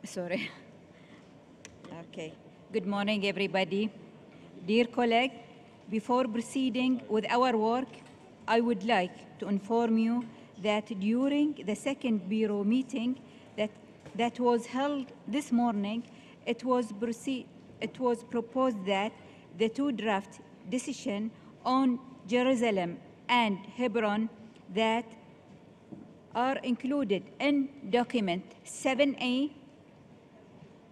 Sorry. Okay. Good morning, everybody. Dear colleague, before proceeding with our work, I would like to inform you that during the second Bureau meeting that was held this morning, it was proposed that the two draft decisions on Jerusalem and Hebron that are included in document 7A,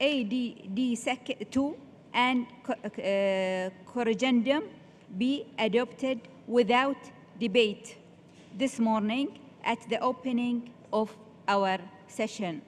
ADD2 and corrigendum be adopted without debate this morning at the opening of our session.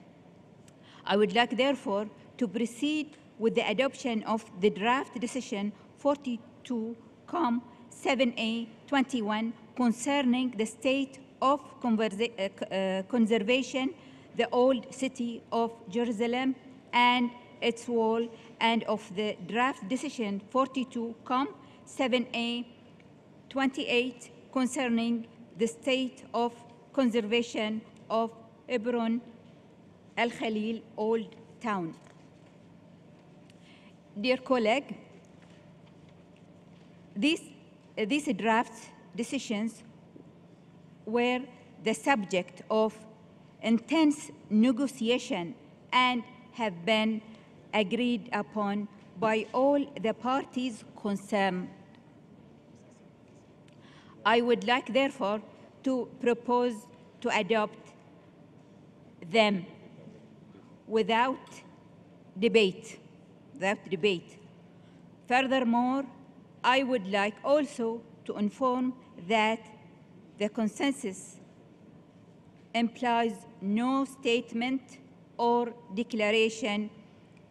I would like, therefore, to proceed with the adoption of the draft decision 42-7A21 concerning the state of conservation, the old city of Jerusalem and its wall, and of the draft decision 42-7A28 concerning the state of conservation of Hebron Al-Khalil Old Town. Dear colleague, these draft decisions were the subject of intense negotiation and have been agreed upon by all the parties concerned. I would like, therefore, to propose to adopt them without debate. Furthermore, I would like also to inform that the consensus implies no statement or declaration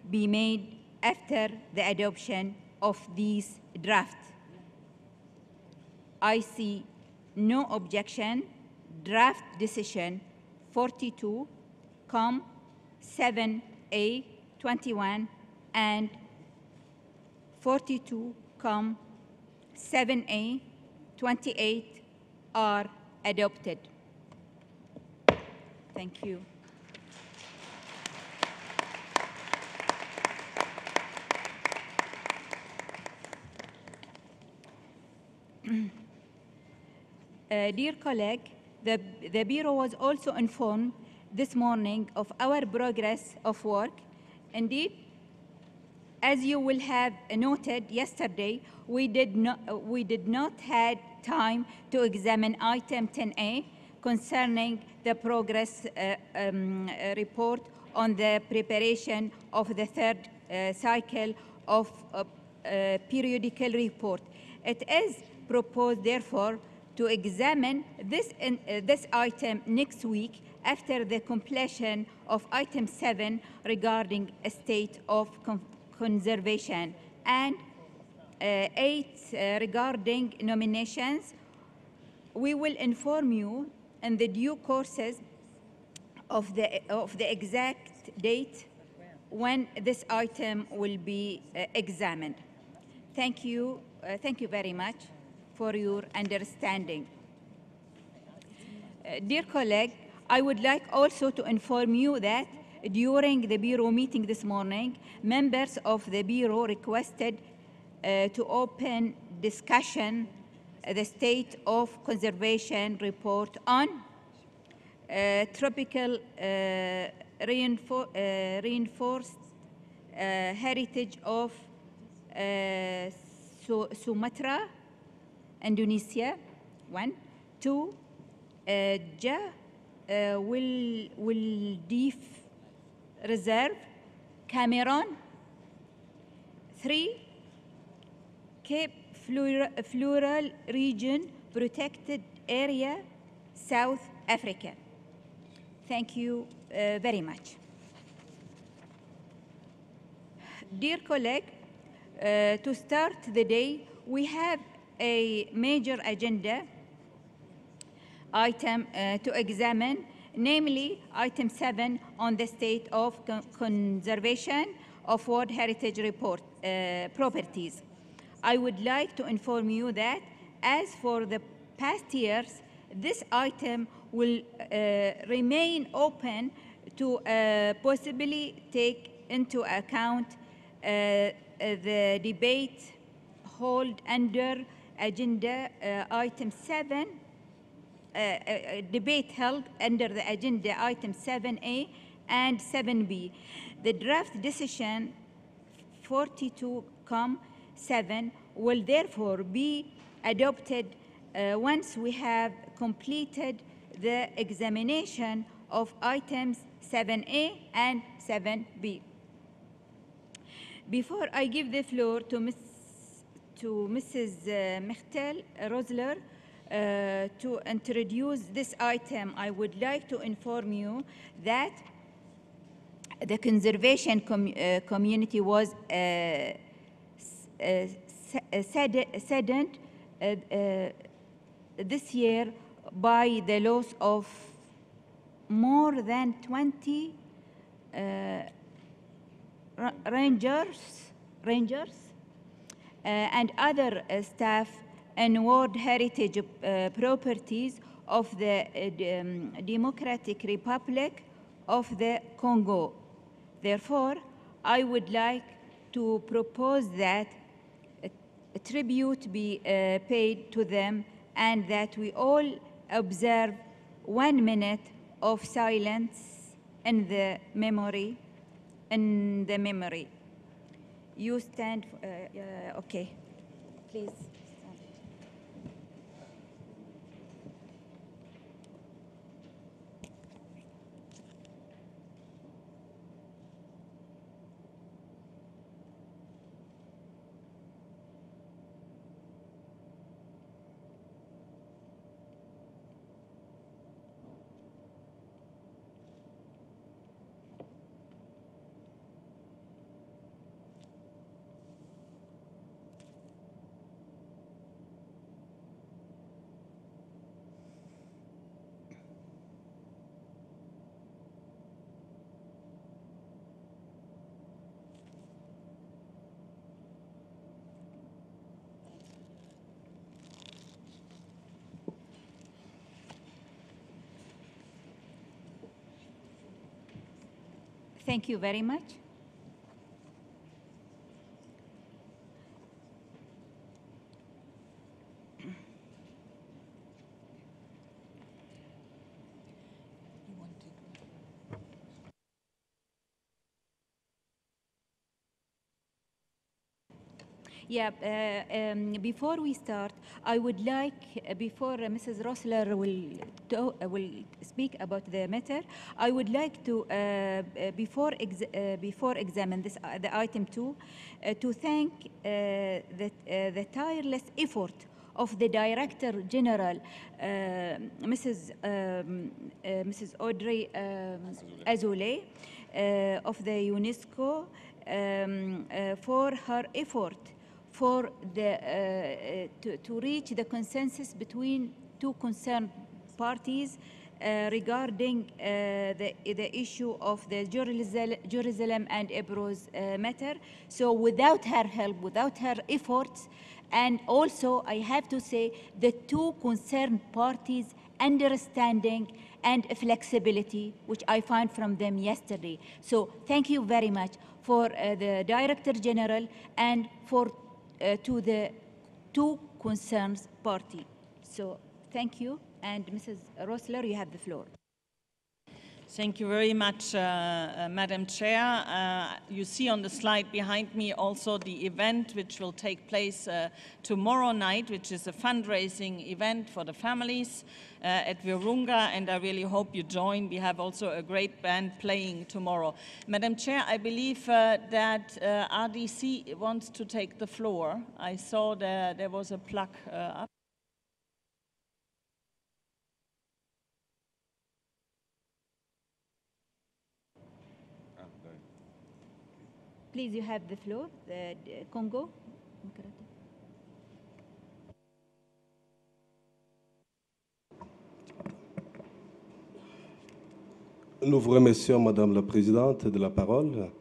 be made after the adoption of these drafts. I see no objection. Draft decision 42-7A21 and 42-7A28 are adopted. Thank you. Dear colleague, the Bureau was also informed this morning of our progress of work. Indeed, as you will have noted yesterday, we did not have time to examine item 10A concerning the progress report on the preparation of the third cycle of periodical report. It is proposed, therefore, to examine this item next week after the completion of item 7 regarding a state of conservation and 8 regarding nominations. We will inform you in the due courses of the exact date when this item will be examined. Thank you very much for your understanding. Dear colleague, I would like also to inform you that during the Bureau meeting this morning, members of the Bureau requested to open discussion the state of conservation report on tropical reinforced heritage of Sumatra, Indonesia, 1. 2, Wildeef Reserve, Cameroon. 3, Cape Floral Region Protected Area, South Africa. Thank you very much. Dear colleague, to start the day, we have a major agenda item to examine, namely item 7 on the state of conservation of World Heritage Report properties. I would like to inform you that, as for the past years, this item will remain open to possibly take into account the debate held under agenda item 7, debate held under the agenda item 7A and 7B. The draft decision 42.7 will therefore be adopted once we have completed the examination of items 7A and 7B. Before I give the floor to Mrs. Mechtel Rosler to introduce this item, I would like to inform you that the conservation community was saddened this year by the loss of more than 20 rangers and other staff and World Heritage properties of the Democratic Republic of the Congo. Therefore, I would like to propose that a tribute be paid to them and that we all observe 1 minute of silence in the memory. You stand, okay, please. Thank you very much. Yeah, before we start, I would like, before Mrs. Rosler will speak about the matter, I would like to, before examine this, the item 2, to thank the tireless effort of the Director General, Mrs. Audrey Azoulay of the UNESCO for her effort for the, to reach the consensus between two concerned parties regarding the issue of the Jerusalem and Hebrews matter. So without her help, without her efforts, and also I have to say the two concerned parties understanding and flexibility, which I found from them yesterday. So thank you very much for the Director General and for to the two concerned party. So thank you, and Mrs. Rosler, you have the floor. Thank you very much, Madam Chair. You see on the slide behind me also the event which will take place tomorrow night, which is a fundraising event for the families at Virunga, and I really hope you join. We have also a great band playing tomorrow. Madam Chair, I believe that RDC wants to take the floor. I saw there was a plug up. Please, you have the floor, the Congo. Nous vous remercions, Madame la Présidente, de la parole.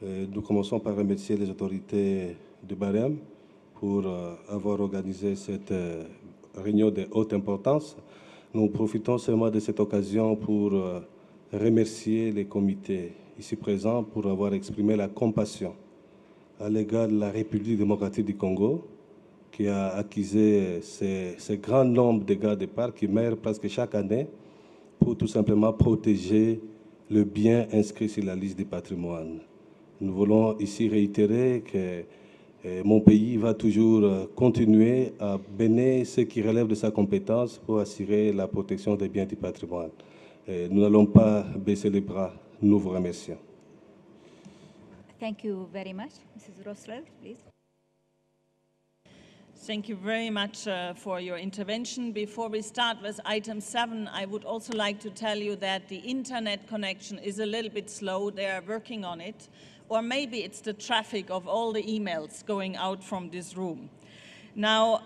Nous commençons par remercier les autorités de Bahrain pour avoir organisé cette réunion de haute importance. Nous profitons seulement de cette occasion pour remercier les comités ici présents pour avoir exprimé la compassion à l'égard de la République démocratique du Congo, qui a accusé ce grand nombre de gardes de parc qui meurent presque chaque année pour tout simplement protéger le bien inscrit sur la liste du patrimoine. Nous voulons ici réitérer que mon pays va toujours continuer à mener ce qui relève de sa compétence pour assurer la protection des biens du patrimoine. Nous n'allons pas baisser les bras. Nous vous remercions. Thank you very much. Mrs. Rosler, please. Thank you very much for your intervention. Before we start with item 7, I would also like to tell you that the internet connection is a little bit slow. They are working on it. Or maybe it's the traffic of all the emails going out from this room. Now,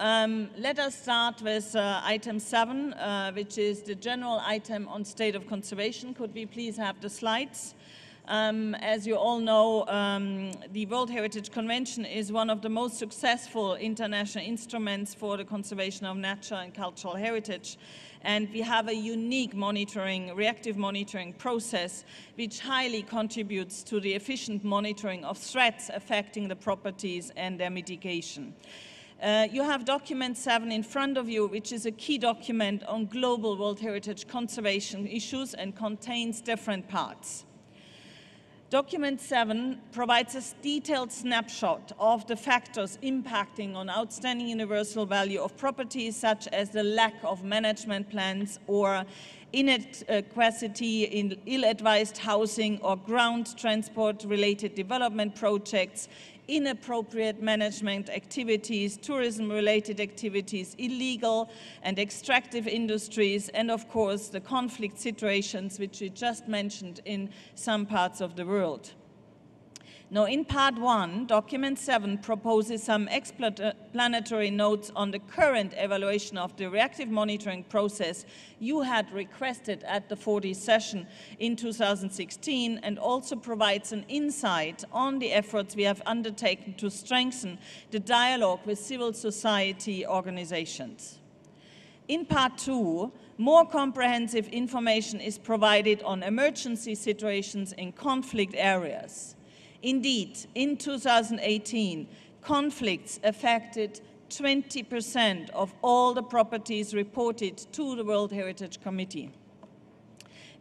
let us start with item 7, which is the general item on state of conservation. Could we please have the slides? As you all know, the World Heritage Convention is one of the most successful international instruments for the conservation of natural and cultural heritage. And we have a unique monitoring, reactive monitoring process which highly contributes to the efficient monitoring of threats affecting the properties and their mitigation. You have document 7 in front of you, which is a key document on global World Heritage conservation issues and contains different parts. Document 7 provides a detailed snapshot of the factors impacting on outstanding universal value of properties, such as the lack of management plans or inadequacy in ill-advised housing or ground transport-related development projects, inappropriate management activities, tourism-related activities, illegal and extractive industries, and of course the conflict situations which we just mentioned in some parts of the world. Now, in part 1, document 7 proposes some explanatory notes on the current evaluation of the reactive monitoring process you had requested at the 40th session in 2016, and also provides an insight on the efforts we have undertaken to strengthen the dialogue with civil society organizations. In part 2, more comprehensive information is provided on emergency situations in conflict areas. Indeed, in 2018, conflicts affected 20% of all the properties reported to the World Heritage Committee.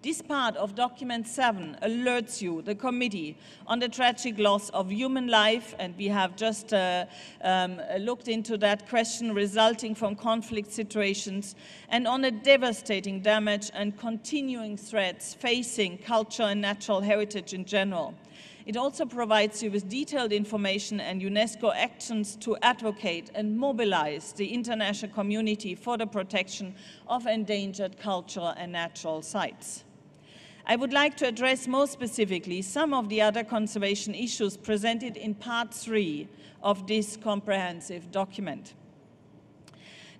This part of document 7 alerts you, the committee, on the tragic loss of human life, and we have just looked into that question resulting from conflict situations, and on the devastating damage and continuing threats facing culture and natural heritage in general. It also provides you with detailed information and UNESCO actions to advocate and mobilize the international community for the protection of endangered cultural and natural sites. I would like to address more specifically some of the other conservation issues presented in part 3 of this comprehensive document.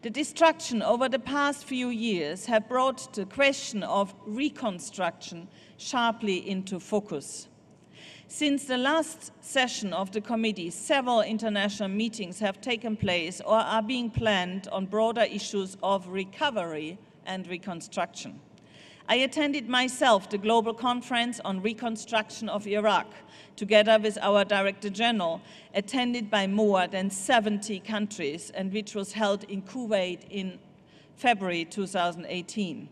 The destruction over the past few years have brought the question of reconstruction sharply into focus. Since the last session of the committee, several international meetings have taken place or are being planned on broader issues of recovery and reconstruction. I attended myself the Global Conference on Reconstruction of Iraq, together with our Director General, attended by more than 70 countries, and which was held in Kuwait in February 2018.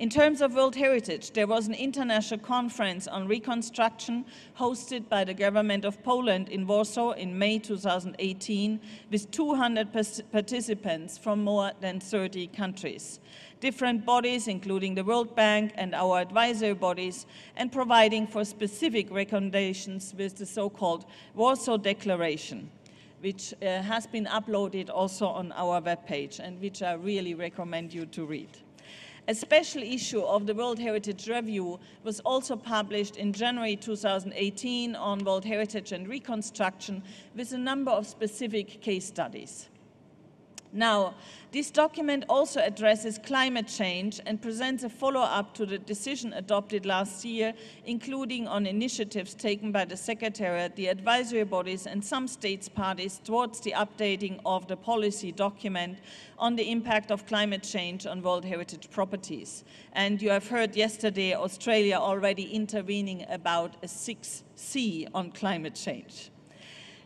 In terms of World Heritage, there was an international conference on reconstruction hosted by the government of Poland in Warsaw in May 2018 with 200 participants from more than 30 countries. Different bodies, including the World Bank and our advisory bodies, and providing for specific recommendations with the so-called Warsaw Declaration, which has been uploaded also on our webpage and which I really recommend you to read. A special issue of the World Heritage Review was also published in January 2018 on World Heritage and Reconstruction with a number of specific case studies. Now, this document also addresses climate change and presents a follow-up to the decision adopted last year, including on initiatives taken by the Secretariat, the advisory bodies and some states parties towards the updating of the policy document on the impact of climate change on World Heritage properties. And you have heard yesterday Australia already intervening about a 6C on climate change.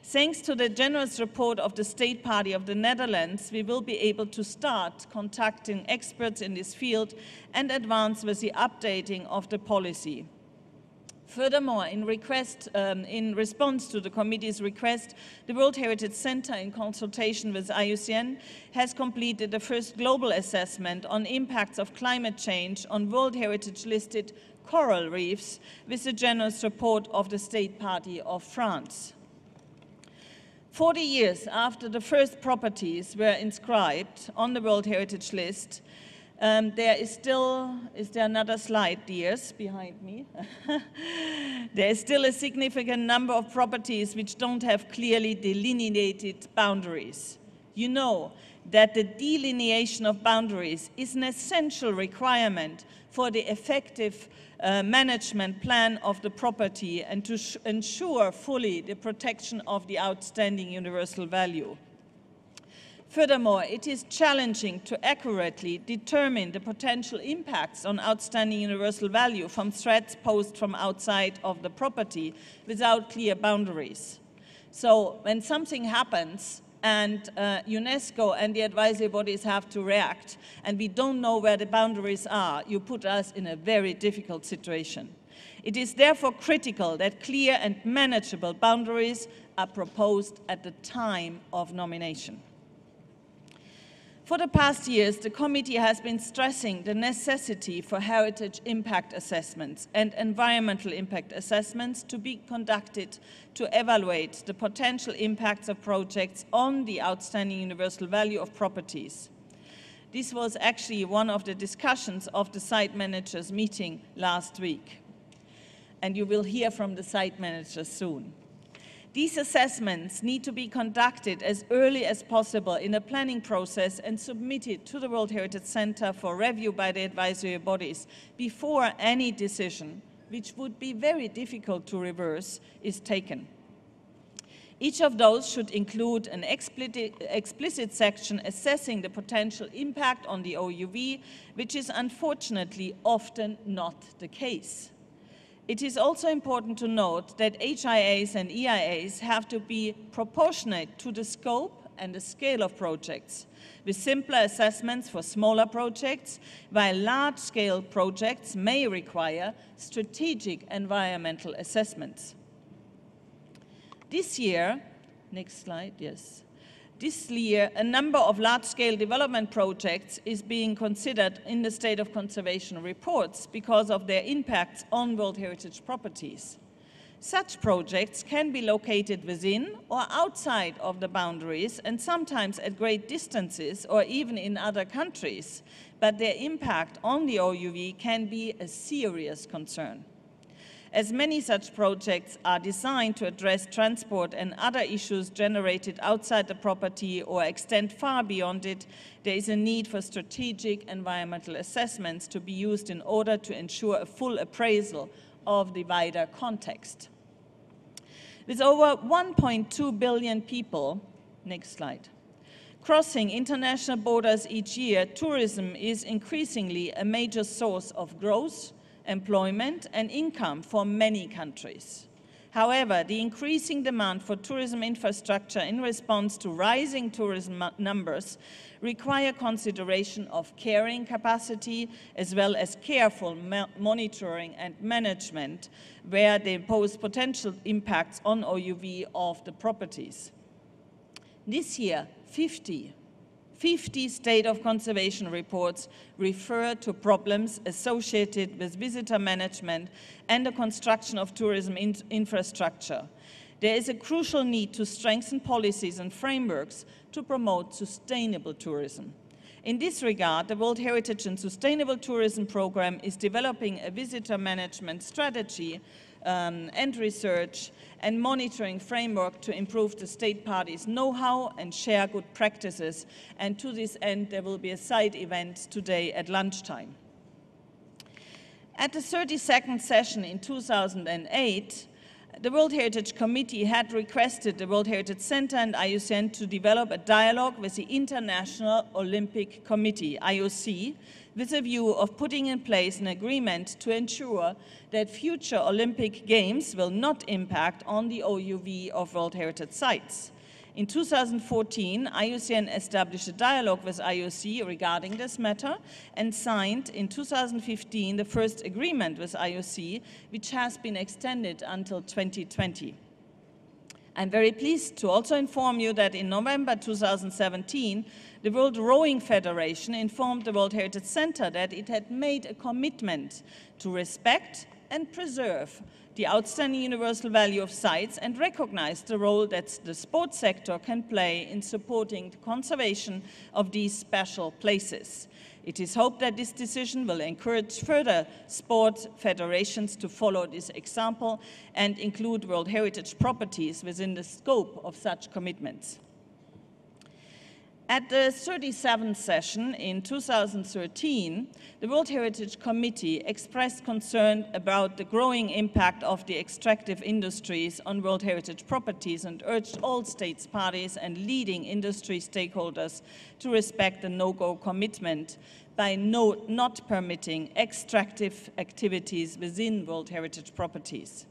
Thanks to the generous report of the State Party of the Netherlands, we will be able to start contacting experts in this field and advance with the updating of the policy. Furthermore, in response to the committee's request, the World Heritage Center, in consultation with IUCN, has completed the first global assessment on impacts of climate change on World Heritage-listed coral reefs with the generous support of the State Party of France. 40 years after the first properties were inscribed on the World Heritage List, there is there another slide, dears, behind me? There is still a significant number of properties which don't have clearly delineated boundaries. You know that the delineation of boundaries is an essential requirement for the effective management plan of the property and to ensure fully the protection of the outstanding universal value. Furthermore, it is challenging to accurately determine the potential impacts on outstanding universal value from threats posed from outside of the property without clear boundaries. So when something happens, and UNESCO and the advisory bodies have to react, and we don't know where the boundaries are, you put us in a very difficult situation. It is therefore critical that clear and manageable boundaries are proposed at the time of nomination. For the past years, the committee has been stressing the necessity for heritage impact assessments and environmental impact assessments to be conducted to evaluate the potential impacts of projects on the outstanding universal value of properties. This was actually one of the discussions of the site managers meeting last week. And you will hear from the site managers soon. These assessments need to be conducted as early as possible in the planning process and submitted to the World Heritage Center for review by the advisory bodies before any decision, which would be very difficult to reverse, is taken. Each of those should include an explicit section assessing the potential impact on the OUV, which is unfortunately often not the case. It is also important to note that HIAs and EIAs have to be proportionate to the scope and the scale of projects, with simpler assessments for smaller projects, while large-scale projects may require strategic environmental assessments. This year, next slide, yes. This year, a number of large-scale development projects is being considered in the state of conservation reports because of their impacts on World Heritage properties. Such projects can be located within or outside of the boundaries and sometimes at great distances or even in other countries, but their impact on the OUV can be a serious concern. As many such projects are designed to address transport and other issues generated outside the property or extend far beyond it, there is a need for strategic environmental assessments to be used in order to ensure a full appraisal of the wider context. With over 1.2 billion people, next slide, crossing international borders each year, tourism is increasingly a major source of growth, employment and income for many countries. However, the increasing demand for tourism infrastructure in response to rising tourism numbers require consideration of carrying capacity as well as careful monitoring and management where they pose potential impacts on OUV of the properties. This year, 50 state of conservation reports refer to problems associated with visitor management and the construction of tourism infrastructure. There is a crucial need to strengthen policies and frameworks to promote sustainable tourism. In this regard, the World Heritage and Sustainable Tourism Programme is developing a visitor management strategy and research and monitoring framework to improve the state parties' know-how and share good practices. And to this end, there will be a side event today at lunchtime. At the 32nd session in 2008, the World Heritage Committee had requested the World Heritage Center and IUCN to develop a dialogue with the International Olympic Committee, IOC, with a view of putting in place an agreement to ensure that future Olympic Games will not impact on the OUV of World Heritage Sites. In 2014, IUCN established a dialogue with IOC regarding this matter and signed in 2015 the first agreement with IOC, which has been extended until 2020. I'm very pleased to also inform you that in November 2017, the World Rowing Federation informed the World Heritage Center that it had made a commitment to respect and preserve the outstanding universal value of sites and recognize the role that the sports sector can play in supporting the conservation of these special places. It is hoped that this decision will encourage further sport federations to follow this example and include World Heritage properties within the scope of such commitments. At the 37th session in 2013, the World Heritage Committee expressed concern about the growing impact of the extractive industries on World Heritage properties and urged all states parties and leading industry stakeholders to respect the no-go commitment by not permitting extractive activities within World Heritage properties.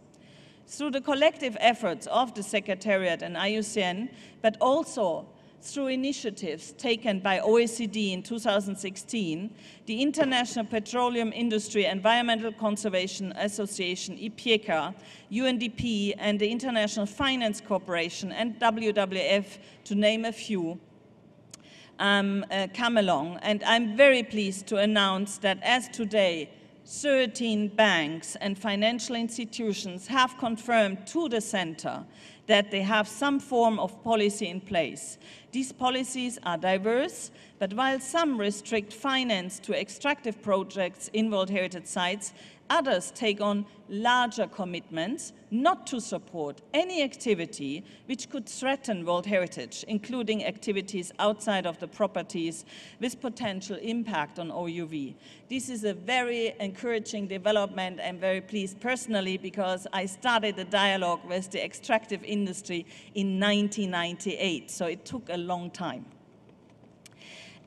Through the collective efforts of the Secretariat and IUCN, but also through initiatives taken by OECD in 2016, the International Petroleum Industry Environmental Conservation Association, IPECA, UNDP, and the International Finance Corporation and WWF, to name a few, come along. And I'm very pleased to announce that as today, 13 banks and financial institutions have confirmed to the Center that they have some form of policy in place. These policies are diverse, but while some restrict finance to extractive projects in World Heritage sites, others take on larger commitments not to support any activity which could threaten World Heritage, including activities outside of the properties with potential impact on OUV. This is a very encouraging development. I'm very pleased personally because I started the dialogue with the extractive industry in 1998, so it took a long time.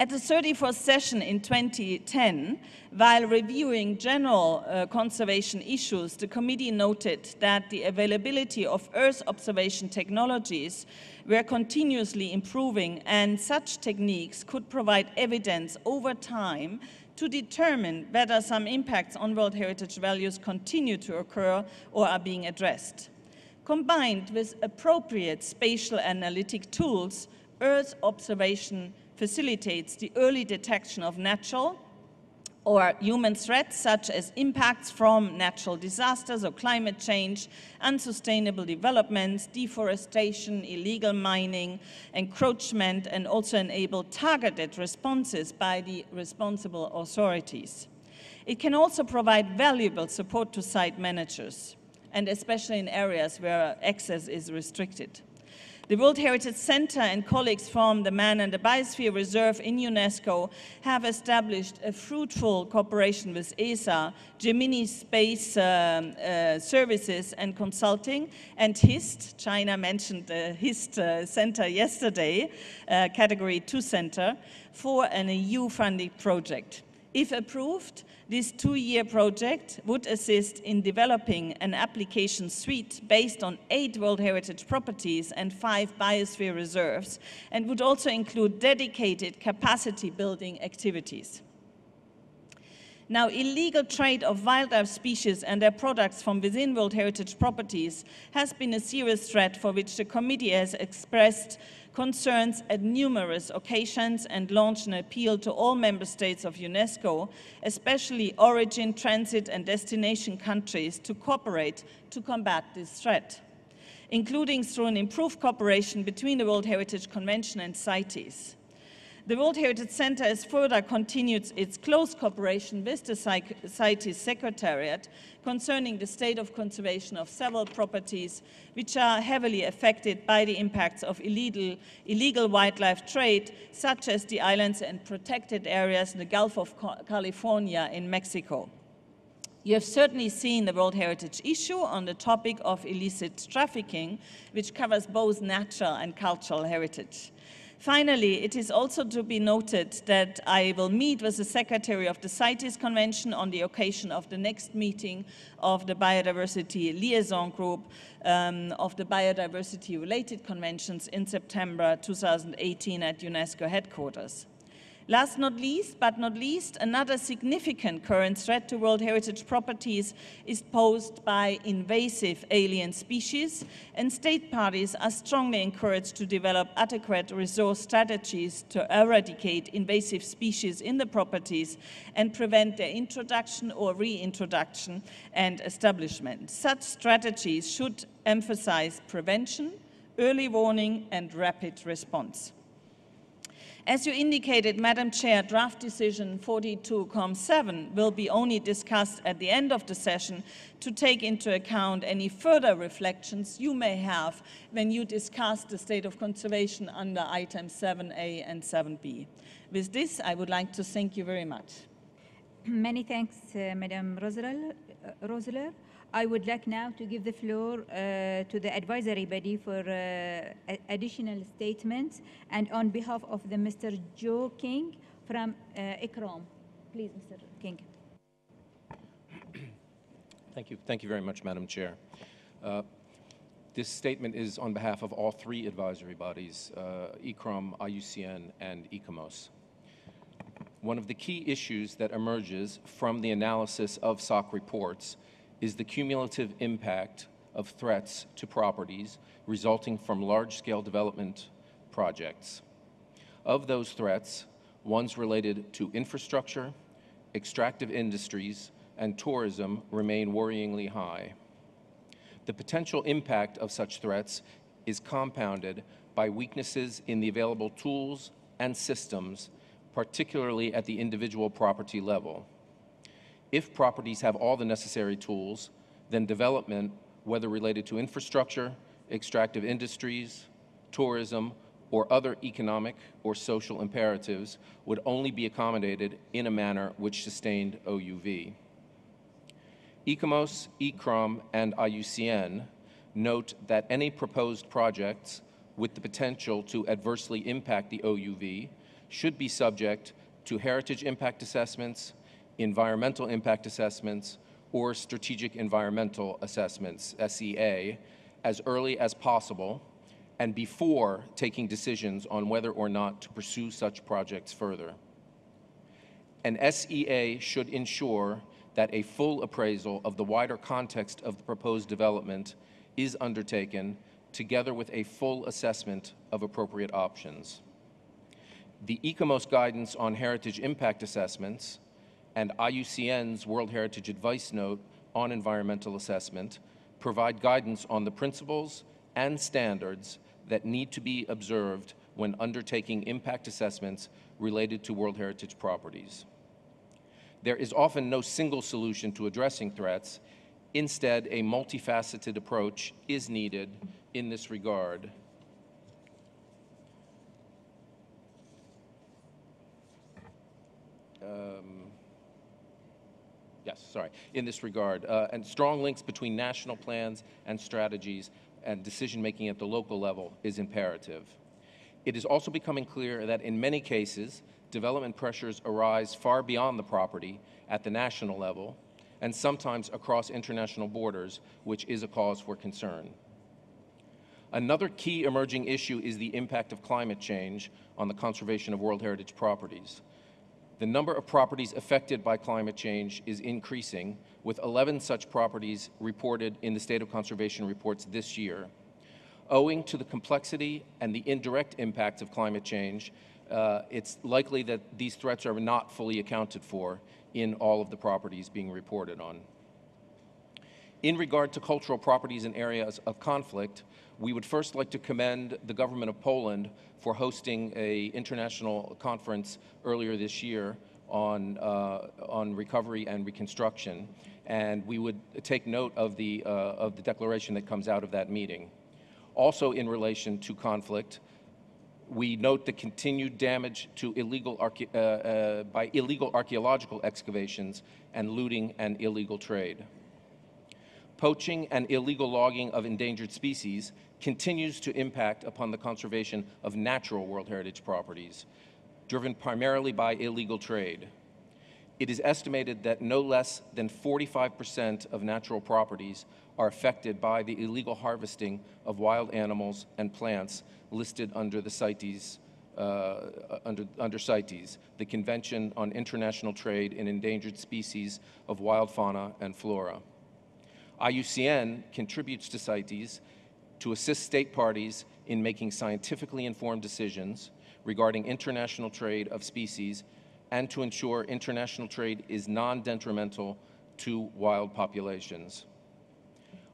At the 34th session in 2010, while reviewing general conservation issues, the committee noted that the availability of Earth observation technologies were continuously improving, and such techniques could provide evidence over time to determine whether some impacts on World Heritage values continue to occur or are being addressed. Combined with appropriate spatial analytic tools, Earth observation facilitates the early detection of natural or human threats such as impacts from natural disasters or climate change, unsustainable developments, deforestation, illegal mining, encroachment, and also enable targeted responses by the responsible authorities. It can also provide valuable support to site managers, and especially in areas where access is restricted. The World Heritage Center and colleagues from the Man and the Biosphere Reserve in UNESCO have established a fruitful cooperation with ESA, Gemini Space Services and Consulting, and HIST. China mentioned the HIST Center yesterday, Category 2 Center, for an EU-funded project. If approved, this 2-year project would assist in developing an application suite based on 8 World Heritage properties and 5 biosphere reserves, and would also include dedicated capacity building activities. Now, illegal trade of wildlife species and their products from within World Heritage properties has been a serious threat for which the committee has expressed concerns at numerous occasions and launched an appeal to all member states of UNESCO, especially origin, transit, and destination countries, to cooperate to combat this threat, including through an improved cooperation between the World Heritage Convention and CITES. The World Heritage Center has further continued its close cooperation with the CITES Secretariat concerning the state of conservation of several properties which are heavily affected by the impacts of illegal wildlife trade, such as the islands and protected areas in the Gulf of California in Mexico. You have certainly seen the World Heritage issue on the topic of illicit trafficking, which covers both natural and cultural heritage. Finally, it is also to be noted that I will meet with the Secretary of the CITES Convention on the occasion of the next meeting of the Biodiversity Liaison Group of the biodiversity-related conventions in September 2018 at UNESCO headquarters. Last but not least, another significant current threat to World Heritage properties is posed by invasive alien species, and state parties are strongly encouraged to develop adequate resource strategies to eradicate invasive species in the properties and prevent their introduction or reintroduction and establishment. Such strategies should emphasize prevention, early warning, and rapid response. As you indicated, Madam Chair, draft decision 42-7 will be only discussed at the end of the session to take into account any further reflections you may have when you discuss the state of conservation under items 7A and 7B. With this, I would like to thank you very much. Many thanks, Madam Roseler. I would like now to give the floor to the advisory body for additional statements, and on behalf of the Mr. Joe King from ICROM. Please, Mr. King. Thank you very much, Madam Chair. This statement is on behalf of all three advisory bodies, ICROM, IUCN, and ICOMOS. One of the key issues that emerges from the analysis of SOC reports is the cumulative impact of threats to properties resulting from large-scale development projects. Of those threats, ones related to infrastructure, extractive industries, and tourism remain worryingly high. The potential impact of such threats is compounded by weaknesses in the available tools and systems, particularly at the individual property level. If properties have all the necessary tools, then development, whether related to infrastructure, extractive industries, tourism, or other economic or social imperatives, would only be accommodated in a manner which sustained OUV. ICOMOS, ICROM, and IUCN note that any proposed projects with the potential to adversely impact the OUV should be subject to heritage impact assessments, environmental impact assessments, or strategic environmental assessments, SEA, as early as possible and before taking decisions on whether or not to pursue such projects further. An SEA should ensure that a full appraisal of the wider context of the proposed development is undertaken, together with a full assessment of appropriate options. The ICOMOS guidance on heritage impact assessments and IUCN's World Heritage Advice Note on environmental assessment provide guidance on the principles and standards that need to be observed when undertaking impact assessments related to World Heritage properties. There is often no single solution to addressing threats. Instead, a multifaceted approach is needed in this regard. In this regard, and strong links between national plans and strategies and decision-making at the local level is imperative. It is also becoming clear that in many cases, development pressures arise far beyond the property at the national level and sometimes across international borders, which is a cause for concern. Another key emerging issue is the impact of climate change on the conservation of World Heritage properties. The number of properties affected by climate change is increasing, with 11 such properties reported in the State of Conservation reports this year. Owing to the complexity and the indirect impacts of climate change, it's likely that these threats are not fully accounted for in all of the properties being reported on. In regard to cultural properties in areas of conflict, we would first like to commend the government of Poland for hosting an international conference earlier this year on recovery and reconstruction, and we would take note of the declaration that comes out of that meeting. Also in relation to conflict, we note the continued damage to by illegal archaeological excavations and looting and illegal trade. Poaching and illegal logging of endangered species continues to impact upon the conservation of natural World Heritage properties, driven primarily by illegal trade. It is estimated that no less than 45% of natural properties are affected by the illegal harvesting of wild animals and plants listed under the CITES, under CITES, the Convention on International Trade in Endangered Species of Wild Fauna and Flora. IUCN contributes to CITES to assist state parties in making scientifically informed decisions regarding international trade of species and to ensure international trade is non-detrimental to wild populations.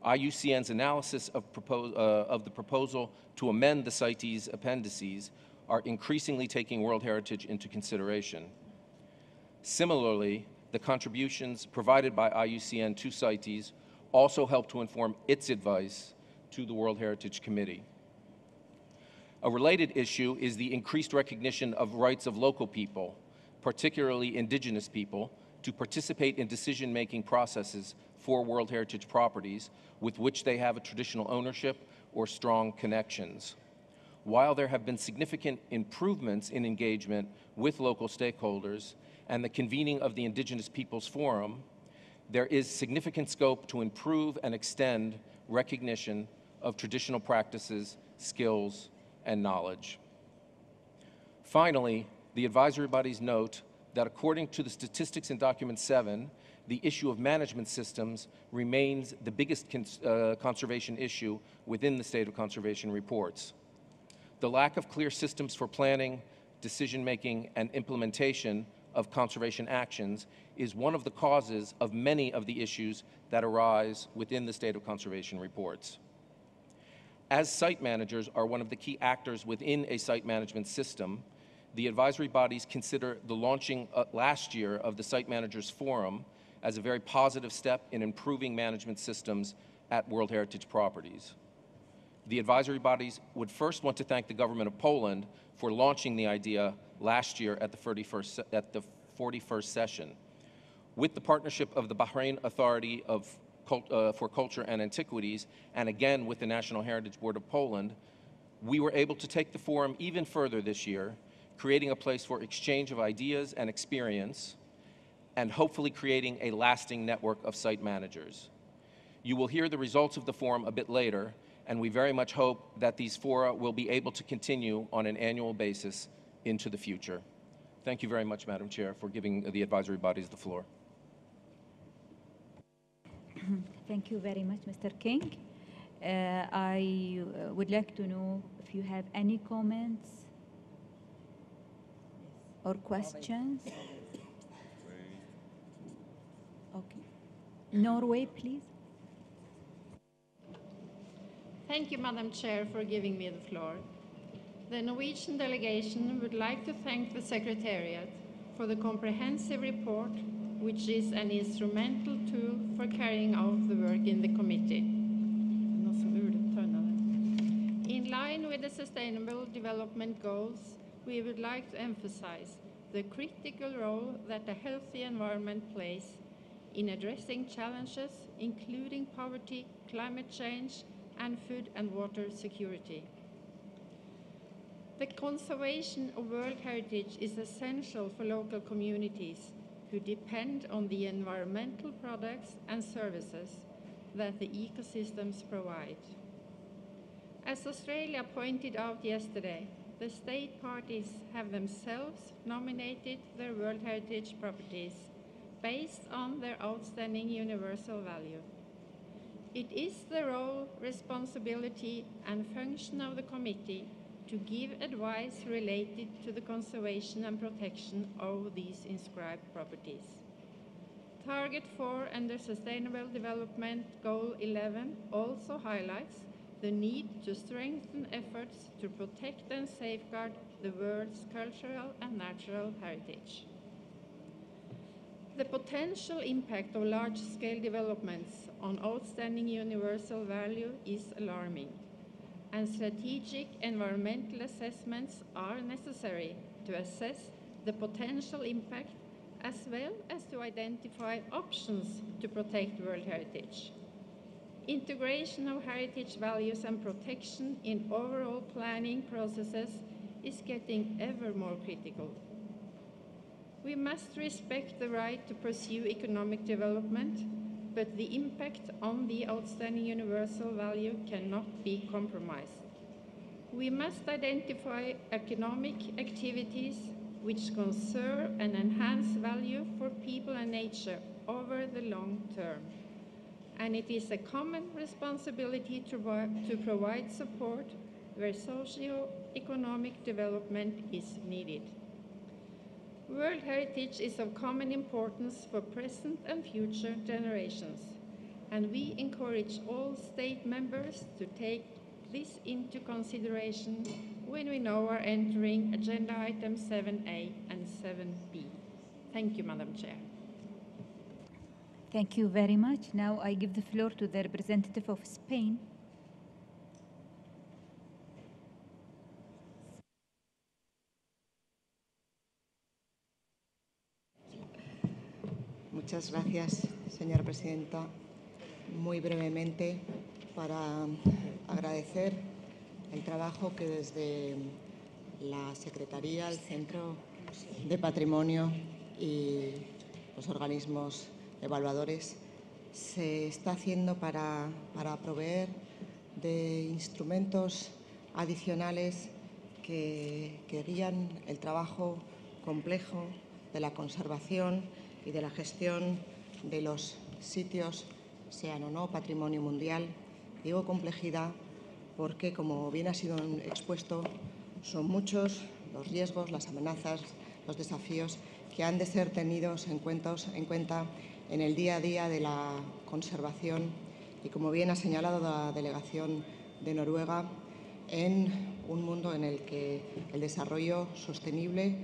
IUCN's analysis of the proposal to amend the CITES appendices are increasingly taking World Heritage into consideration. Similarly, the contributions provided by IUCN to CITES also help to inform its advice to the World Heritage Committee. A related issue is the increased recognition of rights of local people, particularly indigenous people, to participate in decision-making processes for World Heritage properties with which they have a traditional ownership or strong connections. While there have been significant improvements in engagement with local stakeholders and the convening of the Indigenous Peoples Forum, there is significant scope to improve and extend recognition of traditional practices, skills, and knowledge. Finally, the advisory bodies note that according to the statistics in Document 7, the issue of management systems remains the biggest conservation issue within the State of Conservation reports. The lack of clear systems for planning, decision-making, and implementation of conservation actions is one of the causes of many of the issues that arise within the State of Conservation reports. As site managers are one of the key actors within a site management system, the advisory bodies consider the launching last year of the Site Managers Forum as a very positive step in improving management systems at World Heritage properties. The advisory bodies would first want to thank the government of Poland for launching the idea last year at the 41st session. With the partnership of the Bahrain Authority for Culture and Antiquities, and again with the National Heritage Board of Poland, we were able to take the forum even further this year, creating a place for exchange of ideas and experience, and hopefully creating a lasting network of site managers. You will hear the results of the forum a bit later, and we very much hope that these fora will be able to continue on an annual basis into the future. Thank you very much, Madam Chair, for giving the advisory bodies the floor. Thank you very much, Mr. King. I would like to know if you have any comments or questions. Okay. Norway, please. Thank you, Madam Chair, for giving me the floor. The Norwegian delegation would like to thank the Secretariat for the comprehensive report, which is an instrumental tool for carrying out the work in the committee. In line with the Sustainable Development Goals, we would like to emphasize the critical role that a healthy environment plays in addressing challenges, including poverty, climate change, and food and water security. The conservation of World Heritage is essential for local communities who depend on the environmental products and services that the ecosystems provide. As Australia pointed out yesterday, the state parties have themselves nominated their World Heritage properties based on their outstanding universal value. It is the role, responsibility, and function of the committee to give advice related to the conservation and protection of these inscribed properties. Target 4 under Sustainable Development Goal 11 also highlights the need to strengthen efforts to protect and safeguard the world's cultural and natural heritage. The potential impact of large-scale developments on outstanding universal value is alarming, and strategic environmental assessments are necessary to assess the potential impact as well as to identify options to protect World Heritage. Integration of heritage values and protection in overall planning processes is getting ever more critical. We must respect the right to pursue economic development, but the impact on the outstanding universal value cannot be compromised. We must identify economic activities which conserve and enhance value for people and nature over the long term. And it is a common responsibility to provide support where socio-economic development is needed. World Heritage is of common importance for present and future generations, and we encourage all state members to take this into consideration when we now are entering agenda items 7A and 7B. Thank you, Madam Chair. Thank you very much. Now I give the floor to the representative of Spain. Muchas gracias, señora presidenta. Muy brevemente, para agradecer el trabajo que desde la Secretaría, el Centro de Patrimonio y los organismos evaluadores se está haciendo para proveer de instrumentos adicionales que guían el trabajo complejo de la conservación y de la gestión de los sitios, sean o no patrimonio mundial. Digo complejidad porque, como bien ha sido expuesto, son muchos los riesgos, las amenazas, los desafíos que han de ser tenidos en cuenta en el día a día de la conservación y, como bien ha señalado la delegación de Noruega, en un mundo en el que el desarrollo sostenible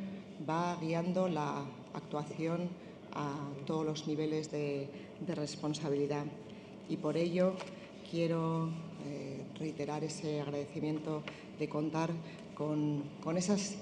va guiando la actuación a todos los niveles de responsabilidad. Y por ello quiero reiterar ese agradecimiento de contar con esas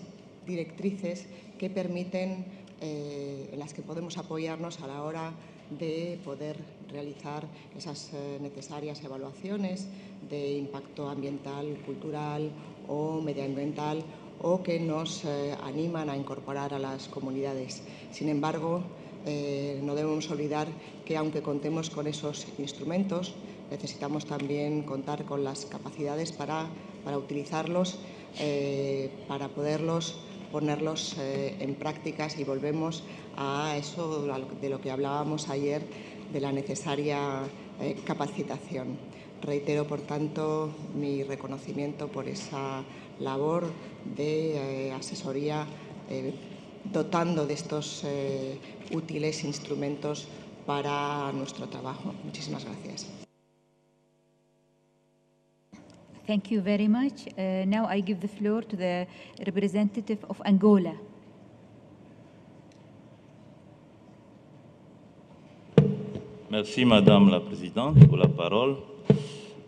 directrices que permiten, en las que podemos apoyarnos a la hora de poder realizar esas necesarias evaluaciones de impacto ambiental, cultural o medioambiental, o que nos animan a incorporar a las comunidades. Sin embargo, no debemos olvidar que, aunque contemos con esos instrumentos, necesitamos también contar con las capacidades para utilizarlos, para poderlos ponerlos en prácticas, y volvemos a eso de lo que hablábamos ayer, de la necesaria capacitación. Reitero, por tanto, mi reconocimiento por esa labor de asesoría, dotando de estos útiles instrumentos para nuestro trabajo. Muchísimas gracias. Thank you very much. Now I give the floor to the representative of Angola. Merci Madame la Présidente pour la parole.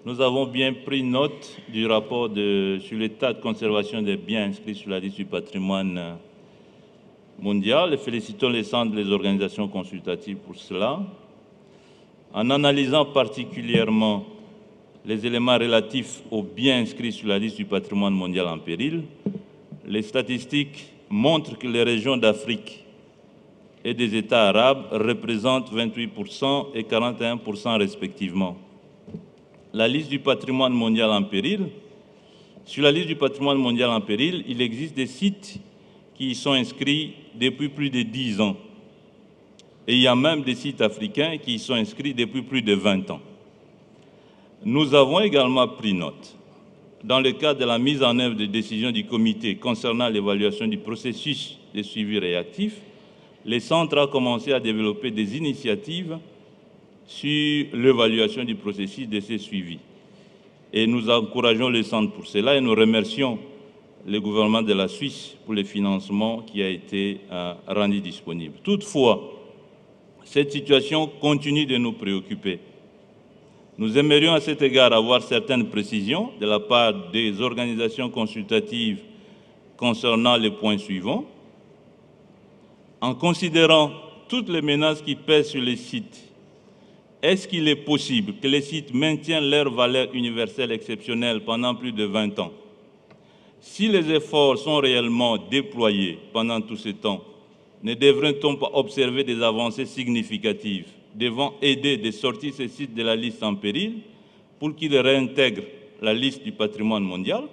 Nous avons bien pris note du rapport sur l'état de conservation des biens inscrits sur la liste du patrimoine mondial et félicitons les organisations consultatives pour cela. En analysant particulièrement les éléments relatifs aux biens inscrits sur la liste du patrimoine mondial en péril, les statistiques montrent que les régions d'Afrique et des États arabes représentent 28% et 41% respectivement. La liste du patrimoine mondial en péril, sur la liste du patrimoine mondial en péril, il existe des sites qui y sont inscrits depuis plus de 10 ans. Et il y a même des sites africains qui y sont inscrits depuis plus de 20 ans. Nous avons également pris note, dans le cadre de la mise en œuvre des décisions du comité concernant l'évaluation du processus de suivi réactif, le centre a commencé à développer des initiatives sur l'évaluation du processus de ces suivis. Et nous encourageons le centre pour cela et nous remercions le gouvernement de la Suisse pour le financement qui a été rendu disponible. Toutefois, cette situation continue de nous préoccuper. Nous aimerions à cet égard avoir certaines précisions de la part des organisations consultatives concernant les points suivants. En considérant toutes les menaces qui pèsent sur les sites, est-ce qu'il est possible que les sites maintiennent leur valeur universelle exceptionnelle pendant plus de 20 ans? Si les efforts sont réellement déployés pendant tout ce temps, ne devrait-on pas observer des avancées significatives devant aider de sortir ces sites de la liste en péril pour qu'ils réintègrent la liste du patrimoine mondial?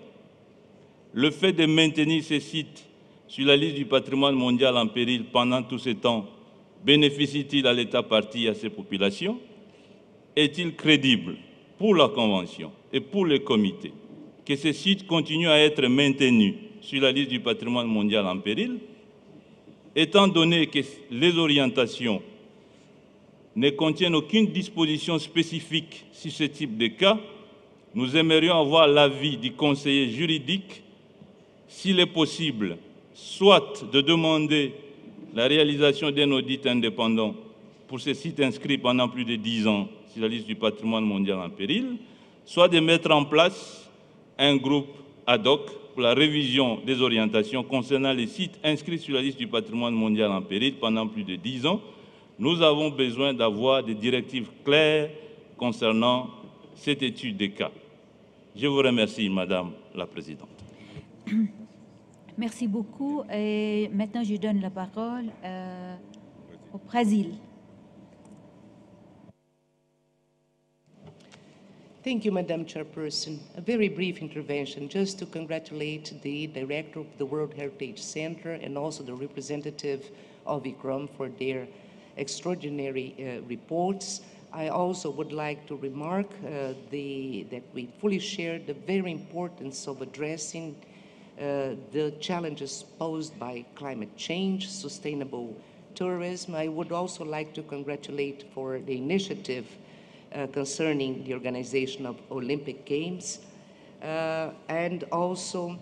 Le fait de maintenir ces sites sur la liste du patrimoine mondial en péril pendant tout ce temps bénéficie-t-il à l'État partie et à ses populations? Est-il crédible pour la Convention et pour le comité que ces sites continuent à être maintenus sur la liste du patrimoine mondial en péril? Étant donné que les orientations ne contiennent aucune disposition spécifique sur ce type de cas, nous aimerions avoir l'avis du conseiller juridique, s'il est possible, soit de demander la réalisation d'un audit indépendant pour ces sites inscrits pendant plus de 10 ans sur la liste du patrimoine mondial en péril, soit de mettre en place un groupe ad hoc pour la révision des orientations concernant les sites inscrits sur la liste du patrimoine mondial en péril pendant plus de 10 ans. Nous avons besoin d'avoir des directives claires concernant cette étude des cas. Je vous remercie, Madame la Présidente. Merci beaucoup. Et maintenant, je donne la parole au Brésil. Thank you, Madam Chairperson. A very brief intervention just to congratulate the director of the World Heritage Center and also the representative of ICROM for their extraordinary reports. I also would like to remark that we fully share the very importance of addressing the challenges posed by climate change, sustainable tourism. I would also like to congratulate for the initiative concerning the organization of Olympic Games, and also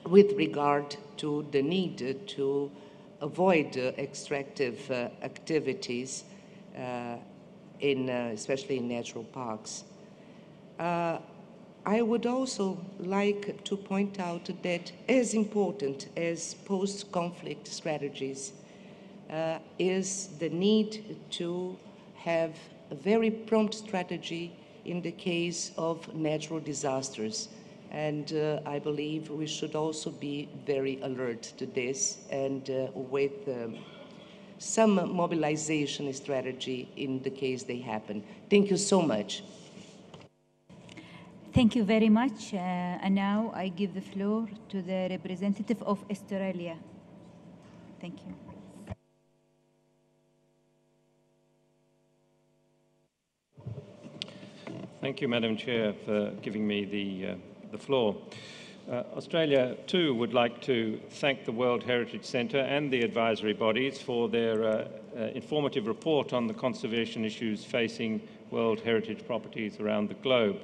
with regard to the need to avoid extractive activities, especially in natural parks. I would also like to point out that as important as post-conflict strategies is the need to have a very prompt strategy in the case of natural disasters. And I believe we should also be very alert to this and with some mobilization strategy in the case they happen. Thank you so much. Thank you very much. And now I give the floor to the representative of Australia. Thank you. Thank you, Madam Chair, for giving me the floor. Australia, too, would like to thank the World Heritage Centre and the advisory bodies for their informative report on the conservation issues facing World Heritage properties around the globe.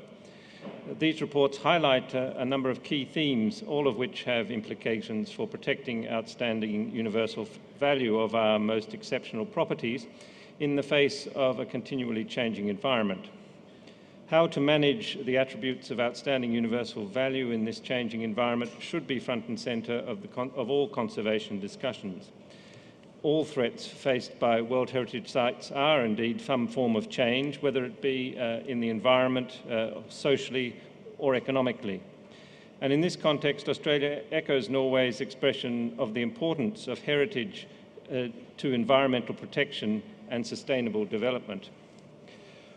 These reports highlight a number of key themes, all of which have implications for protecting outstanding universal value of our most exceptional properties in the face of a continually changing environment. How to manage the attributes of outstanding universal value in this changing environment should be front and centre of all conservation discussions. All threats faced by World Heritage sites are indeed some form of change, whether it be in the environment, socially or economically. And in this context, Australia echoes Norway's expression of the importance of heritage to environmental protection and sustainable development.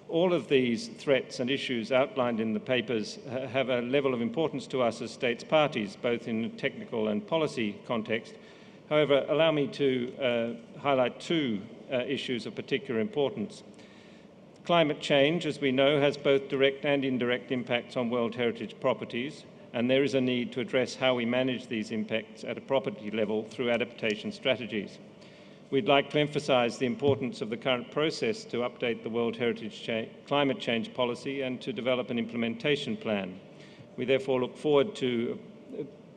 All of these threats and issues outlined in the papers have a level of importance to us as states parties, both in technical and policy context. However, allow me to highlight two issues of particular importance. Climate change, as we know, has both direct and indirect impacts on World Heritage properties, and there is a need to address how we manage these impacts at a property level through adaptation strategies. We'd like to emphasise the importance of the current process to update the World Heritage Climate Change Policy and to develop an implementation plan. We therefore look forward to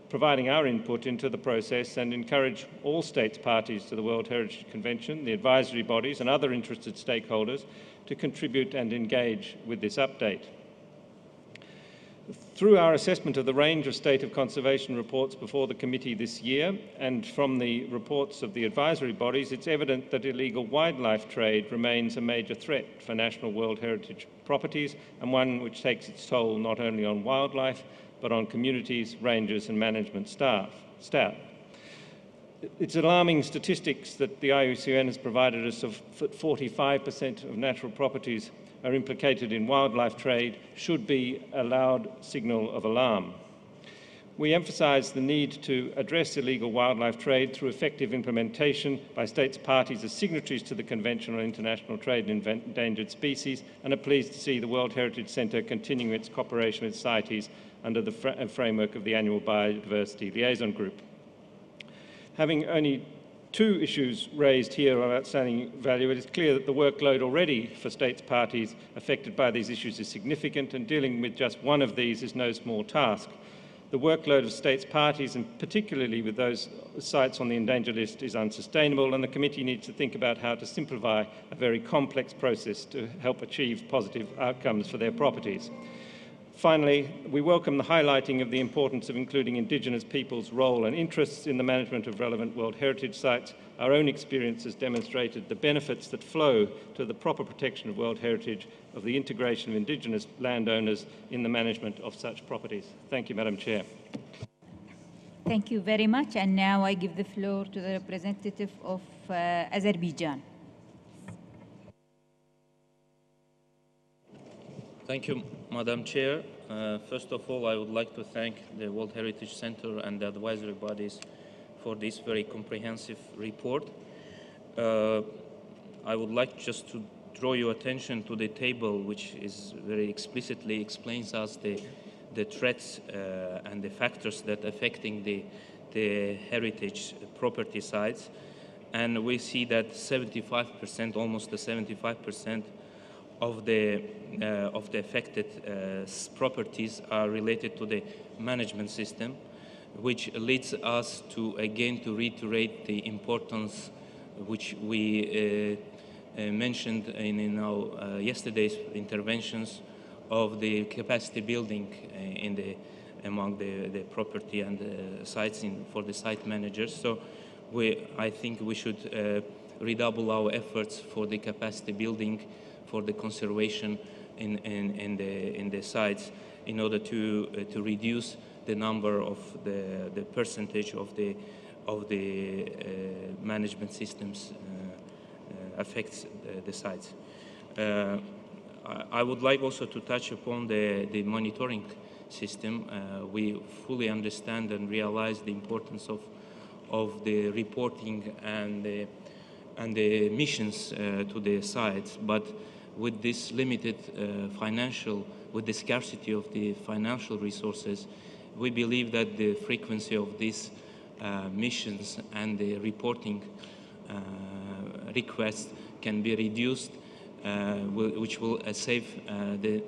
providing our input into the process and encourage all states parties to the World Heritage Convention, the advisory bodies and other interested stakeholders to contribute and engage with this update. Through our assessment of the range of state of conservation reports before the committee this year and from the reports of the advisory bodies, it's evident that illegal wildlife trade remains a major threat for national World Heritage properties and one which takes its toll not only on wildlife but on communities, rangers and management staff. It's alarming statistics that the IUCN has provided us of 45% of natural properties are implicated in wildlife trade should be a loud signal of alarm. We emphasise the need to address illegal wildlife trade through effective implementation by states parties as signatories to the Convention on International Trade in Endangered Species and are pleased to see the World Heritage Centre continuing its cooperation with CITES under the framework of the annual Biodiversity Liaison Group. Having only 2 issues raised here of outstanding value, it is clear that the workload already for states parties affected by these issues is significant, and dealing with just one of these is no small task. The workload of states parties, and particularly with those sites on the endangered list, is unsustainable, and the committee needs to think about how to simplify a very complex process to help achieve positive outcomes for their properties. Finally, we welcome the highlighting of the importance of including Indigenous peoples' role and interests in the management of relevant World Heritage sites. Our own experience has demonstrated the benefits that flow to the proper protection of World Heritage of the integration of Indigenous landowners in the management of such properties. Thank you, Madam Chair. Thank you very much. And now I give the floor to the representative of Azerbaijan. Thank you, Madam Chair. First of all, I would like to thank the World Heritage Center and the advisory bodies for this very comprehensive report. I would like just to draw your attention to the table, which is very explicitly explains us the threats and the factors that affecting the heritage property sites. And we see that 75%, almost 75%, of the affected properties are related to the management system, which leads us to again to reiterate the importance which we mentioned in our yesterday's interventions of the capacity building among the property and the sites for the site managers. So I think we should redouble our efforts for the capacity building, for the conservation in the sites, in order to reduce the number of the percentage of the management systems affects the sites. I would like also to touch upon the monitoring system. We fully understand and realize the importance of the reporting and the missions to the sites, but with this limited with the scarcity of the financial resources, we believe that the frequency of these missions and the reporting requests can be reduced, which will save the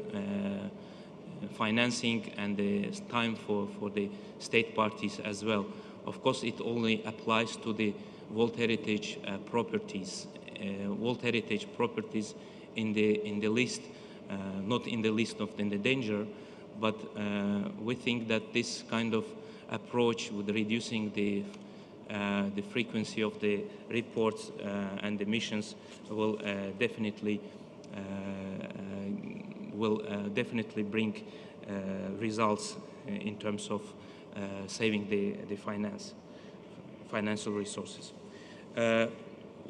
financing and the time for the state parties as well. Of course, it only applies to the World Heritage properties. World Heritage properties in the list, not in the list of the danger, but we think that this kind of approach with reducing the frequency of the reports and the missions will definitely bring results in terms of saving the financial resources.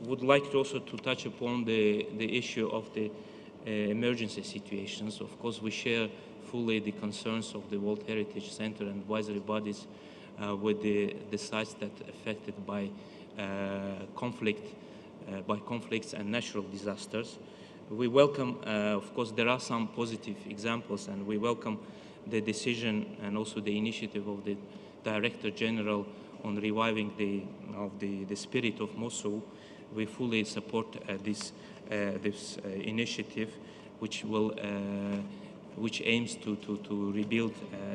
Would like also to touch upon the issue of the emergency situations. Of course, we share fully the concerns of the World Heritage Center and advisory bodies with the sites that are affected by conflicts and natural disasters. We welcome, of course, there are some positive examples, and we welcome the decision and also the initiative of the Director General on reviving the spirit of Mosul we fully support this initiative, which aims to rebuild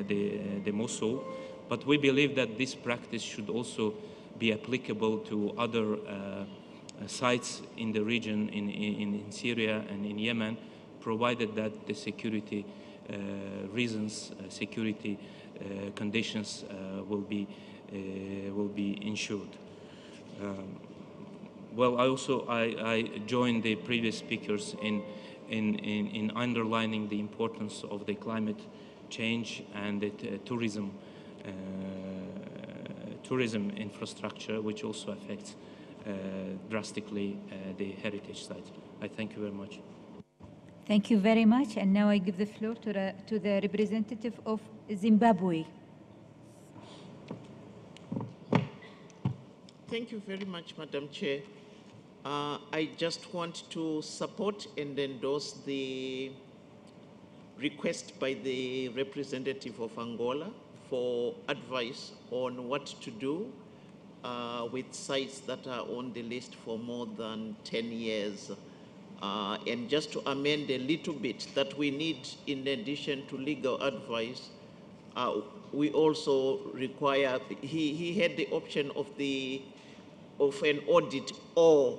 the Mosul. But we believe that this practice should also be applicable to other sites in the region, in Syria and in Yemen, provided that the security reasons, security conditions will be ensured. Well, I join the previous speakers in underlining the importance of the climate change and the tourism infrastructure, which also affects drastically the heritage sites. I thank you very much. Thank you very much. And now I give the floor to the representative of Zimbabwe. Thank you very much, Madam Chair. I just want to support and endorse the request by the representative of Angola for advice on what to do with sites that are on the list for more than 10 years. And just to amend a little bit, that we need, in addition to legal advice, we also require, he had the option of an audit or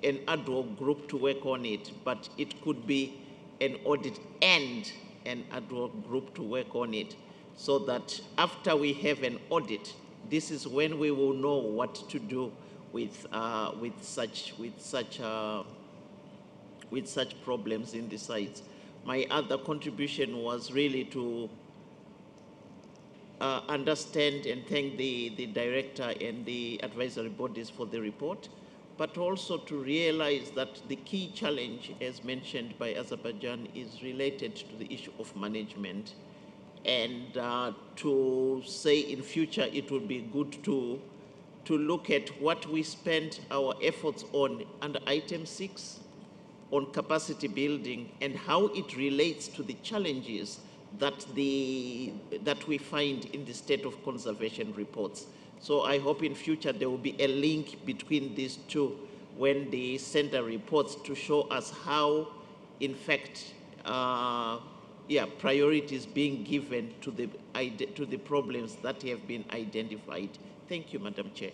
an ad hoc group to work on it, but it could be an audit and an ad hoc group to work on it, so that after we have an audit, this is when we will know what to do with such problems in the sites. My other contribution was really to understand and thank the director and the advisory bodies for the report, but also to realize that the key challenge, as mentioned by Azerbaijan, is related to the issue of management. And to say in future it would be good to look at what we spend our efforts on under item 6 on capacity building and how it relates to the challenges that we find in the state of conservation reports. So I hope in future there will be a link between these two when the center reports, to show us how, in fact, priority is being given to the problems that have been identified. Thank you, Madam Chair.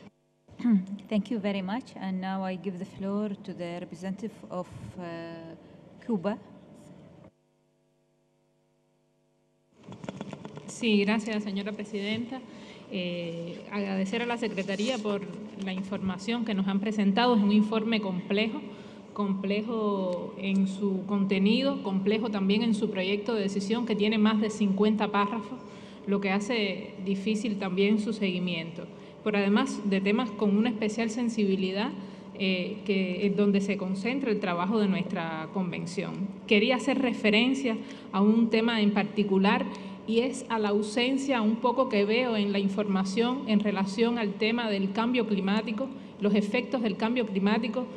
Thank you very much. And now I give the floor to the representative of Cuba. Sí, gracias, señora presidenta. Agradecer a la Secretaría por la información que nos han presentado. Es un informe complejo en su contenido, complejo también en su proyecto de decisión, que tiene más de 50 párrafos, lo que hace difícil también su seguimiento. Por además de temas con una especial sensibilidad, que es donde se concentra el trabajo de nuestra convención. Quería hacer referencia a un tema en particular, y es a la ausencia un poco que veo en la información en relación al tema del cambio climático, los efectos del cambio climático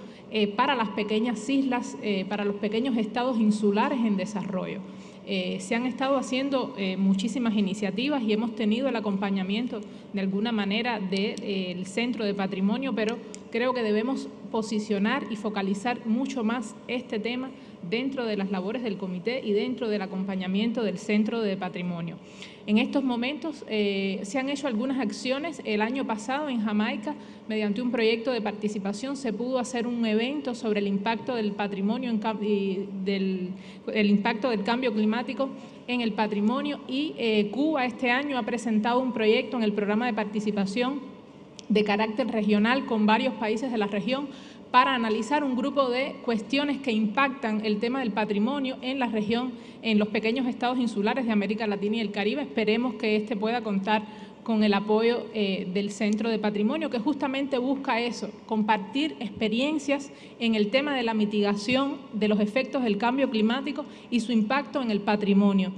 para las pequeñas islas, para los pequeños estados insulares en desarrollo. Se han estado haciendo muchísimas iniciativas y hemos tenido el acompañamiento de alguna manera del Centro de Patrimonio, pero creo que debemos posicionar y focalizar mucho más este tema dentro de las labores del comité y dentro del acompañamiento del Centro de Patrimonio. En estos momentos se han hecho algunas acciones. El año pasado en Jamaica, mediante un proyecto de participación, se pudo hacer un evento sobre el impacto del patrimonio, el impacto del cambio climático en el patrimonio, y Cuba este año ha presentado un proyecto en el programa de participación de carácter regional con varios países de la región para analizar un grupo de cuestiones que impactan el tema del patrimonio en la región, en los pequeños estados insulares de América Latina y el Caribe. Esperemos que este pueda contar con el apoyo del Centro de Patrimonio, que justamente busca eso, compartir experiencias en el tema de la mitigación de los efectos del cambio climático y su impacto en el patrimonio,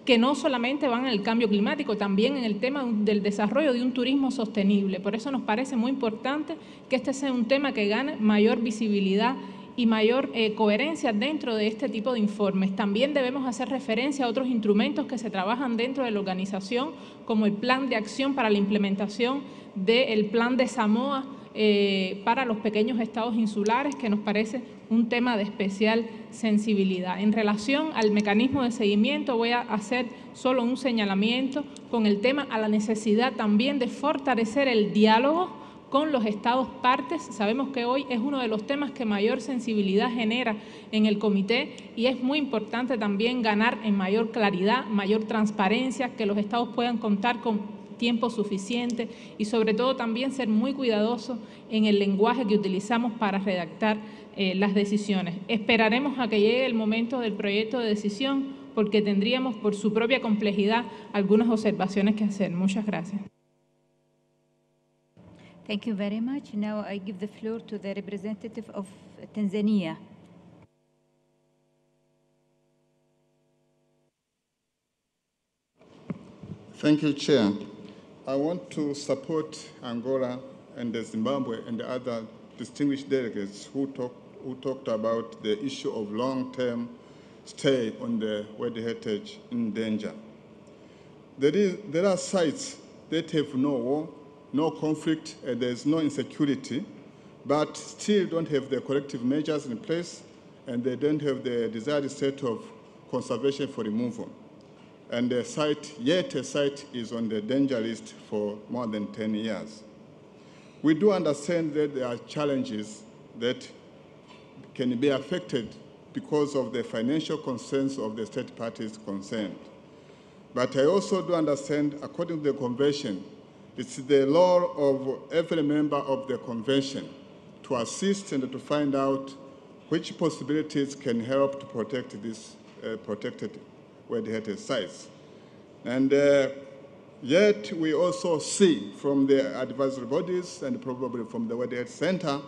que no solamente van en el cambio climático, también en el tema del desarrollo de un turismo sostenible. Por eso nos parece muy importante que este sea un tema que gane mayor visibilidad y mayor coherencia dentro de este tipo de informes. También debemos hacer referencia a otros instrumentos que se trabajan dentro de la organización, como el Plan de Acción para la implementación del Plan de Samoa para los pequeños estados insulares, que nos parece un tema de especial sensibilidad. En relación al mecanismo de seguimiento, voy a hacer solo un señalamiento con el tema a la necesidad también de fortalecer el diálogo con los estados partes. Sabemos que hoy es uno de los temas que mayor sensibilidad genera en el comité y es muy importante también ganar en mayor claridad, mayor transparencia, que los estados puedan contar con tiempo suficiente y sobre todo también ser muy cuidadosos en el lenguaje que utilizamos para redactar las decisiones. Esperaremos a que llegue el momento del proyecto de decisión porque tendríamos por su propia complejidad algunas observaciones que hacer. Muchas gracias. Thank you very much. Now I give the floor to the representative of Tanzania. Thank you, Chair. I want to support Angola and Zimbabwe and the other distinguished delegates who talked about the issue of long-term stay on the World Heritage in danger. There are sites that have no war, no conflict, and there's no insecurity, but still don't have the corrective measures in place, and they don't have the desired state of conservation for removal. And a site is on the danger list for more than 10 years. We do understand that there are challenges that can be affected because of the financial concerns of the state parties concerned. But I also do understand, according to the convention, it's the law of every member of the convention to assist and to find out which possibilities can help to protect these protected World Heritage sites. And yet we also see from the advisory bodies and probably from the World Heritage Center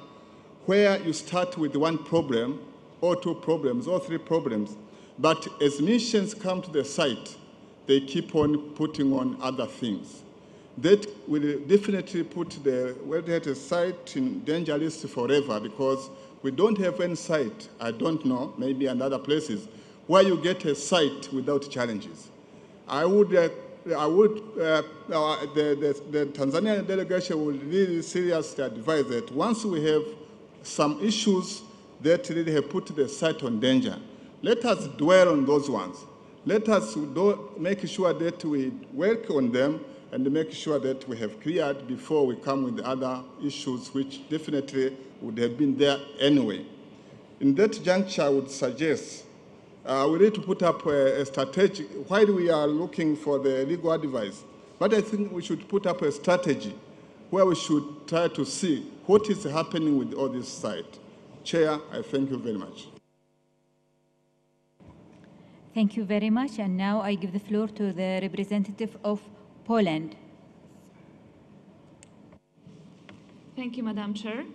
where you start with one problem or two problems or three problems, but as missions come to the site, they keep on putting on other things. That will definitely put the World Heritage Site in danger list forever because we don't have any site, I don't know, maybe in other places, where you get a site without challenges. The Tanzanian delegation will really seriously advise that once we have some issues that really have put the site on danger, let us dwell on those ones. Let us make sure that we work on them and make sure that we have cleared before we come with other issues which definitely would have been there anyway. In that juncture, I would suggest we need to put up a strategy while we are looking for the legal advice. But I think we should put up a strategy where we should try to see what is happening with all this sites. Chair, I thank you very much. Thank you very much. And now I give the floor to the representative of Poland. Thank you, Madam Chair.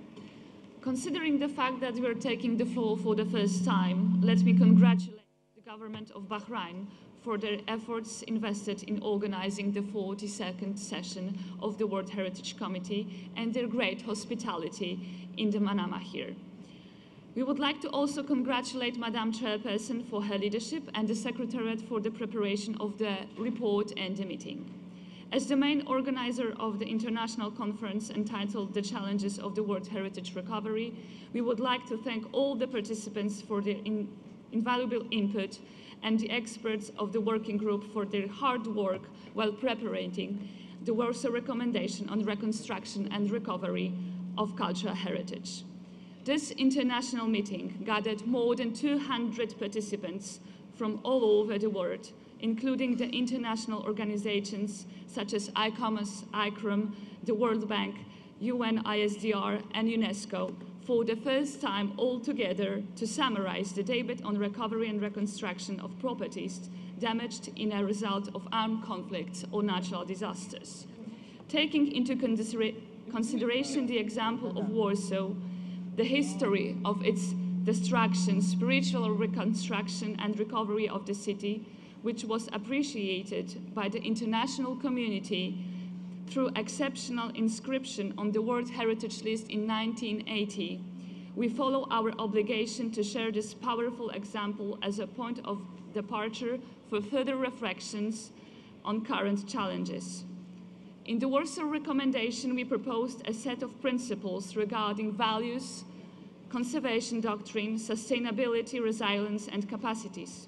Considering the fact that we are taking the floor for the first time, let me congratulate the government of Bahrain for their efforts invested in organizing the 42nd session of the World Heritage Committee and their great hospitality in the Manama here. We would like to also congratulate Madam Chairperson for her leadership and the Secretariat for the preparation of the report and the meeting. As the main organizer of the international conference entitled The Challenges of the World Heritage Recovery, we would like to thank all the participants for their invaluable input and the experts of the working group for their hard work while preparing the Warsaw Recommendation on Reconstruction and Recovery of Cultural Heritage. This international meeting gathered more than 200 participants from all over the world, including the international organizations such as ICOMOS, ICROM, the World Bank, UN ISDR, and UNESCO, for the first time all together to summarize the debate on recovery and reconstruction of properties damaged in a result of armed conflicts or natural disasters. Taking into consideration the example of Warsaw, the history of its destruction, spiritual reconstruction and recovery of the city, which was appreciated by the international community through exceptional inscription on the World Heritage List in 1980, we follow our obligation to share this powerful example as a point of departure for further reflections on current challenges. In the Warsaw Recommendation, we proposed a set of principles regarding values, conservation doctrine, sustainability, resilience, and capacities.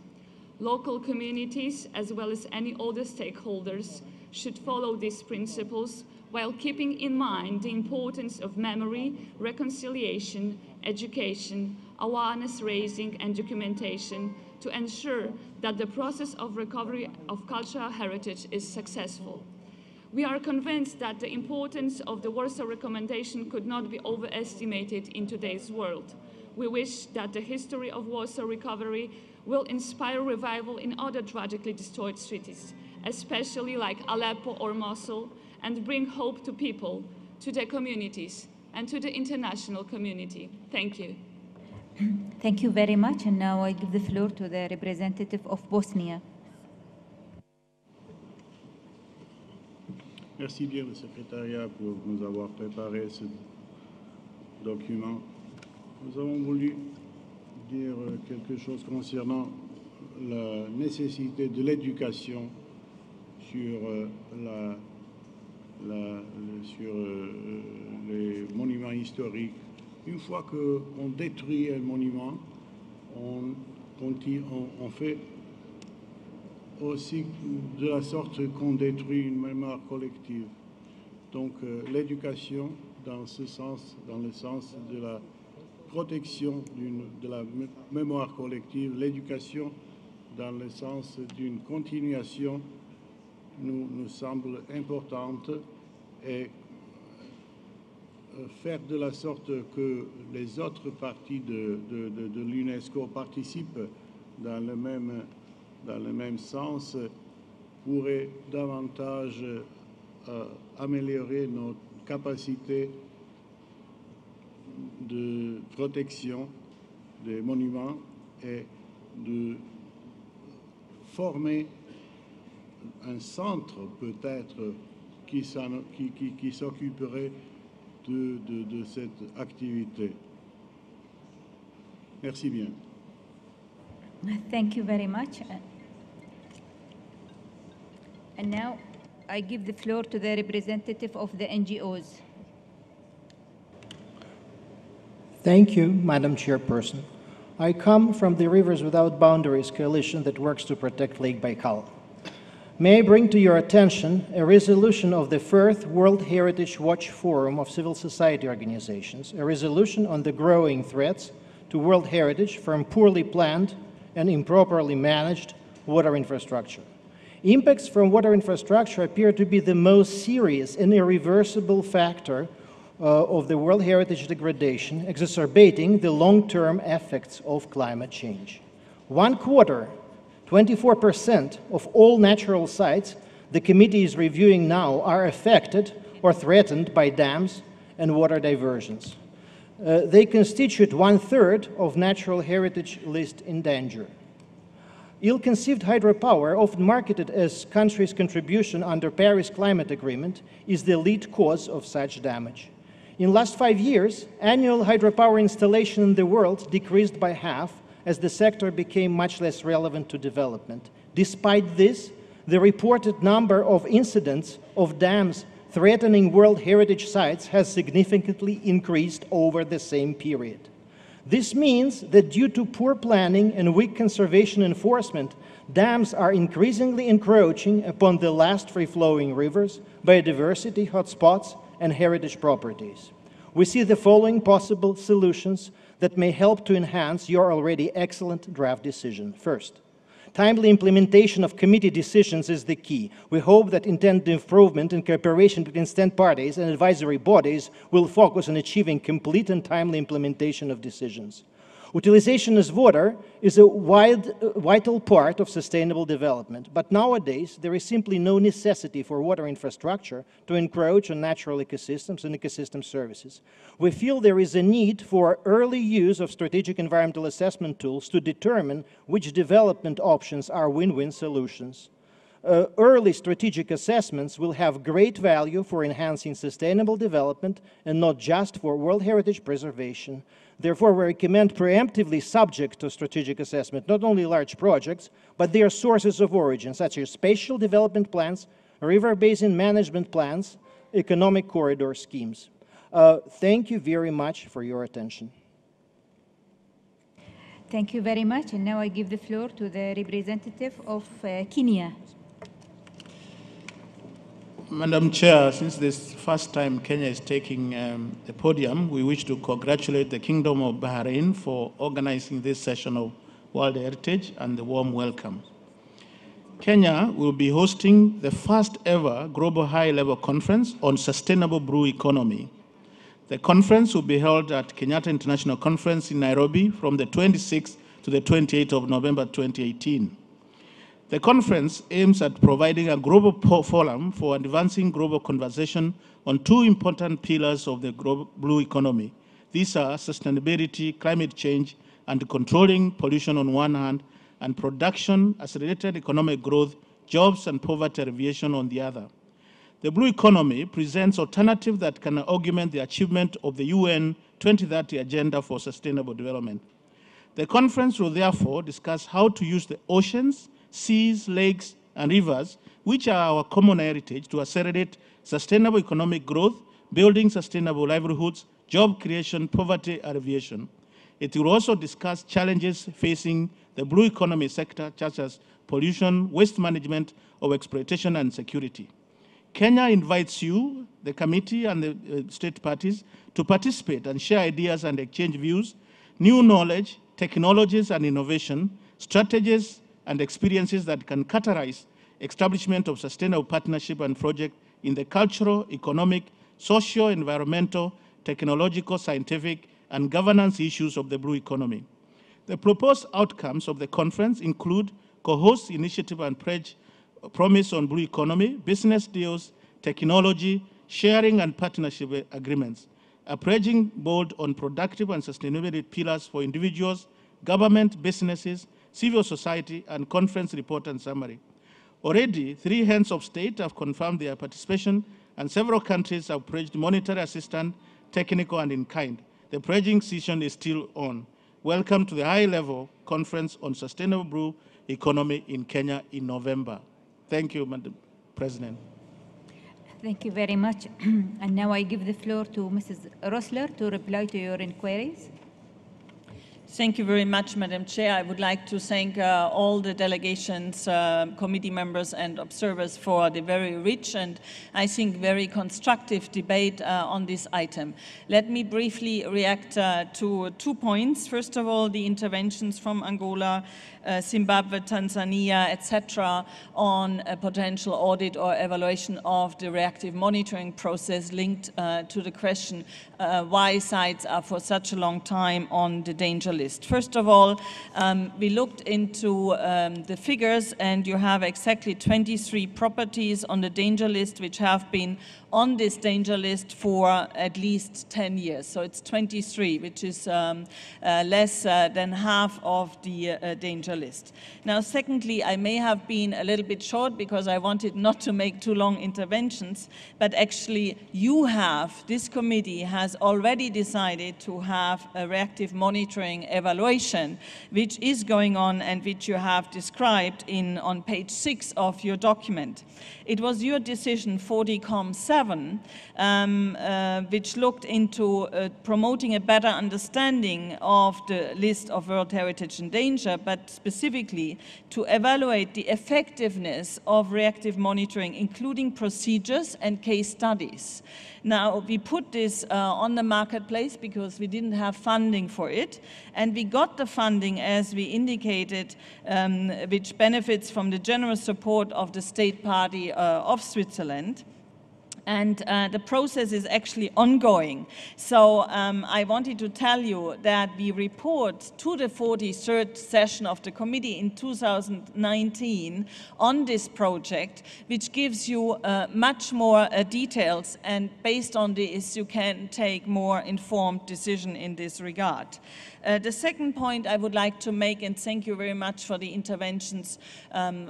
Local communities, as well as any other stakeholders, should follow these principles while keeping in mind the importance of memory, reconciliation, education, awareness raising, and documentation to ensure that the process of recovery of cultural heritage is successful. We are convinced that the importance of the Warsaw Recommendation could not be overestimated in today's world. We wish that the history of Warsaw recovery will inspire revival in other tragically destroyed cities, especially like Aleppo or Mosul, and bring hope to people, to their communities, and to the international community. Thank you. Thank you very much. And now I give the floor to the representative of Bosnia. Merci bien, le secrétariat, pour nous avoir préparé ce document. Nous avons voulu dire quelque chose concernant la nécessité de l'éducation sur, sur les monuments historiques. Une fois qu'on détruit un monument, on fait aussi de la sorte qu'on détruit une mémoire collective. Donc l'éducation dans ce sens, dans le sens de la protection de la mémoire collective, l'éducation dans le sens d'une continuation nous semble importante, et faire de la sorte que les autres parties de l'UNESCO participent dans le même sens pourrait davantage améliorer nos capacités de protection des monuments et de former un centre peut-être qui s'occuperait de cette activité. Merci bien. Thank you very much. And now I give the floor to the representative of the NGOs. Thank you, Madam Chairperson. I come from the Rivers Without Boundaries coalition that works to protect Lake Baikal. May I bring to your attention a resolution of the 4th World Heritage Watch Forum of Civil Society Organizations, a resolution on the growing threats to world heritage from poorly planned and improperly managed water infrastructure. Impacts from water infrastructure appear to be the most serious and irreversible factor of the world heritage degradation, exacerbating the long-term effects of climate change. 1/4, 24% of all natural sites the committee is reviewing now are affected or threatened by dams and water diversions. They constitute 1/3 of natural heritage list in danger. Ill-conceived hydropower, often marketed as countries' contribution under Paris Climate Agreement, is the lead cause of such damage. In the last 5 years, annual hydropower installation in the world decreased by half as the sector became much less relevant to development. Despite this, the reported number of incidents of dams threatening World Heritage sites has significantly increased over the same period. This means that due to poor planning and weak conservation enforcement, dams are increasingly encroaching upon the last free-flowing rivers, biodiversity hotspots, and heritage properties. We see the following possible solutions that may help to enhance your already excellent draft decision. First, timely implementation of committee decisions is the key. We hope that intended improvement in cooperation between stand parties and advisory bodies will focus on achieving complete and timely implementation of decisions. Utilization as water is a vital part of sustainable development, but nowadays there is simply no necessity for water infrastructure to encroach on natural ecosystems and ecosystem services. We feel there is a need for early use of strategic environmental assessment tools to determine which development options are win-win solutions. Early strategic assessments will have great value for enhancing sustainable development and not just for World Heritage preservation. Therefore, we recommend preemptively subject to strategic assessment not only large projects, but their sources of origin, such as spatial development plans, river basin management plans, economic corridor schemes. Thank you very much for your attention. Thank you very much. And now I give the floor to the representative of Kenya. Madam Chair, since this is the first time Kenya is taking the podium, we wish to congratulate the Kingdom of Bahrain for organizing this session of World Heritage and the warm welcome. Kenya will be hosting the first ever global high-level conference on sustainable blue economy. The conference will be held at Kenyatta International Conference in Nairobi from the 26th to the 28th of November 2018. The conference aims at providing a global forum for advancing global conversation on two important pillars of the blue economy. These are sustainability, climate change, and controlling pollution on one hand, and production, accelerated economic growth, jobs, and poverty alleviation on the other. The blue economy presents alternatives that can augment the achievement of the UN 2030 Agenda for Sustainable Development. The conference will therefore discuss how to use the oceans, seas, lakes, and rivers, which are our common heritage, to accelerate sustainable economic growth, building sustainable livelihoods, job creation, poverty alleviation. It will also discuss challenges facing the blue economy sector, such as pollution, waste management, overexploitation, and security. Kenya invites you, the committee, and the state parties to participate and share ideas and exchange views, new knowledge, technologies and innovation, strategies and experiences that can catalyze establishment of sustainable partnership and project in the cultural, economic, socio, environmental, technological, scientific, and governance issues of the blue economy. The proposed outcomes of the conference include co-host initiative and promise on blue economy, business deals, technology, sharing and partnership agreements, a pledging board on productive and sustainability pillars for individuals, government, businesses, civil society, and conference report and summary. Already, 3 heads of state have confirmed their participation, and several countries have pledged monetary assistance, technical and in kind. The pledging session is still on. Welcome to the high-level conference on sustainable blue economy in Kenya in November. Thank you, Madam President. Thank you very much. And now I give the floor to Mrs. Rossler to reply to your inquiries. Thank you very much, Madam Chair. I would like to thank all the delegations, committee members and observers for the very rich and, I think, very constructive debate on this item. Let me briefly react to 2 points. First of all, the interventions from Angola, Zimbabwe, Tanzania, etc., on a potential audit or evaluation of the reactive monitoring process linked to the question why sites are for such a long time on the danger list. First of all, we looked into the figures, and you have exactly 23 properties on the danger list which have been on this danger list for at least 10 years. So it's 23, which is less than half of the danger list. Now, secondly, I may have been a little bit short because I wanted not to make too long interventions, but actually this committee has already decided to have a reactive monitoring evaluation, which is going on and which you have described on page 6 of your document. It was your decision 40.7 which looked into promoting a better understanding of the list of World Heritage in danger, but specifically to evaluate the effectiveness of reactive monitoring, including procedures and case studies. Now, we put this on the marketplace because we didn't have funding for it, and we got the funding, as we indicated, which benefits from the generous support of the State Party of Switzerland. And the process is actually ongoing. So I wanted to tell you that we report to the 43rd session of the committee in 2019 on this project, which gives you much more details, and based on this you can take more informed decision in this regard. The second point I would like to make, and thank you very much for the interventions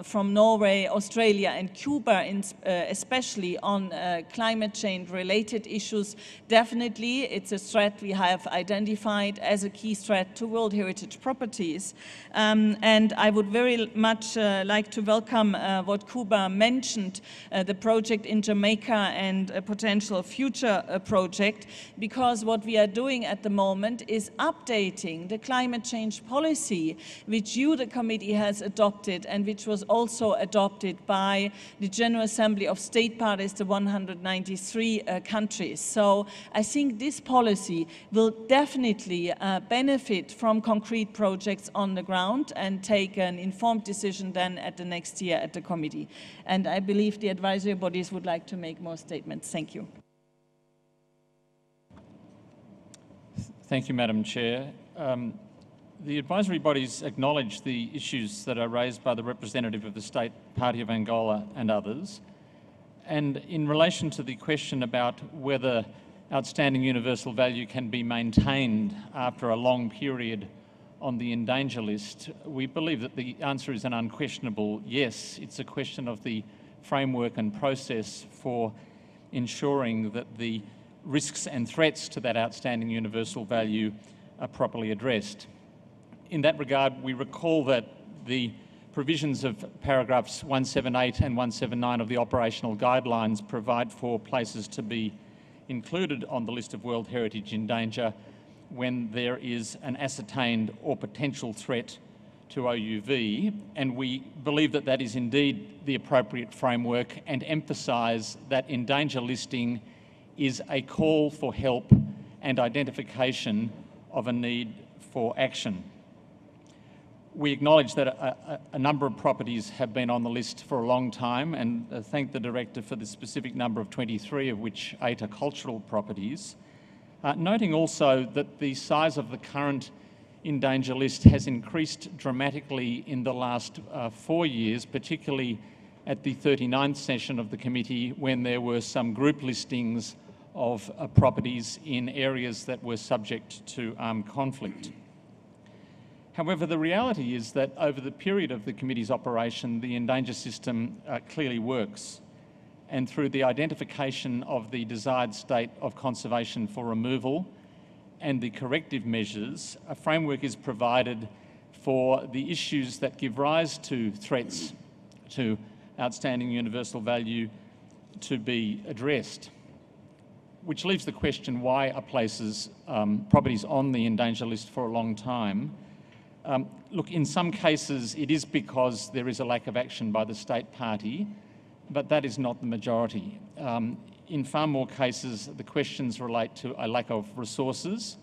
from Norway, Australia and Cuba, especially on climate change related issues. Definitely, it's a threat we have identified as a key threat to World Heritage properties. And I would very much like to welcome what Kuba mentioned, the project in Jamaica and a potential future project, because what we are doing at the moment is updating the climate change policy, which the committee has adopted and which was also adopted by the General Assembly of State Parties, the 193 countries. So I think this policy will definitely benefit from concrete projects on the ground and take an informed decision then at the next year at the committee. And I believe the advisory bodies would like to make more statements. Thank you. Thank you, Madam Chair. The advisory bodies acknowledge the issues that are raised by the representative of the State Party of Angola and others. And in relation to the question about whether outstanding universal value can be maintained after a long period on the in danger list, we believe that the answer is an unquestionable yes. It's a question of the framework and process for ensuring that the risks and threats to that outstanding universal value are properly addressed. In that regard, we recall that the provisions of paragraphs 178 and 179 of the operational guidelines provide for places to be included on the list of World Heritage in danger when there is an ascertained or potential threat to OUV, and we believe that that is indeed the appropriate framework and emphasise that in danger listing is a call for help and identification of a need for action. We acknowledge that a number of properties have been on the list for a long time, and thank the Director for the specific number of 23, of which 8 are cultural properties. Noting also that the size of the current in danger list has increased dramatically in the last 4 years, particularly at the 39th session of the committee, when there were some group listings of properties in areas that were subject to armed conflict. However, the reality is that over the period of the committee's operation, the in danger system clearly works. And through the identification of the desired state of conservation for removal and the corrective measures, a framework is provided for the issues that give rise to threats to outstanding universal value to be addressed. Which leaves the question, why are properties on the in danger list for a long time? Look, in some cases it is because there is a lack of action by the state party, but that is not the majority. In far more cases, the questions relate to a lack of resources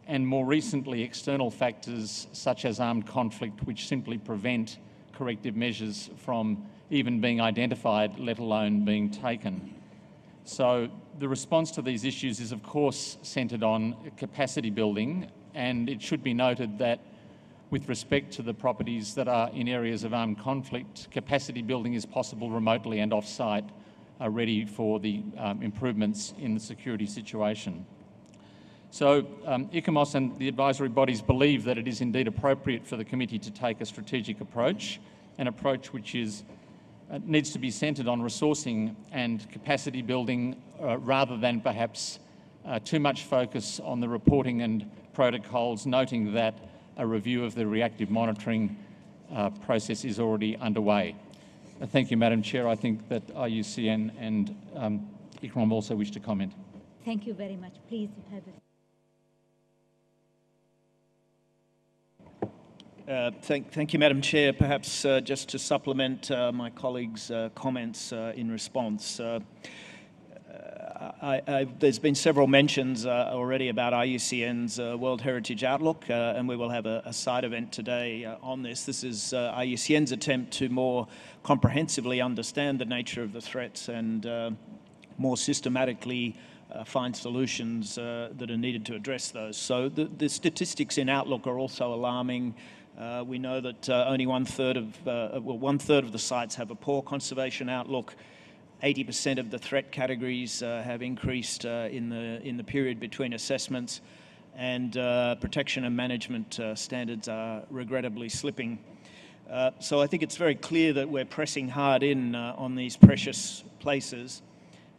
and more recently external factors such as armed conflict, which simply prevent corrective measures from even being identified, let alone being taken. So the response to these issues is of course centred on capacity building, and it should be noted that with respect to the properties that are in areas of armed conflict, capacity building is possible remotely and off-site, ready for the improvements in the security situation. So ICOMOS and the advisory bodies believe that it is indeed appropriate for the committee to take a strategic approach, an approach which needs to be centred on resourcing and capacity building rather than perhaps too much focus on the reporting and protocols, noting that a review of the reactive monitoring process is already underway. Thank you, Madam Chair. I think that IUCN and ICROM also wish to comment. Thank you very much. Please have it. Thank you, Madam Chair. Perhaps just to supplement my colleagues' comments in response. There's been several mentions already about IUCN's World Heritage Outlook, and we will have a side event today on this. This is IUCN's attempt to more comprehensively understand the nature of the threats and more systematically find solutions that are needed to address those. So the statistics in Outlook are also alarming. We know that only one third of the sites have a poor conservation outlook. 80% of the threat categories have increased in the period between assessments, and protection and management standards are regrettably slipping. So I think it's very clear that we're pressing hard in on these precious places.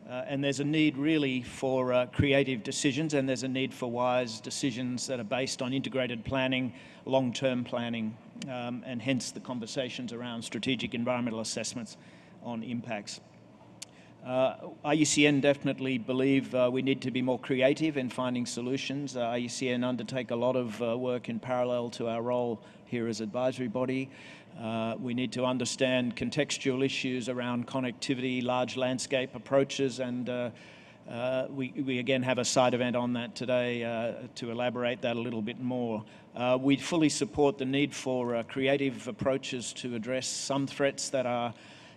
And there's a need really for creative decisions, and there's a need for wise decisions that are based on integrated planning, long-term planning, and hence the conversations around strategic environmental assessments on impacts. IUCN definitely believe we need to be more creative in finding solutions. IUCN undertake a lot of work in parallel to our role here as advisory body. We need to understand contextual issues around connectivity, large landscape approaches, and we again have a side event on that today to elaborate that a little bit more. We fully support the need for creative approaches to address some threats that are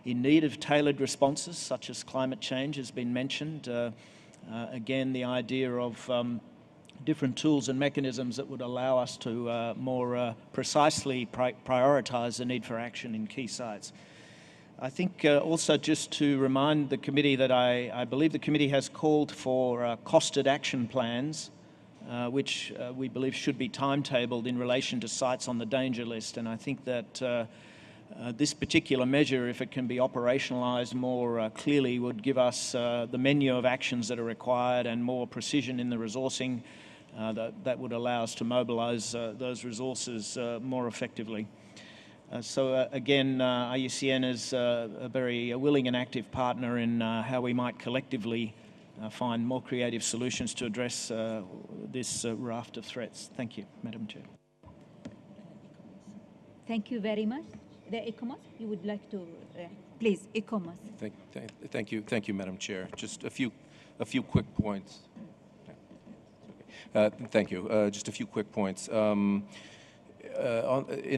in need of tailored responses, such as climate change has been mentioned. Again, the idea of different tools and mechanisms that would allow us to more precisely prioritise the need for action in key sites. I think also just to remind the committee that I believe the committee has called for costed action plans, which we believe should be timetabled in relation to sites on the danger list. And I think that this particular measure, if it can be operationalised more clearly, would give us the menu of actions that are required and more precision in the resourcing that would allow us to mobilise those resources more effectively. So again, IUCN is a very willing and active partner in how we might collectively find more creative solutions to address this raft of threats. Thank you, Madam Chair. Thank you very much. The ECOMOS, you would like to, please, ECOMOS. Thank you, Madam Chair. Just a few quick points. Thank you. Just a few quick points. In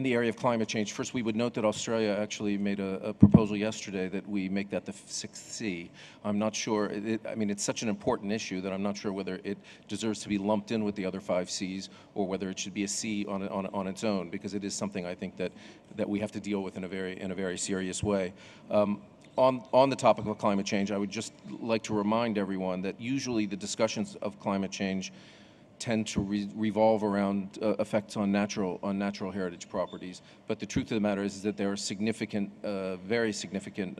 the area of climate change, first we would note that Australia actually made a proposal yesterday that we make that the 6th C. I'm not sure, I mean, it's such an important issue that I'm not sure whether it deserves to be lumped in with the other 5 Cs or whether it should be a C on its own, because it is something I think that we have to deal with in a very serious way. On the topic of climate change, I would just like to remind everyone that usually the discussions of climate change tend to revolve around effects on natural heritage properties. But the truth of the matter is that there are significant, very significant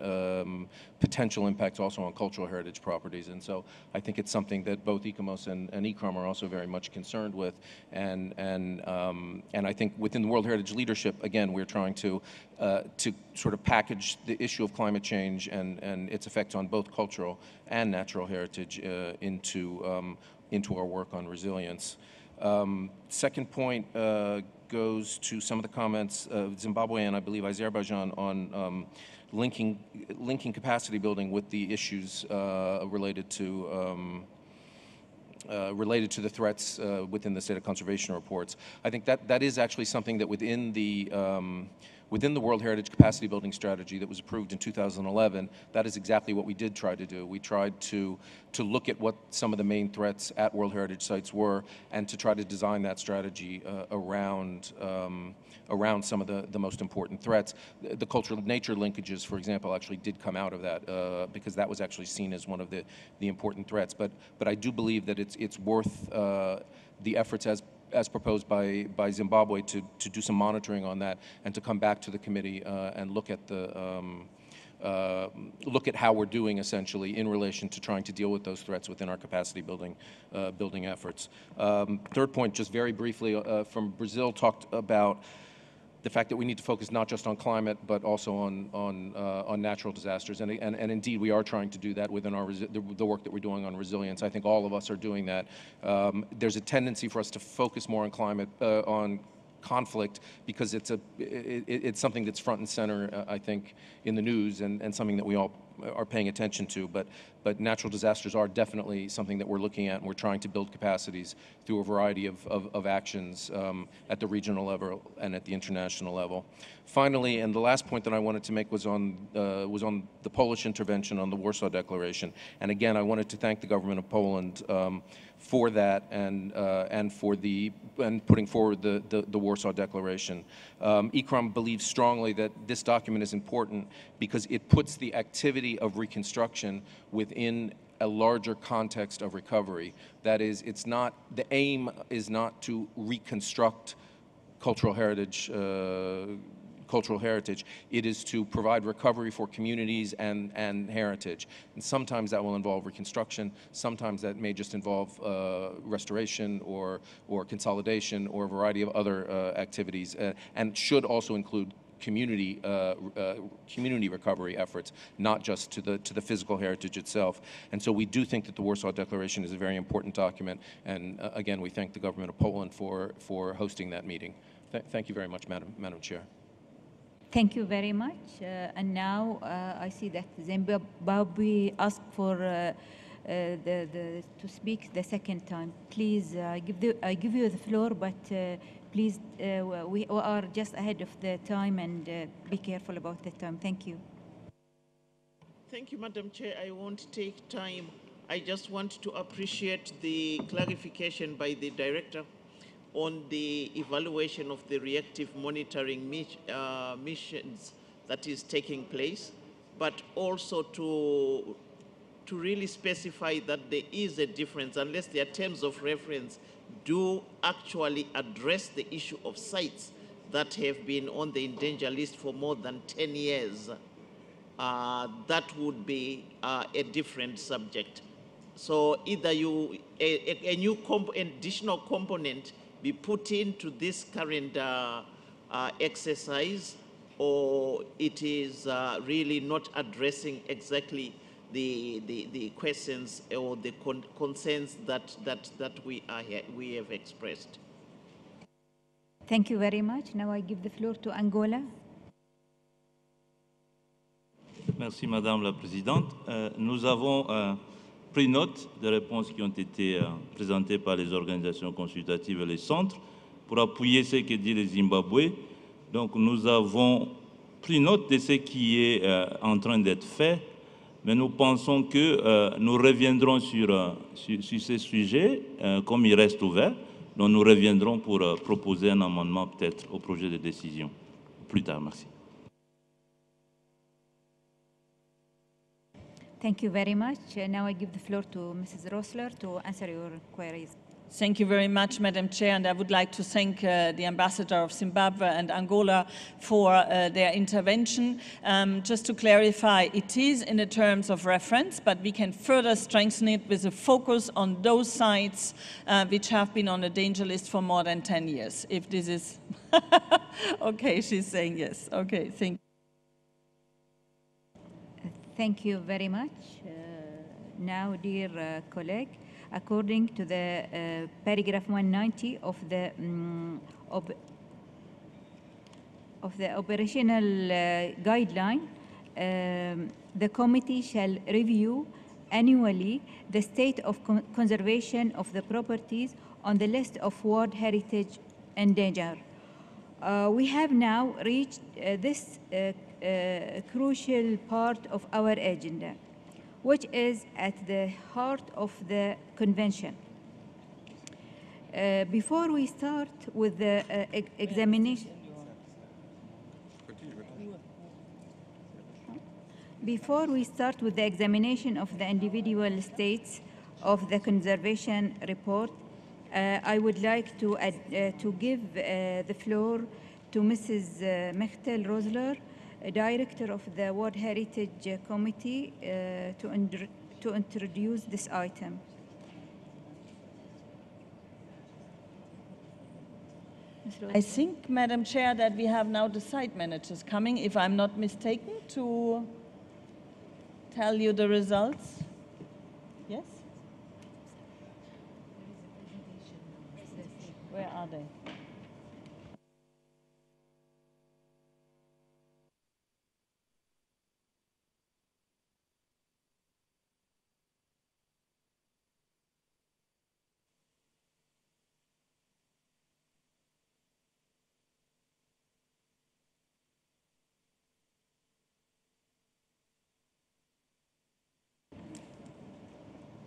potential impacts also on cultural heritage properties. And so I think it's something that both ECOMOS and ECROM are also very much concerned with. And I think within the World Heritage leadership, again, we're trying to sort of package the issue of climate change and its effects on both cultural and natural heritage into our work on resilience. Second point goes to some of the comments of Zimbabwe and I believe Azerbaijan on linking capacity building with the issues related to the threats within the state of conservation reports. I think that is actually something that within the World Heritage Capacity Building Strategy that was approved in 2011, that is exactly what we did try to do. We tried to look at what some of the main threats at World Heritage sites were and to try to design that strategy around some of the most important threats. The cultural nature linkages, for example, actually did come out of that because that was actually seen as one of the important threats. But I do believe that it's worth the efforts as proposed by Zimbabwe to do some monitoring on that and to come back to the committee and look at how we're doing essentially in relation to trying to deal with those threats within our capacity building efforts. Third point, just very briefly, from Brazil, talked about the fact that we need to focus not just on climate, but also on natural disasters. And indeed, we are trying to do that within the work that we're doing on resilience. I think all of us are doing that. There's a tendency for us to focus more on climate, on conflict, because it's something that's front and center, I think, in the news and something that we all are paying attention to. But natural disasters are definitely something that we're looking at, and we're trying to build capacities through a variety of actions at the regional level and at the international level. Finally, and the last point that I wanted to make was on the Polish intervention on the Warsaw Declaration. And again, I wanted to thank the government of Poland for that and for putting forward the Warsaw Declaration. ECROM believes strongly that this document is important because it puts the activity of reconstruction within a larger context of recovery. That is, the aim is not to reconstruct cultural heritage cultural heritage. It is to provide recovery for communities and heritage. And sometimes that will involve reconstruction, sometimes that may just involve restoration or consolidation or a variety of other activities, and should also include community recovery efforts, not just to the physical heritage itself. And so we do think that the Warsaw Declaration is a very important document, and again, we thank the government of Poland for hosting that meeting. Thank you very much, Madam Chair. Thank you very much. And now I see that Zimbabwe asked for to speak the second time. Please, I give you the floor, but please, we are just ahead of the time, and be careful about the time. Thank you. Thank you, Madam Chair. I won't take time. I just want to appreciate the clarification by the Director on the evaluation of the reactive monitoring missions that is taking place, but also to really specify that there is a difference, unless their terms of reference do actually address the issue of sites that have been on the endangered list for more than 10 years. That would be a different subject. So either a new additional component be put into this current exercise, or it is really not addressing exactly the questions or the concerns that we have expressed. Thank you very much. Now I give the floor to Angola. Merci Madame la Présidente. Nous avons pris note des réponses qui ont été présentées par les organisations consultatives et les centres pour appuyer ce que dit le Zimbabwe. Donc nous avons pris note de ce qui est en train d'être fait, mais nous pensons que nous reviendrons sur ce sujet, comme il reste ouvert. Donc nous reviendrons pour proposer un amendement peut-être au projet de décision plus tard. Merci. Thank you very much. Now I give the floor to Mrs. Rossler to answer your queries. Thank you very much, Madam Chair, and I would like to thank the Ambassador of Zimbabwe and Angola for their intervention. Just to clarify, it is in the terms of reference, but we can further strengthen it with a focus on those sites which have been on the danger list for more than 10 years. If this is... Okay, she's saying yes. Okay, thank you. Thank you very much. Now, dear colleague, according to the paragraph 190 of the operational guideline, the committee shall review annually the state of conservation of the properties on the list of World Heritage Endangered. We have now reached this crucial part of our agenda, which is at the heart of the convention. Before we start with the examination, of the individual states of the conservation report, I would like to give the floor to Mrs. Mechtel Rosler, Director of the World Heritage Committee, to introduce this item. I think, Madam Chair, that we have now the site managers coming, if I'm not mistaken, to tell you the results. Yes? Where are they?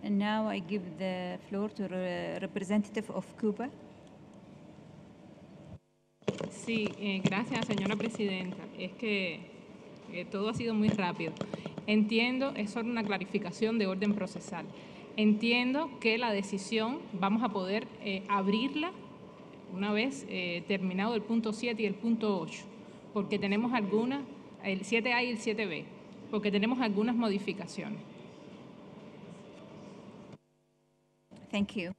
And now I give the floor to the representative of Cuba. Sí, gracias, señora presidenta. Es que todo ha sido muy rápido. Entiendo, es solo una clarificación de orden procesal. Entiendo que la decisión vamos a poder abrirla una vez terminado el punto 7 y el punto 8. porque tenemos algunas, el 7A y el 7B, porque tenemos algunas modificaciones. Thank you.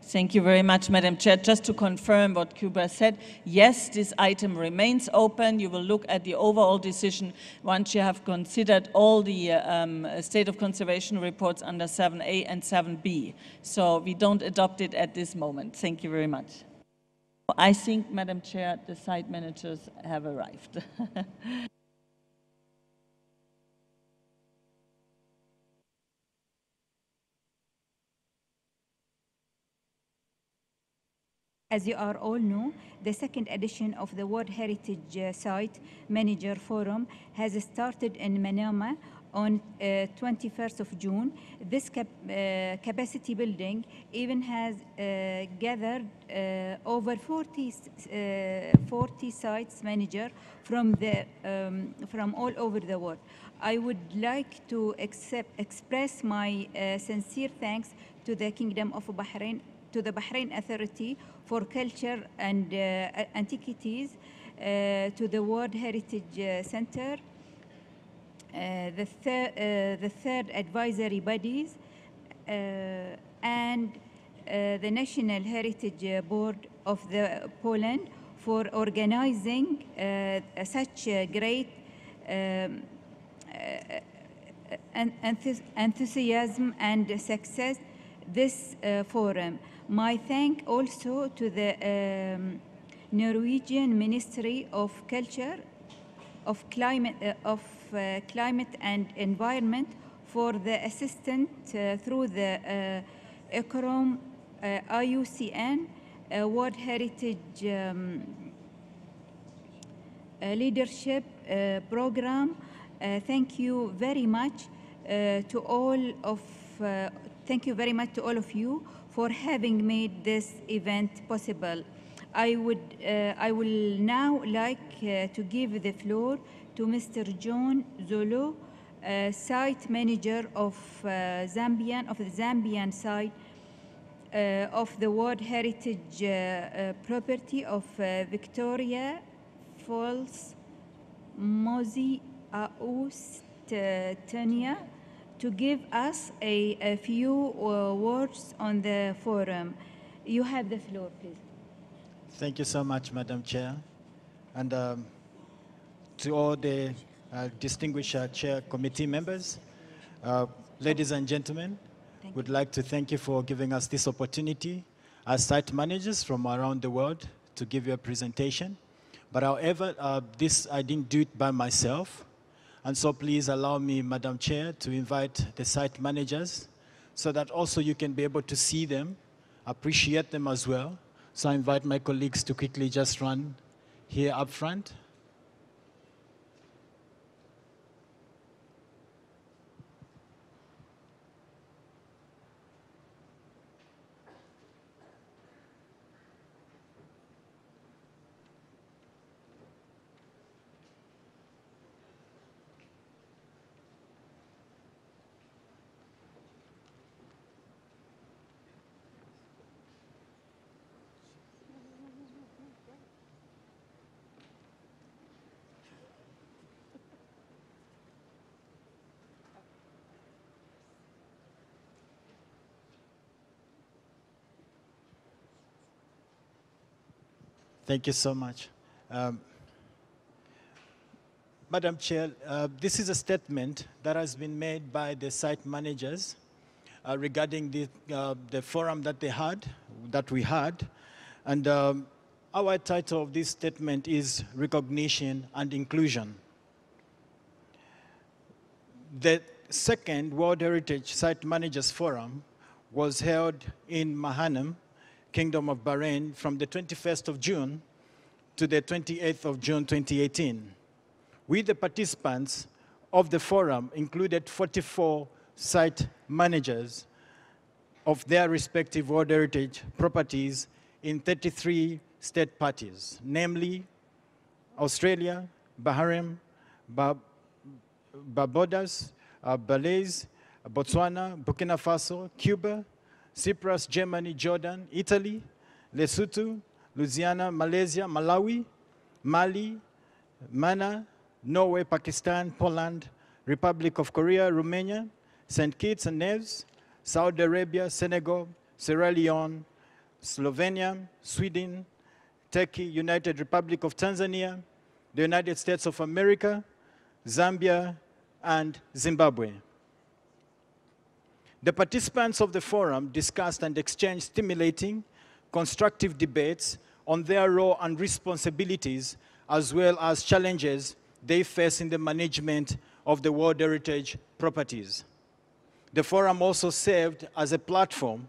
Thank you very much, Madam Chair. Just to confirm what Cuba said, yes, this item remains open. You will look at the overall decision once you have considered all the state of conservation reports under 7A and 7B. So we don't adopt it at this moment. Thank you very much. I think, Madam Chair, the site managers have arrived. As you are all know, the second edition of the World Heritage Site Manager Forum has started in Manama on 21st of June. This capacity building even has gathered over 40 sites manager from all over the world. I would like to express my sincere thanks to the Kingdom of Bahrain, to the Bahrain Authority for Culture and Antiquities, to the World Heritage Center, the third advisory bodies, and the National Heritage Board of Poland for organizing such great enthusiasm and success this forum. My thank also to the Norwegian Ministry of Culture, of Climate and Environment for the assistance through the ICROM IUCN World Heritage Leadership Program. Thank you very much to all of you for having made this event possible. I will now like to give the floor to Mr. John Zolo, site manager of the Zambian site of the World Heritage property of Victoria Falls, Mozi Austania, to give us a few words on the forum. You have the floor, please. Thank you so much, Madam Chair. And to all the distinguished chair committee members, ladies and gentlemen, we'd like to thank you for giving us this opportunity as site managers from around the world to give you a presentation. But however, this I didn't do it by myself. And so please allow me, Madam Chair, to invite the site managers so that also you can be able to see them, appreciate them as well. So I invite my colleagues to quickly just run here up front. Thank you so much. Madam Chair, this is a statement that has been made by the site managers regarding the forum that we had. And our title of this statement is Recognition and Inclusion. The second World Heritage Site Managers Forum was held in Manama, Kingdom of Bahrain, from the 21st of June to the 28th of June 2018. The participants of the forum included 44 site managers of their respective World Heritage properties in 33 state parties, namely Australia, Bahrain, Barbados, Belize, Botswana, Burkina Faso, Cuba, Cyprus, Germany, Jordan, Italy, Lesotho, Louisiana, Malaysia, Malawi, Mali, Manama, Norway, Pakistan, Poland, Republic of Korea, Romania, St. Kitts and Nevis, Saudi Arabia, Senegal, Sierra Leone, Slovenia, Sweden, Turkey, United Republic of Tanzania, the United States of America, Zambia, and Zimbabwe. The participants of the forum discussed and exchanged stimulating, constructive debates on their role and responsibilities, as well as challenges they face in the management of the World Heritage properties. The forum also served as a platform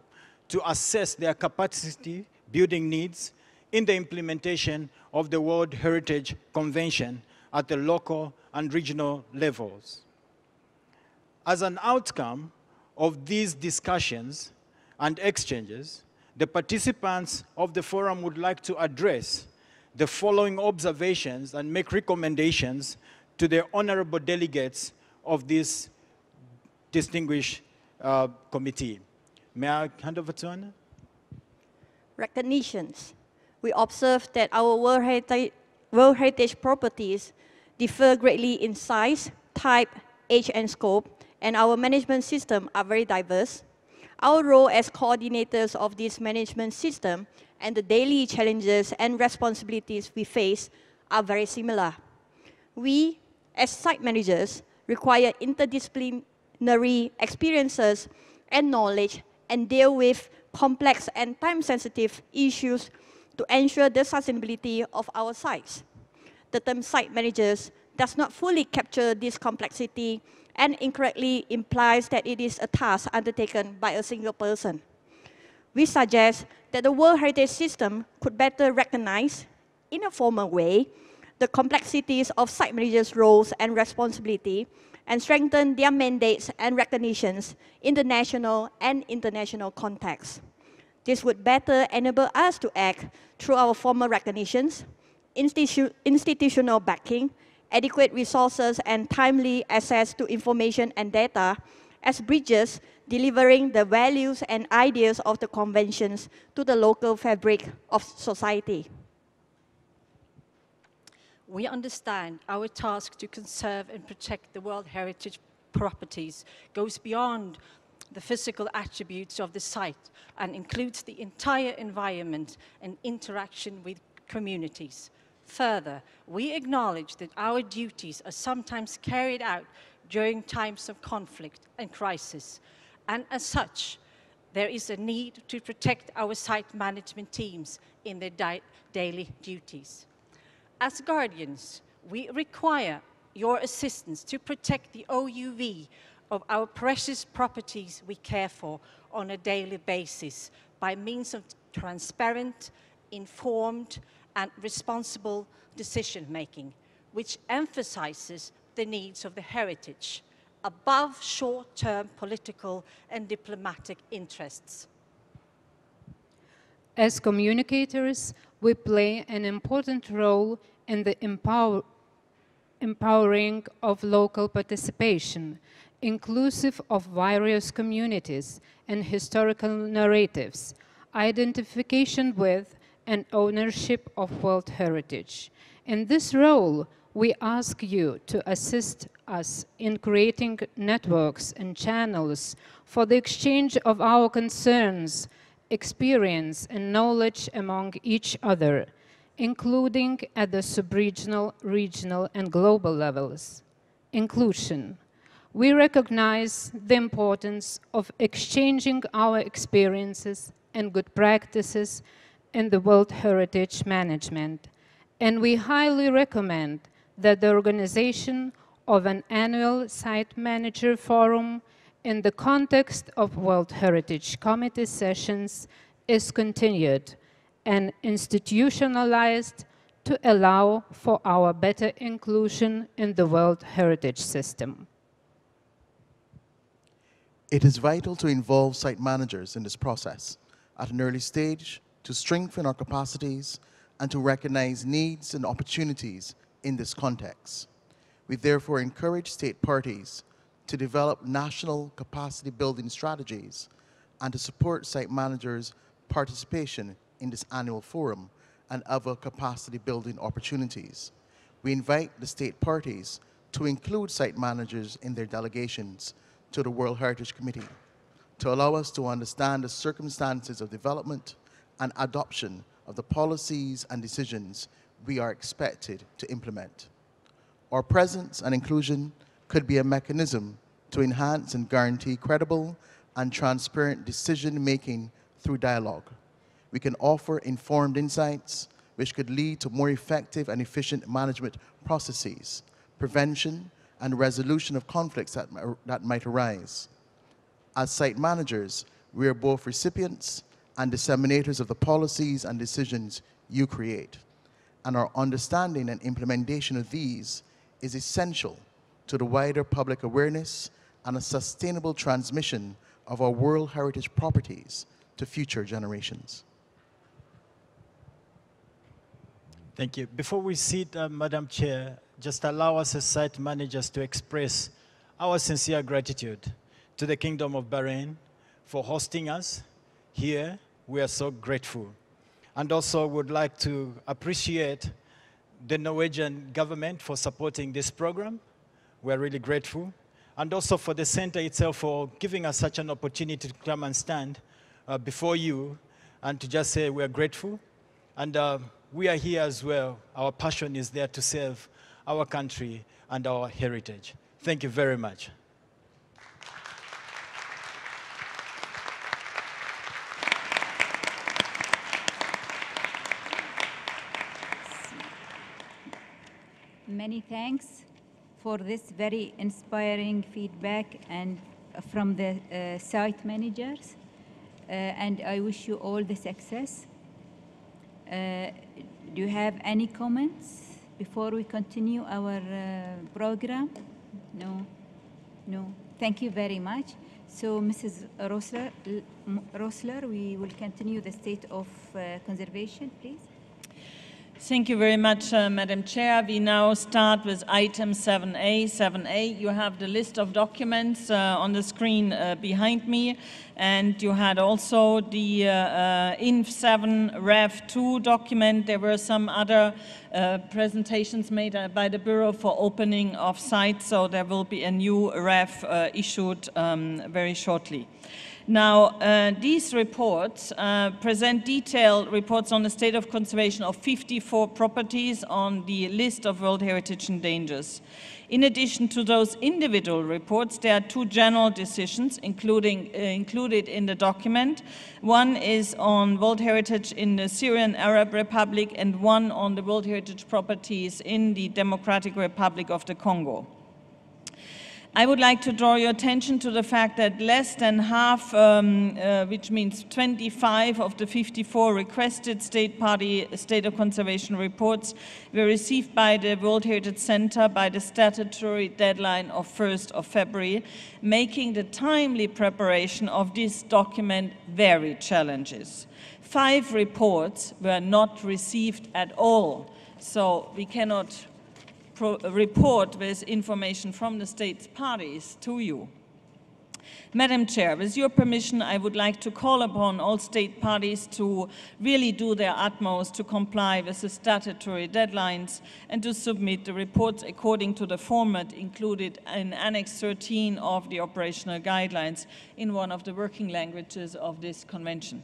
to assess their capacity building needs in the implementation of the World Heritage Convention at the local and regional levels. As an outcome of these discussions and exchanges, the participants of the forum would like to address the following observations and make recommendations to the honorable delegates of this distinguished committee. May I hand over to Anna? Recognitions. We observe that our World Heritage properties differ greatly in size, type, age, and scope, and our management system are very diverse. Our role as coordinators of this management system and the daily challenges and responsibilities we face are very similar. We, as site managers, require interdisciplinary experiences and knowledge and deal with complex and time-sensitive issues to ensure the sustainability of our sites. The term site managers does not fully capture this complexity and incorrectly implies that it is a task undertaken by a single person. We suggest that the World Heritage System could better recognize, in a formal way, the complexities of site managers' roles and responsibility and strengthen their mandates and recognitions in the national and international context. This would better enable us to act through our formal recognitions, institutional backing, adequate resources, and timely access to information and data as bridges delivering the values and ideas of the conventions to the local fabric of society. We understand our task to conserve and protect the World Heritage properties goes beyond the physical attributes of the site and includes the entire environment and interaction with communities. Further, we acknowledge that our duties are sometimes carried out during times of conflict and crisis, and as such, there is a need to protect our site management teams in their daily duties. As guardians, we require your assistance to protect the OUV of our precious properties we care for on a daily basis by means of transparent, informed, and responsible decision-making, which emphasizes the needs of the heritage above short-term political and diplomatic interests. As communicators, we play an important role in the empowering of local participation, inclusive of various communities and historical narratives, identification with and ownership of World Heritage. In this role, we ask you to assist us in creating networks and channels for the exchange of our concerns, experience, and knowledge among each other, including at the sub-regional, regional, and global levels. Inclusion. We recognize the importance of exchanging our experiences and good practices in the World Heritage management, and we highly recommend that the organization of an annual Site Manager Forum in the context of World Heritage Committee sessions is continued and institutionalized to allow for our better inclusion in the World Heritage system. It is vital to involve site managers in this process at an early stage to strengthen our capacities and to recognize needs and opportunities in this context. We therefore encourage state parties to develop national capacity building strategies and to support site managers' participation in this annual forum and other capacity building opportunities. We invite the state parties to include site managers in their delegations to the World Heritage Committee to allow us to understand the circumstances of development and adoption of the policies and decisions we are expected to implement. Our presence and inclusion could be a mechanism to enhance and guarantee credible and transparent decision-making through dialogue. We can offer informed insights which could lead to more effective and efficient management processes, prevention and resolution of conflicts that might arise. As site managers, we are both recipients and disseminators of the policies and decisions you create, and our understanding and implementation of these is essential to the wider public awareness and a sustainable transmission of our World Heritage properties to future generations. Thank you. Before we sit, Madam Chair, just allow us as site managers to express our sincere gratitude to the Kingdom of Bahrain for hosting us here. We are so grateful. And also would like to appreciate the Norwegian government for supporting this program. We're really grateful. And also for the center itself for giving us such an opportunity to come and stand before you and to just say we're grateful. And we are here as well. Our passion is there to serve our country and our heritage. Thank you very much. Many thanks for this very inspiring feedback and from the site managers. And I wish you all the success. Do you have any comments before we continue our program? No? No. Thank you very much. So, Mrs. Rosler, we will continue the state of conservation, please. Thank you very much, Madam Chair. We now start with item 7A. 7A, you have the list of documents on the screen behind me, and you had also the INF 7 REV 2 document. There were some other presentations made by the Bureau for opening of sites, so there will be a new REV issued very shortly. Now, these reports present detailed reports on the state of conservation of 54 properties on the list of World Heritage Endangers. In addition to those individual reports, there are two general decisions included in the document. One is on World Heritage in the Syrian Arab Republic and one on the World Heritage properties in the Democratic Republic of the Congo. I would like to draw your attention to the fact that less than half, which means 25 of the 54 requested state of conservation reports were received by the World Heritage Center by the statutory deadline of 1st of February, making the timely preparation of this document very challenging. 5 reports were not received at all, so we cannot report with information from the state parties to you. Madam Chair, with your permission, I would like to call upon all state parties to really do their utmost to comply with the statutory deadlines and to submit the reports according to the format included in Annex 13 of the operational guidelines in one of the working languages of this convention.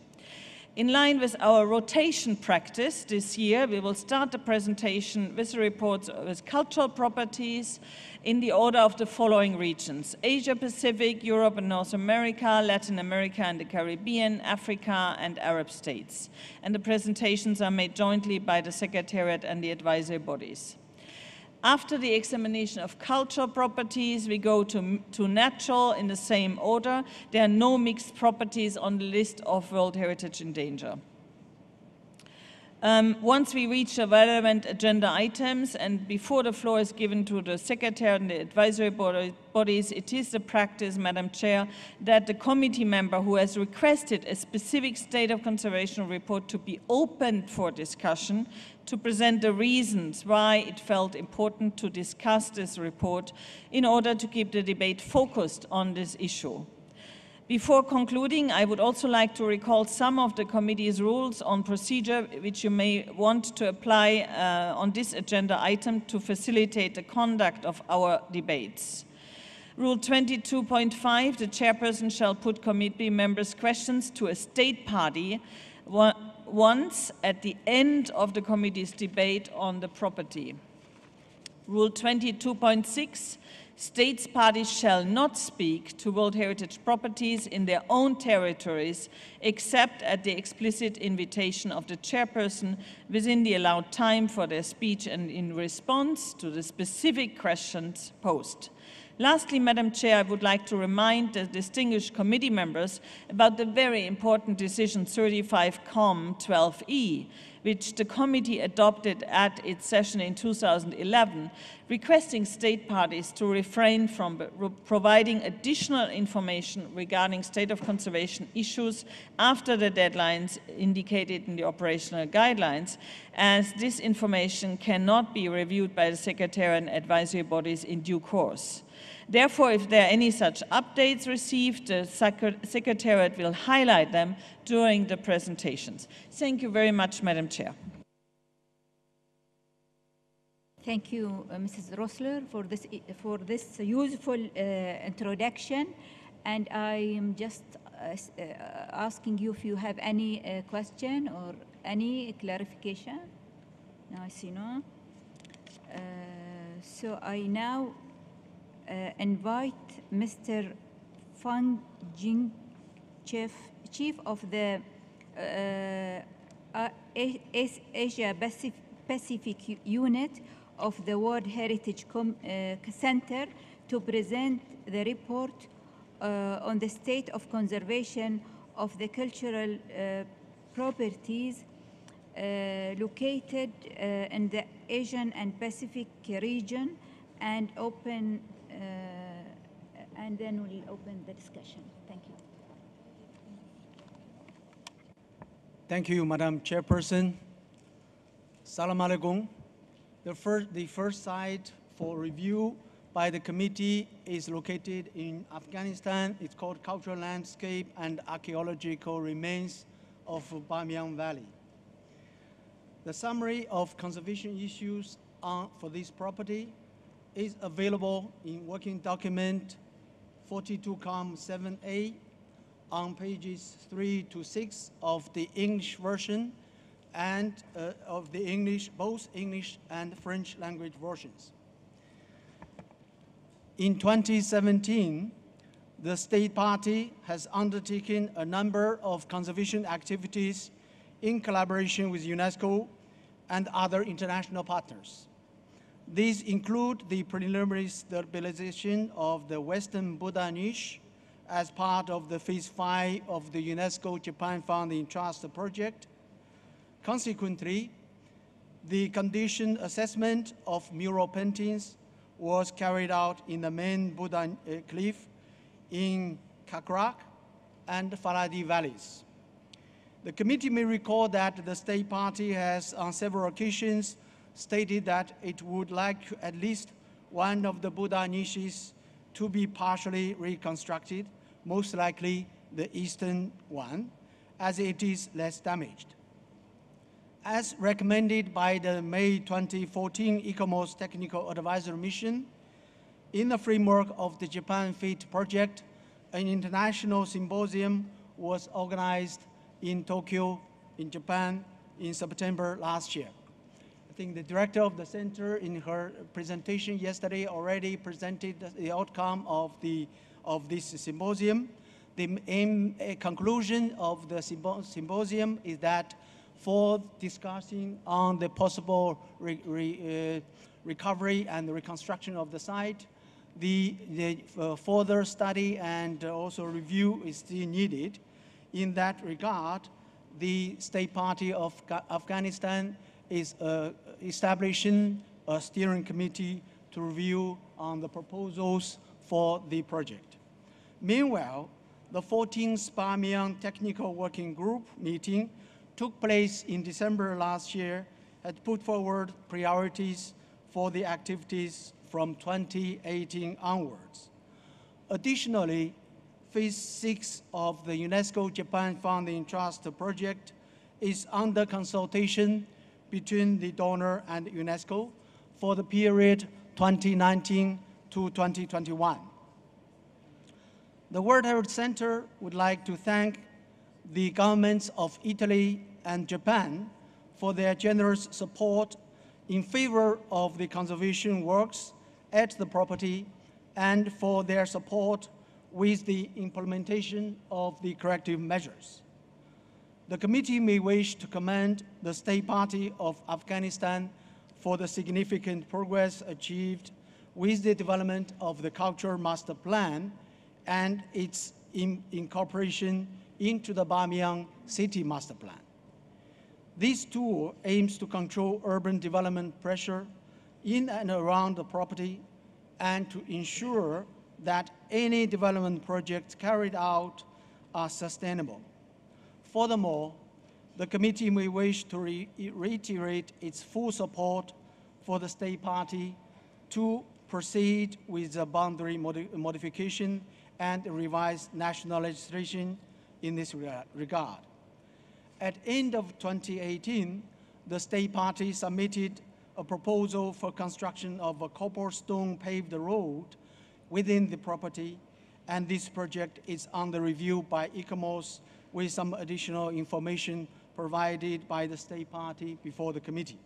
In line with our rotation practice this year, we will start the presentation with the reports with cultural properties in the order of the following regions: Asia Pacific, Europe and North America, Latin America and the Caribbean, Africa and Arab states. And the presentations are made jointly by the Secretariat and the advisory bodies. After the examination of cultural properties, we go to natural in the same order. There are no mixed properties on the list of World Heritage in danger. Once we reach the relevant agenda items and before the floor is given to the Secretary and the advisory bodies, it is the practice, Madam Chair, that the committee member who has requested a specific state of conservation report to be opened for discussion to present the reasons why it felt important to discuss this report in order to keep the debate focused on this issue. Before concluding, I would also like to recall some of the committee's rules on procedure which you may want to apply on this agenda item to facilitate the conduct of our debates. Rule 22.5, the chairperson shall put committee members' questions to a state party once at the end of the committee's debate on the property. Rule 22.6, states parties shall not speak to World Heritage properties in their own territories except at the explicit invitation of the chairperson within the allowed time for their speech and in response to the specific questions posed. Lastly, Madam Chair, I would like to remind the distinguished committee members about the very important decision 35-12E, which the committee adopted at its session in 2011, requesting state parties to refrain from providing additional information regarding state of conservation issues after the deadlines indicated in the operational guidelines, as this information cannot be reviewed by the Secretariat and advisory bodies in due course. Therefore, if there are any such updates received, the Secretariat will highlight them during the presentations. Thank you very much, Madam Chair. Thank you, Mrs. Rossler, for this useful introduction. And I am just asking you if you have any question or any clarification. No, I see no. So I now invite Mr. Fang Jing, Chief of the Asia Pacific Unit of the World Heritage Center, to present the report on the state of conservation of the cultural properties located in the Asian and Pacific region, and then we'll open the discussion. Thank you. Thank you, Madam Chairperson. Salam alaikum. The first site for review by the committee is located in Afghanistan. It's called Cultural Landscape and Archaeological Remains of Bamiyan Valley. The summary of conservation issues for this property is available in working document 42-7A on pages 3 to 6 of the English version and of the both English and French language versions. In 2017, the state party has undertaken a number of conservation activities in collaboration with UNESCO and other international partners. These include the preliminary stabilization of the Western Buddha niche as part of the Phase 5 of the UNESCO Japan Founding Trust project. Consequently, the condition assessment of mural paintings was carried out in the main Buddha cliff in Kakrak and Faradi valleys. The committee may recall that the state party has on several occasions stated that it would like at least one of the Buddha niches to be partially reconstructed, most likely the eastern one, as it is less damaged. As recommended by the May 2014 ICOMOS Technical Advisory Mission, in the framework of the Japan FIT project, an international symposium was organized in Tokyo, in Japan, in September last year. I think the director of the center in her presentation yesterday already presented the outcome of this symposium. The conclusion of the symposium is that for discussing on the possible recovery and the reconstruction of the site, the further study and also review is still needed. In that regard, the State Party of Afghanistan is establishing a steering committee to review on the proposals for the project. Meanwhile, the 14th Bamiyan Technical Working Group meeting took place in December last year, had put forward priorities for the activities from 2018 onwards. Additionally, Phase 6 of the UNESCO Japan Funding Trust project is under consultation between the donor and UNESCO for the period 2019 to 2021. The World Heritage Center would like to thank the governments of Italy and Japan for their generous support in favor of the conservation works at the property and for their support with the implementation of the corrective measures. The committee may wish to commend the State Party of Afghanistan for the significant progress achieved with the development of the Cultural Master Plan and its incorporation into the Bamiyan City Master Plan. This tool aims to control urban development pressure in and around the property and to ensure that any development projects carried out are sustainable. Furthermore, the committee may wish to reiterate its full support for the State Party to proceed with the boundary modification and revised national legislation in this regard. At end of 2018, the State Party submitted a proposal for construction of a cobblestone paved road within the property, and this project is under review by ICOMOS with some additional information provided by the State Party before the committee.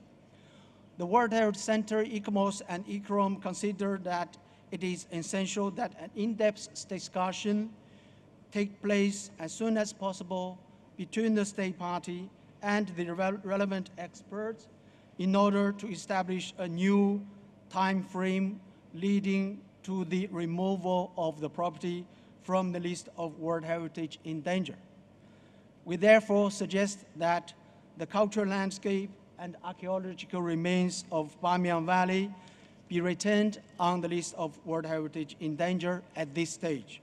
The World Heritage Center, ICOMOS, and ICROM consider that it is essential that an in-depth discussion take place as soon as possible between the State Party and the relevant experts in order to establish a new time frame leading to the removal of the property from the list of World Heritage in danger. We therefore suggest that the cultural landscape and archaeological remains of Bamiyan Valley be retained on the list of World Heritage in danger at this stage.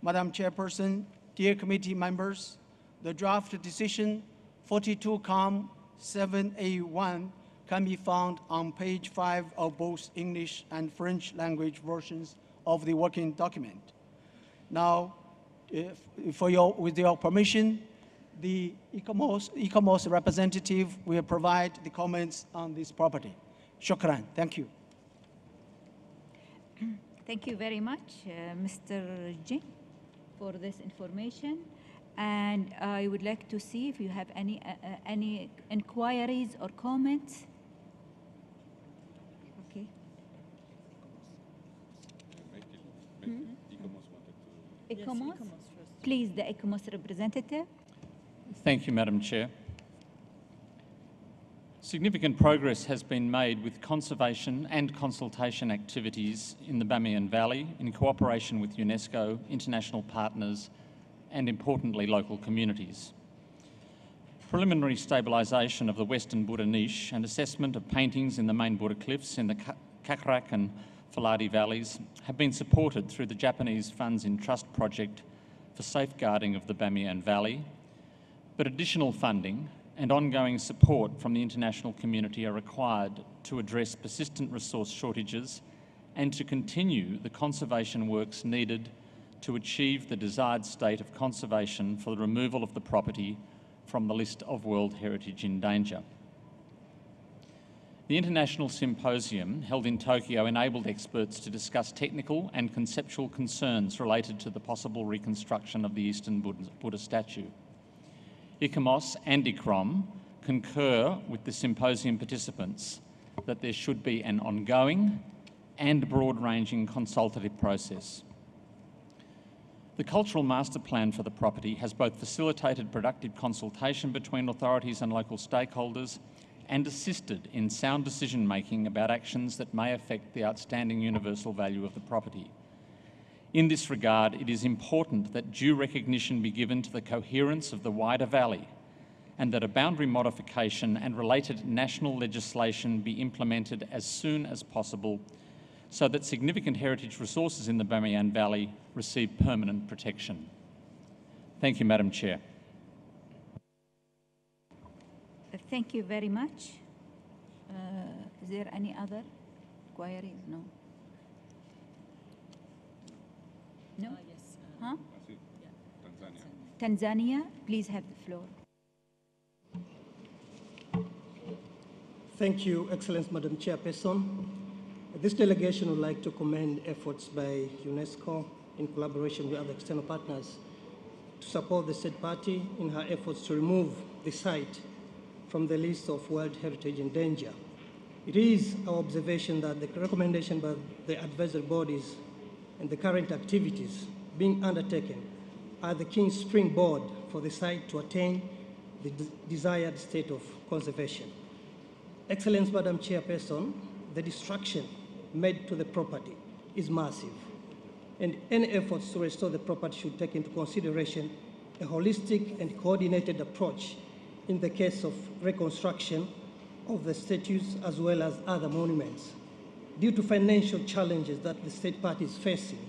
Madam Chairperson, dear committee members, the draft decision 42-7A1 can be found on page 5 of both English and French language versions of the working document. Now, with your permission, the ICOMOS representative will provide the comments on this property. Shukran. Thank you. Thank you very much, Mr. Jing, for this information. And I would like to see if you have any inquiries or comments. Okay. ICOMOS? Please, the ICOMOS representative. Thank you, Madam Chair. Significant progress has been made with conservation and consultation activities in the Bamiyan Valley in cooperation with UNESCO, international partners, and importantly, local communities. Preliminary stabilisation of the Western Buddha niche and assessment of paintings in the main Buddha cliffs in the Kakrak and Faladi valleys have been supported through the Japanese Funds in Trust project for safeguarding of the Bamiyan Valley, but additional funding and ongoing support from the international community are required to address persistent resource shortages and to continue the conservation works needed to achieve the desired state of conservation for the removal of the property from the list of World Heritage in danger. The International Symposium held in Tokyo enabled experts to discuss technical and conceptual concerns related to the possible reconstruction of the Eastern Buddha statue. ICOMOS and ICROM concur with the symposium participants that there should be an ongoing and broad-ranging consultative process. The Cultural Master Plan for the property has both facilitated productive consultation between authorities and local stakeholders and assisted in sound decision-making about actions that may affect the outstanding universal value of the property. In this regard, it is important that due recognition be given to the coherence of the wider valley and that a boundary modification and related national legislation be implemented as soon as possible so that significant heritage resources in the Bamiyan Valley receive permanent protection. Thank you, Madam Chair. Thank you very much. Is there any other queries? No. No? Yes. Huh? Tanzania, please have the floor. Thank you, Excellence Madam Chairperson. This delegation would like to commend efforts by UNESCO in collaboration with other external partners to support the state party in her efforts to remove the site from the list of World Heritage in danger. It is our observation that the recommendation by the advisory bodies and the current activities being undertaken are the key springboard for the site to attain the desired state of conservation. Excellence, Madam Chairperson, the destruction made to the property is massive, and any efforts to restore the property should take into consideration a holistic and coordinated approach in the case of reconstruction of the statues as well as other monuments. Due to financial challenges that the state party is facing,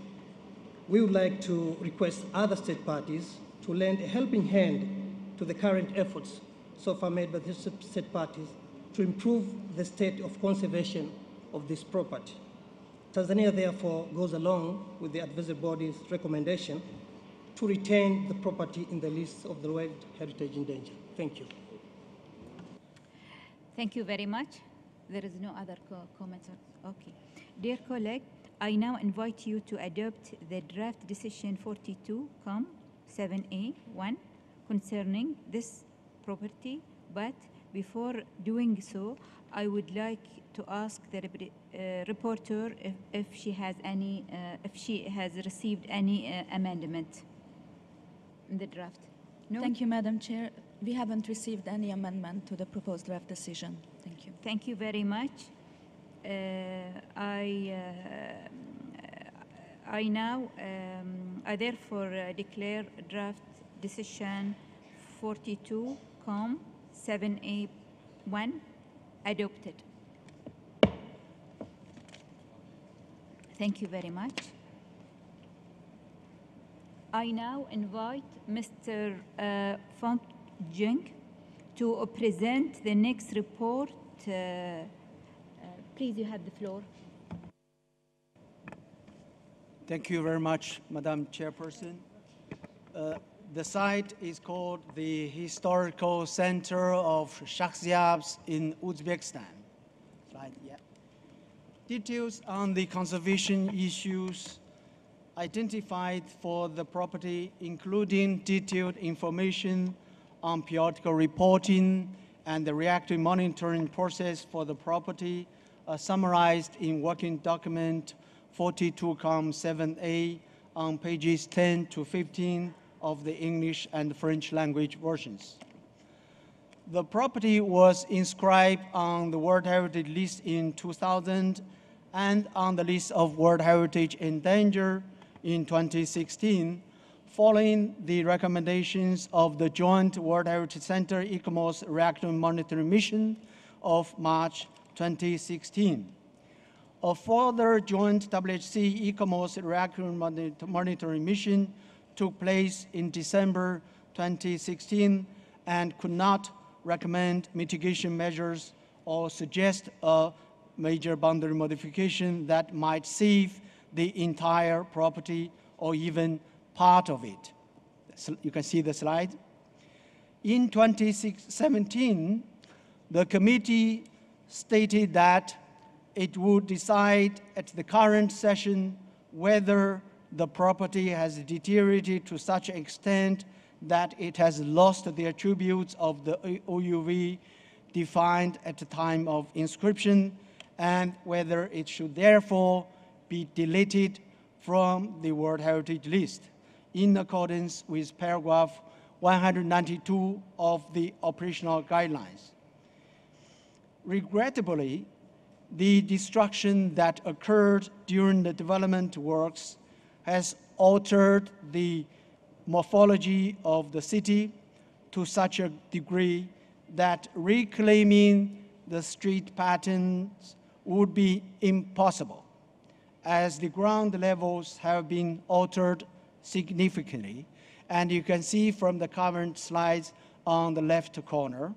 we would like to request other state parties to lend a helping hand to the current efforts so far made by the state parties to improve the state of conservation of this property. Tanzania therefore goes along with the advisory body's recommendation to retain the property in the list of the World Heritage in danger. Thank you. Thank you very much. There is no other comments. Okay. Dear colleague, I now invite you to adopt the draft decision 42-7A1 concerning this property, but before doing so, I would like to ask the reporter if she has any, if she has received any amendment in the draft. No? Thank you, Madam Chair. We haven't received any amendment to the proposed draft decision. Thank you. Thank you very much. I therefore declare draft decision 42-7A1 adopted. Thank you very much. I now invite Mr. Funk Jung to present the next report. Please, you have the floor. Thank you very much, Madam Chairperson. The site is called the Historical Center of Shakhsiabs in Uzbekistan. Slide, yeah. Details on the conservation issues identified for the property, including detailed information on periodical reporting and the reactive monitoring process for the property, summarized in working document 42-7A on pages 10 to 15 of the English and French language versions. The property was inscribed on the World Heritage List in 2000 and on the list of World Heritage in danger in 2016, following the recommendations of the Joint World Heritage Center ICOMOS Reactive Monitoring Mission of March 2016. A further joint WHC ICOMOS Reactive Monitoring Mission took place in December 2016 and could not recommend mitigation measures or suggest a major boundary modification that might save the entire property or even part of it. So you can see the slide. In 2017, the committee stated that it would decide at the current session whether the property has deteriorated to such an extent that it has lost the attributes of the OUV defined at the time of inscription, and whether it should therefore be deleted from the World Heritage List in accordance with paragraph 192 of the operational guidelines. Regrettably, the destruction that occurred during the development works has altered the morphology of the city to such a degree that reclaiming the street patterns would be impossible, as the ground levels have been altered significantly. And you can see from the current slides on the left corner,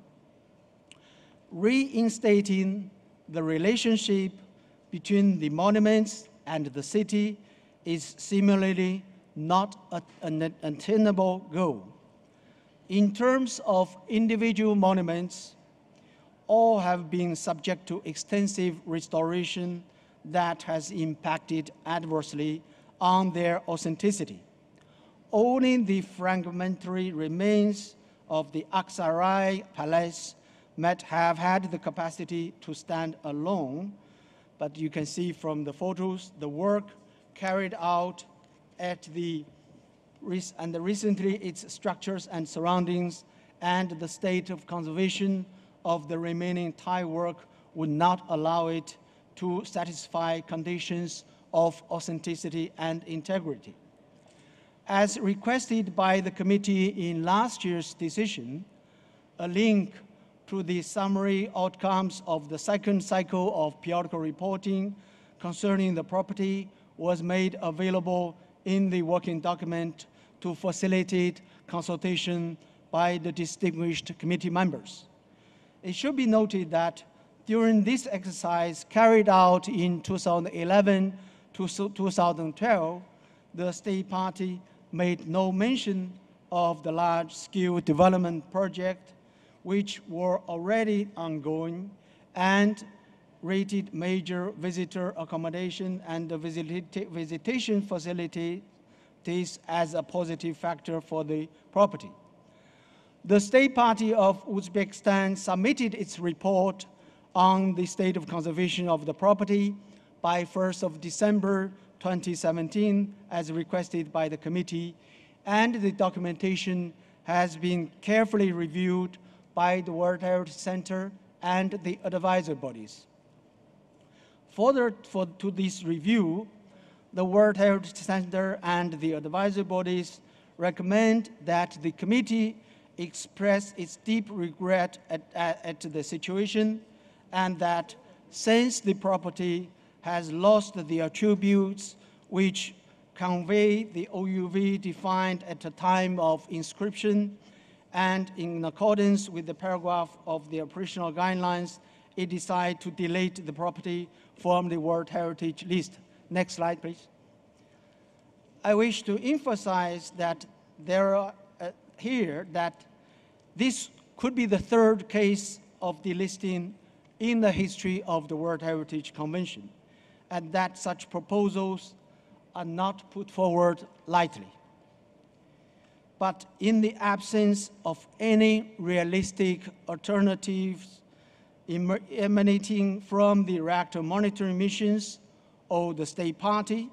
reinstating the relationship between the monuments and the city is similarly not an attainable goal. In terms of individual monuments, all have been subject to extensive restoration that has impacted adversely on their authenticity. Only the fragmentary remains of the Aksaray Palace might have had the capacity to stand alone, but you can see from the photos the work carried out at recently its structures and surroundings and the state of conservation of the remaining Thai work would not allow it to satisfy conditions of authenticity and integrity. As requested by the committee in last year's decision, a link to the summary outcomes of the second cycle of periodical reporting concerning the property was made available in the working document to facilitate consultation by the distinguished committee members. It should be noted that during this exercise carried out in 2011 to 2012, the State Party made no mention of the large-scale development project which were already ongoing and rated major visitor accommodation and the visitation facilities as a positive factor for the property. The State Party of Uzbekistan submitted its report on the state of conservation of the property by 1st of December 2017 as requested by the committee, and the documentation has been carefully reviewed by the World Heritage Center and the advisory bodies. Further to this review, the World Heritage Center and the advisory bodies recommend that the committee express its deep regret at the situation, and that since the property has lost the attributes which convey the OUV defined at the time of inscription, and in accordance with the paragraph of the operational guidelines, it decided to delete the property from the World Heritage List. Next slide, please. I wish to emphasize that that this could be the third case of delisting in the history of the World Heritage Convention, and that such proposals are not put forward lightly. But in the absence of any realistic alternatives emanating from the reactor monitoring missions or the State Party,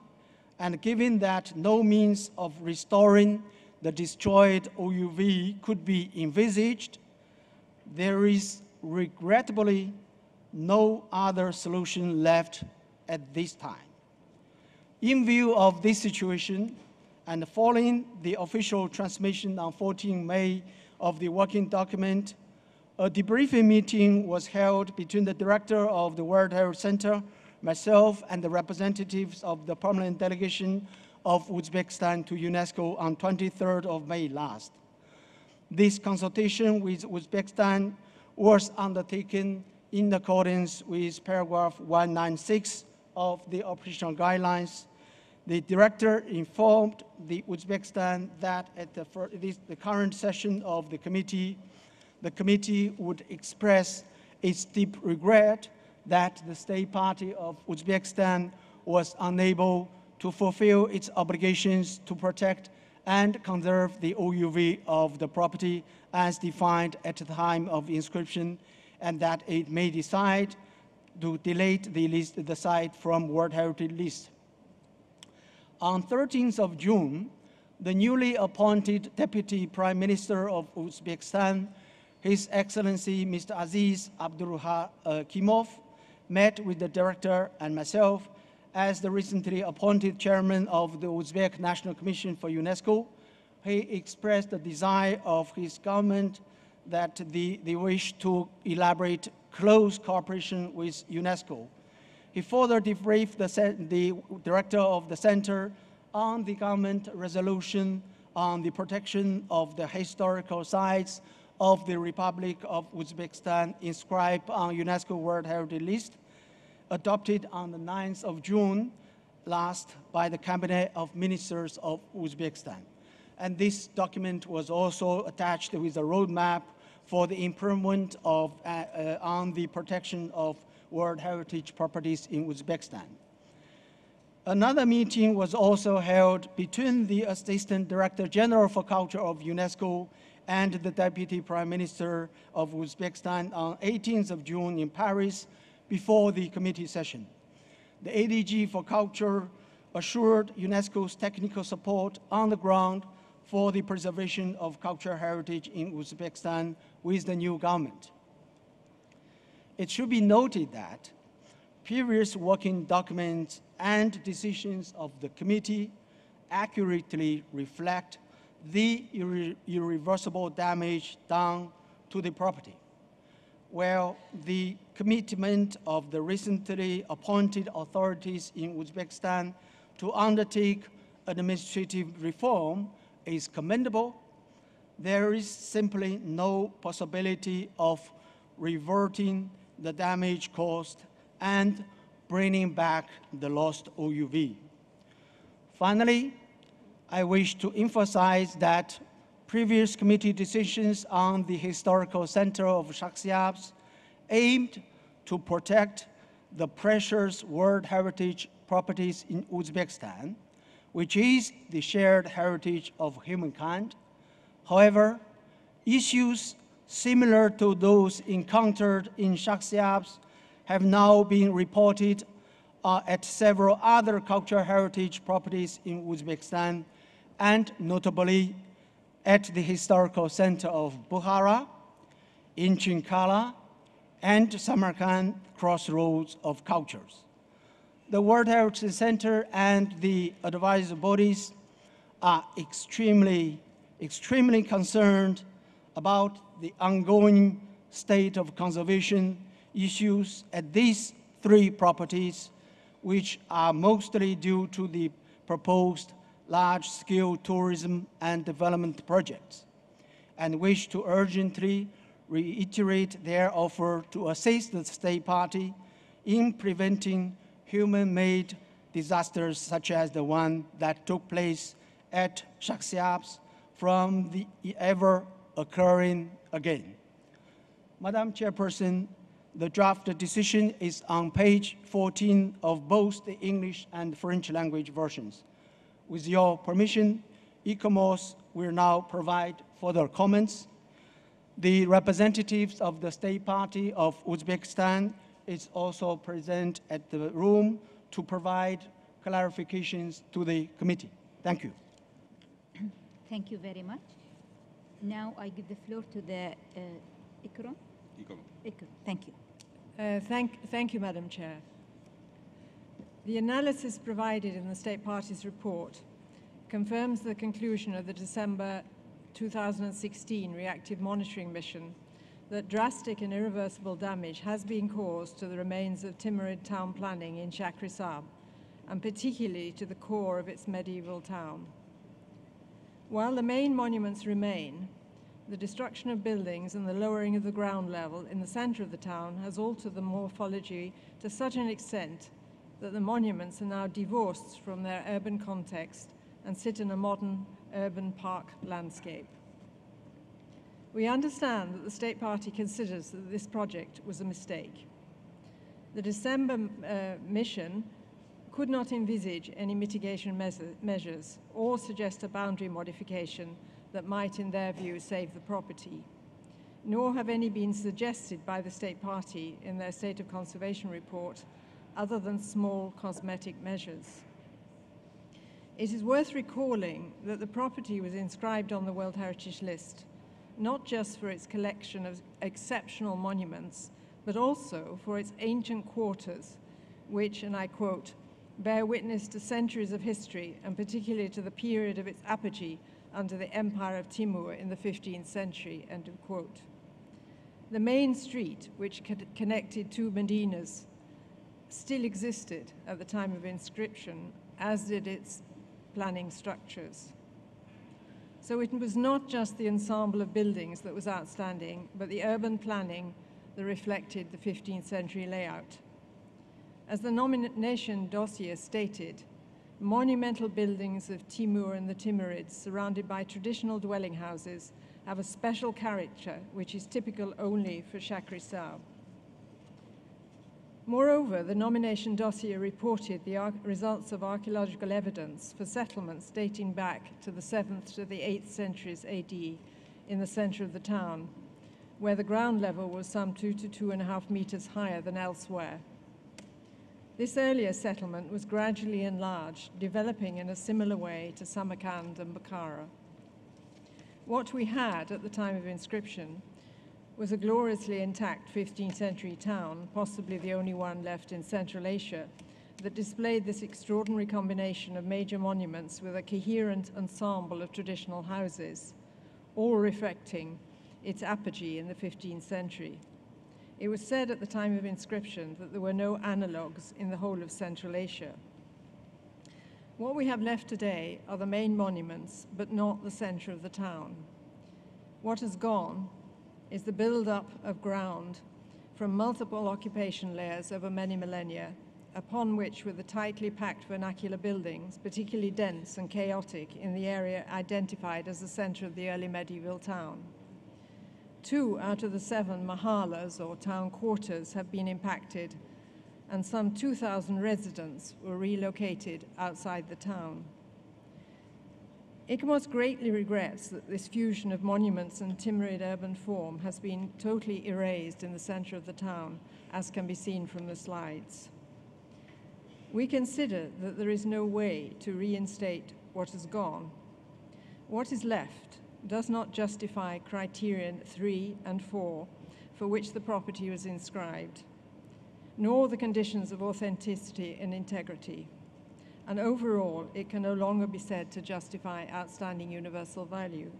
and given that no means of restoring the destroyed OUV could be envisaged, there is regrettably no other solution left at this time. In view of this situation, and following the official transmission on 14 May of the working document, a debriefing meeting was held between the director of the World Heritage Center, myself, and the representatives of the permanent delegation of Uzbekistan to UNESCO on 23rd of May last. This consultation with Uzbekistan was undertaken in accordance with paragraph 196 of the operational guidelines. The director informed the Uzbekistan that at the current session of the committee would express its deep regret that the State Party of Uzbekistan was unable to fulfill its obligations to protect and conserve the OUV of the property as defined at the time of inscription, and that it may decide to delete the site from World Heritage List. On 13th of June, the newly appointed Deputy Prime Minister of Uzbekistan, His Excellency Mr. Aziz Abdurrahimov, met with the director and myself as the recently appointed chairman of the Uzbek National Commission for UNESCO. He expressed the desire of his government that they wish to elaborate close cooperation with UNESCO. He further debriefed the director of the center on the government resolution on the protection of the historical sites of the Republic of Uzbekistan inscribed on UNESCO World Heritage List, adopted on the 9th of June, last by the Cabinet of Ministers of Uzbekistan. And this document was also attached with a roadmap for the improvement of, on the protection of World Heritage properties in Uzbekistan. Another meeting was also held between the Assistant Director General for Culture of UNESCO and the Deputy Prime Minister of Uzbekistan on 18th of June in Paris before the committee session. The ADG for Culture assured UNESCO's technical support on the ground for the preservation of cultural heritage in Uzbekistan with the new government. It should be noted that previous working documents and decisions of the committee accurately reflect the irreversible damage done to the property, while the commitment of the recently appointed authorities in Uzbekistan to undertake administrative reform is commendable. There is simply no possibility of reverting the damage caused and bringing back the lost OUV. Finally, I wish to emphasize that previous committee decisions on the historical center of Shaksiabs aimed to protect the precious World Heritage properties in Uzbekistan, which is the shared heritage of humankind. However, issues similar to those encountered in Shaksiabs have now been reported at several other cultural heritage properties in Uzbekistan, and notably at the historical center of Bukhara, in Chinkala, and Samarkand crossroads of cultures. The World Heritage Center and the advisory bodies are extremely concerned about the ongoing state of conservation issues at these three properties, which are mostly due to the proposed large-scale tourism and development projects, and wish to urgently reiterate their offer to assist the state party in preventing human-made disasters such as the one that took place at Shaksiabs from the ever occurring again. Madam Chairperson, the draft decision is on page 14 of both the English and French language versions. With your permission, ICOMOS will now provide further comments. The representatives of the State Party of Uzbekistan is also present at the room to provide clarifications to the committee. Thank you. Thank you very much. Now I give the floor to the Ikram. Thank you. Thank you, Madam Chair. The analysis provided in the State Party's report confirms the conclusion of the December 2016 reactive monitoring mission that drastic and irreversible damage has been caused to the remains of Timurid town planning in Shahrisabz, and particularly to the core of its medieval town. While the main monuments remain, the destruction of buildings and the lowering of the ground level in the center of the town has altered the morphology to such an extent that the monuments are now divorced from their urban context and sit in a modern urban park landscape. We understand that the State Party considers that this project was a mistake. The December mission could not envisage any mitigation measures or suggest a boundary modification that might, in their view, save the property, nor have any been suggested by the State Party in their State of Conservation report, other than small cosmetic measures. It is worth recalling that the property was inscribed on the World Heritage List, not just for its collection of exceptional monuments, but also for its ancient quarters, which, and I quote, bear witness to centuries of history, and particularly to the period of its apogee under the Empire of Timur in the 15th century, end of quote. The main street, which connected two Medinas, still existed at the time of inscription, as did its planning structures. So it was not just the ensemble of buildings that was outstanding, but the urban planning that reflected the 15th century layout. As the nomination dossier stated, monumental buildings of Timur and the Timurids, surrounded by traditional dwelling houses, have a special character which is typical only for Shakhrissab. Moreover, the nomination dossier reported the results of archaeological evidence for settlements dating back to the 7th to the 8th centuries AD in the center of the town, where the ground level was some 2 to 2.5 meters higher than elsewhere. This earlier settlement was gradually enlarged, developing in a similar way to Samarkand and Bukhara. What we had at the time of inscription was a gloriously intact 15th century town, possibly the only one left in Central Asia, that displayed this extraordinary combination of major monuments with a coherent ensemble of traditional houses, all reflecting its apogee in the 15th century. It was said at the time of inscription that there were no analogues in the whole of Central Asia. What we have left today are the main monuments, but not the center of the town. What has gone is the build-up of ground from multiple occupation layers over many millennia, upon which were the tightly packed vernacular buildings, particularly dense and chaotic in the area identified as the center of the early medieval town. 2 out of the 7 mahalas, or town quarters, have been impacted, and some 2,000 residents were relocated outside the town. ICOMOS greatly regrets that this fusion of monuments and Timurid urban form has been totally erased in the center of the town, as can be seen from the slides. We consider that there is no way to reinstate what has gone. What is left does not justify criterion 3 and 4 for which the property was inscribed, nor the conditions of authenticity and integrity. And overall, it can no longer be said to justify outstanding universal value.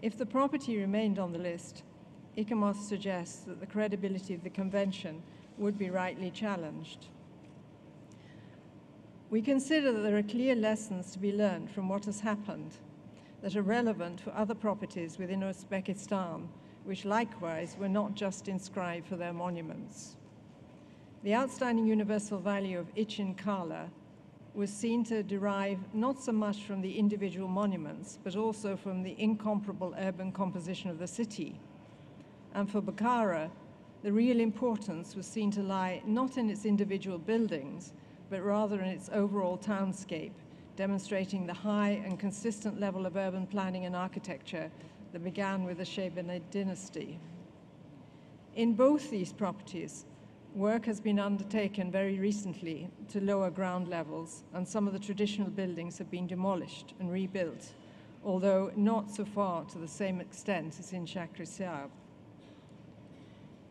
If the property remained on the list, ICOMOS suggests that the credibility of the convention would be rightly challenged. We consider that there are clear lessons to be learned from what has happened that are relevant for other properties within Uzbekistan, which likewise were not just inscribed for their monuments. The outstanding universal value of Ichin Kala was seen to derive not so much from the individual monuments, but also from the incomparable urban composition of the city. And for Bukhara, the real importance was seen to lie not in its individual buildings, but rather in its overall townscape, demonstrating the high and consistent level of urban planning and architecture that began with the Shaybanid dynasty. In both these properties, work has been undertaken very recently to lower ground levels, and some of the traditional buildings have been demolished and rebuilt, although not so far to the same extent as in Shakhrissab.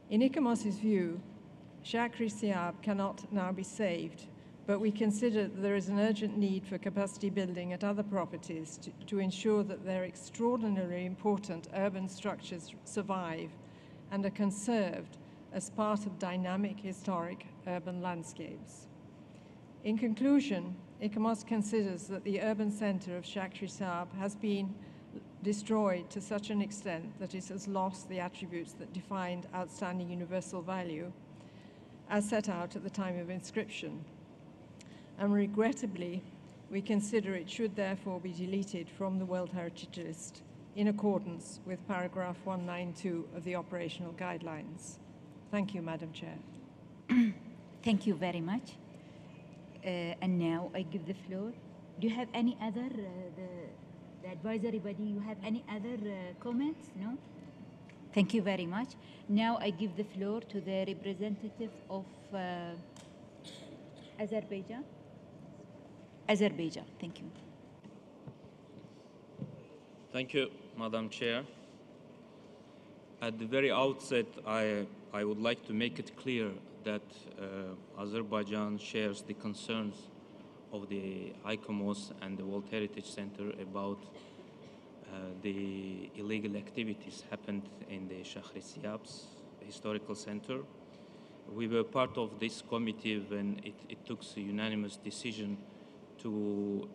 In ICOMOS's view, Shakhrissab cannot now be saved, but we consider that there is an urgent need for capacity building at other properties to ensure that their extraordinarily important urban structures survive and are conserved as part of dynamic historic urban landscapes. In conclusion, ICOMOS considers that the urban center of Shakhrissab has been destroyed to such an extent that it has lost the attributes that defined outstanding universal value, as set out at the time of inscription. And regrettably, we consider it should therefore be deleted from the World Heritage List in accordance with paragraph 192 of the operational guidelines. Thank you, Madam Chair. Thank you very much. And now I give the floor. Do you have any other, the advisory body, you have any other comments? No? Thank you very much. Now I give the floor to the representative of Azerbaijan. Azerbaijan, thank you. Thank you, Madam Chair. At the very outset, I would like to make it clear that Azerbaijan shares the concerns of the ICOMOS and the World Heritage Center about the illegal activities happened in the Shakhrissab's historical center. We were part of this committee when it took a unanimous decision to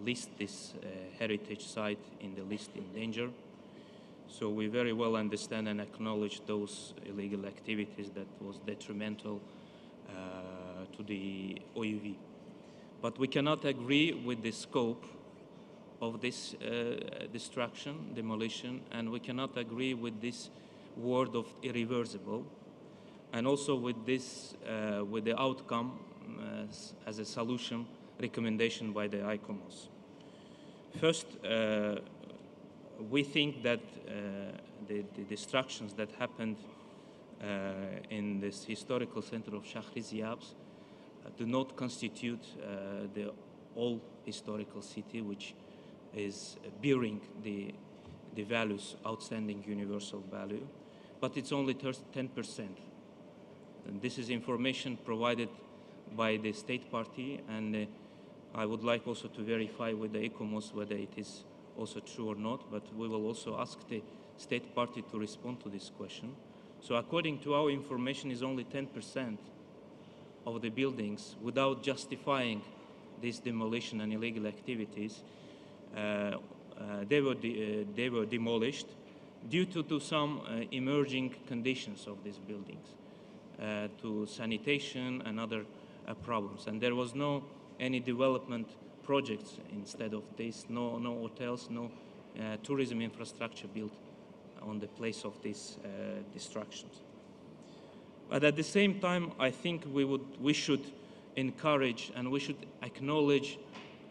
list this heritage site in the list in danger. So we very well understand and acknowledge those illegal activities that was detrimental to the OUV. But we cannot agree with the scope of this destruction, demolition, and we cannot agree with this word of irreversible, and also with this, with the outcome as a solution recommendation by the ICOMOS. First, we think that the destructions that happened in this historical center of Shakhriziabs do not constitute the whole historical city, which is bearing the values, outstanding universal value, but it's only 10%. And this is information provided by the state party, and I would like also to verify with the ICOMOS whether it is also true or not, but we will also ask the state party to respond to this question. So according to our information, is only 10% of the buildings, without justifying this demolition and illegal activities, they were demolished due to some emerging conditions of these buildings, to sanitation and other problems. And there was no any development projects instead of this, no hotels, no tourism infrastructure built on the place of these destructions. But at the same time, I think we should encourage and we should acknowledge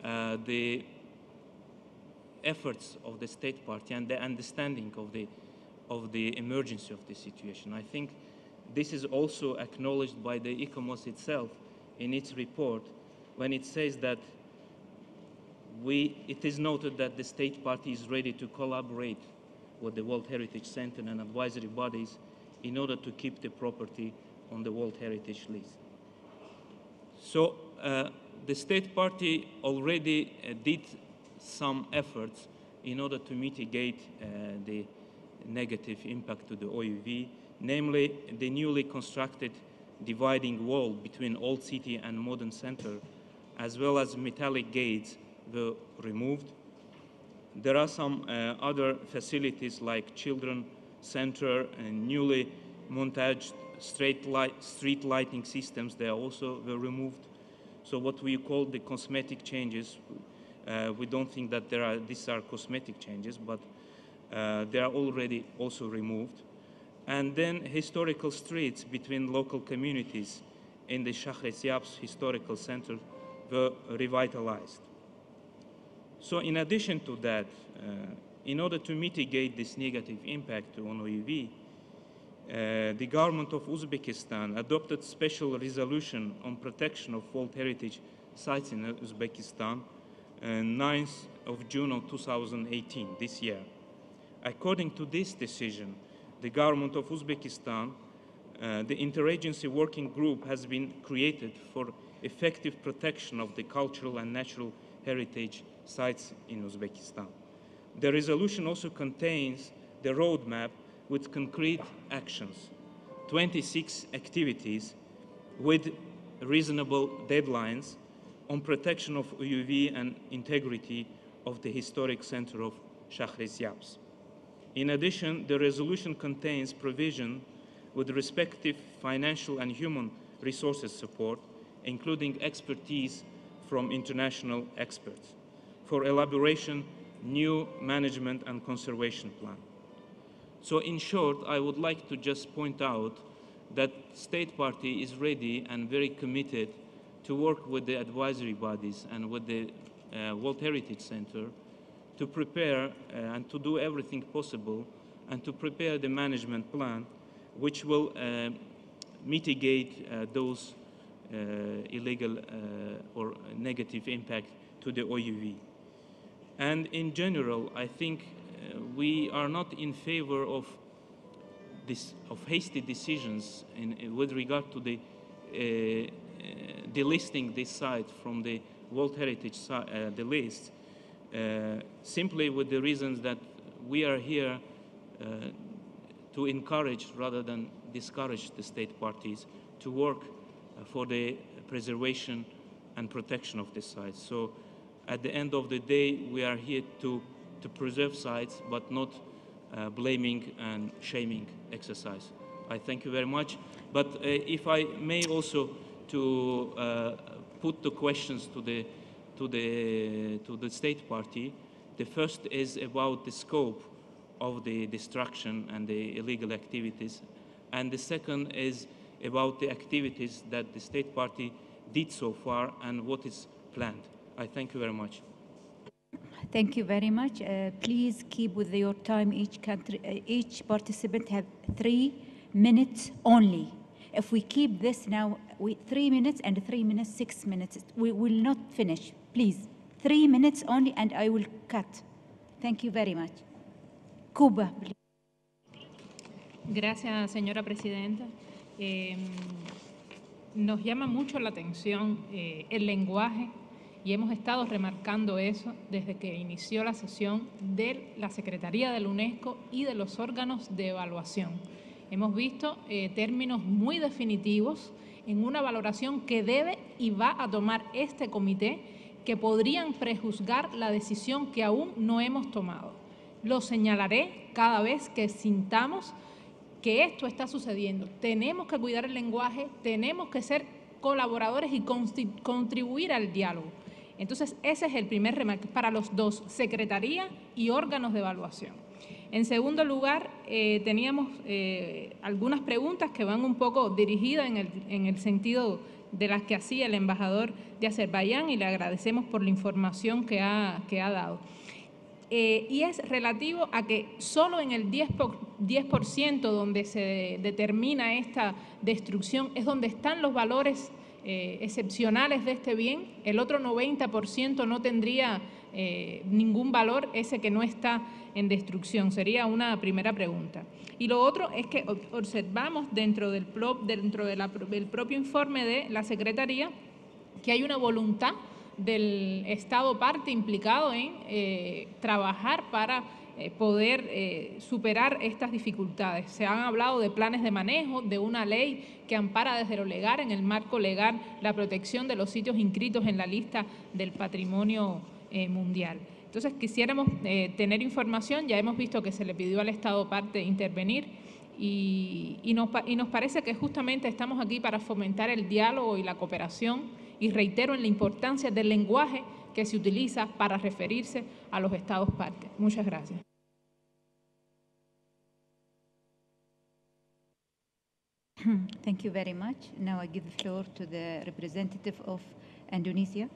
the efforts of the state party and the understanding of the emergency of the situation. I think this is also acknowledged by the ICOMOS itself in its report, when it says that it is noted that the state party is ready to collaborate with the World Heritage Center and advisory bodies in order to keep the property on the World Heritage list. So the state party already did some efforts in order to mitigate the negative impact to the OUV, namely the newly constructed dividing wall between old city and modern center, as well as metallic gates were removed. There are some other facilities like children center and newly montage street lighting systems. They also were removed. So what we call the cosmetic changes, we don't think that these are cosmetic changes, but they are already also removed. And then historical streets between local communities in the Shakhriziabs Historical Center were revitalized. So in addition to that, in order to mitigate this negative impact on OUV, the government of Uzbekistan adopted special resolution on protection of World Heritage sites in Uzbekistan, 9th of June of 2018, this year. According to this decision, the government of Uzbekistan, the interagency working group has been created for effective protection of the cultural and natural heritage sites in Uzbekistan. The resolution also contains the roadmap with concrete actions, 26 activities with reasonable deadlines on protection of OUV and integrity of the historic center of Shakhriziabs. In addition, the resolution contains provision with respective financial and human resources support, including expertise from international experts, for elaboration, new management and conservation plan. So in short, I would like to just point out that state party is ready and very committed to work with the advisory bodies and with the World Heritage Center to prepare and to do everything possible and to prepare the management plan which will mitigate those illegal or negative impact to the OUV. And in general, I think we are not in favor of hasty decisions with regard to the delisting this site from the World Heritage the list, simply with the reasons that we are here to encourage rather than discourage the state parties to work for the preservation and protection of the sites. So at the end of the day, we are here to preserve sites, but not blaming and shaming exercise. I thank you very much. But if I may also to put the questions to the state party. The first is about the scope of the destruction and the illegal activities, and the second is about the activities that the state party did so far and what is planned. I thank you very much. Thank you very much. Please keep with your time. Each participant have 3 minutes only. If we keep this now, 3 minutes and 3 minutes, 6 minutes, we will not finish. Please, 3 minutes only, and I will cut. Thank you very much. Cuba, please. Gracias, señora presidenta. Nos llama mucho la atención el lenguaje, y hemos estado remarcando eso desde que inició la sesión de la Secretaría de la UNESCO y de los órganos de evaluación. Hemos visto términos muy definitivos en una valoración que debe y va a tomar este comité, que podrían prejuzgar la decisión que aún no hemos tomado. Lo señalaré cada vez que sintamos que esto está sucediendo. Tenemos que cuidar el lenguaje, tenemos que ser colaboradores y contribuir al diálogo. Entonces, ese es el primer remarque para los dos, Secretaría y órganos de evaluación. En segundo lugar, teníamos algunas preguntas que van un poco dirigidas en el sentido de las que hacía el embajador de Azerbaiyán, y le agradecemos por la información que ha dado. Y es relativo a que solo en el 10% donde se determina esta destrucción es donde están los valores excepcionales de este bien. El otro 90% no tendría ningún valor, ese que no está en destrucción. Sería una primera pregunta. Y lo otro es que observamos dentro del propio informe de la Secretaría que hay una voluntad del Estado parte implicado en trabajar para poder superar estas dificultades. Se han hablado de planes de manejo, de una ley que ampara desde lo legal, en el marco legal, la protección de los sitios inscritos en la lista del patrimonio mundial. Entonces, quisiéramos tener información. Ya hemos visto que se le pidió al Estado parte intervenir, y nos parece que justamente estamos aquí para fomentar el diálogo y la cooperación, y reitero en la importancia del lenguaje que se utiliza para referirse a los Estados partes. Muchas gracias. Thank you very much. Now I give the floor to the representative of Indonesia.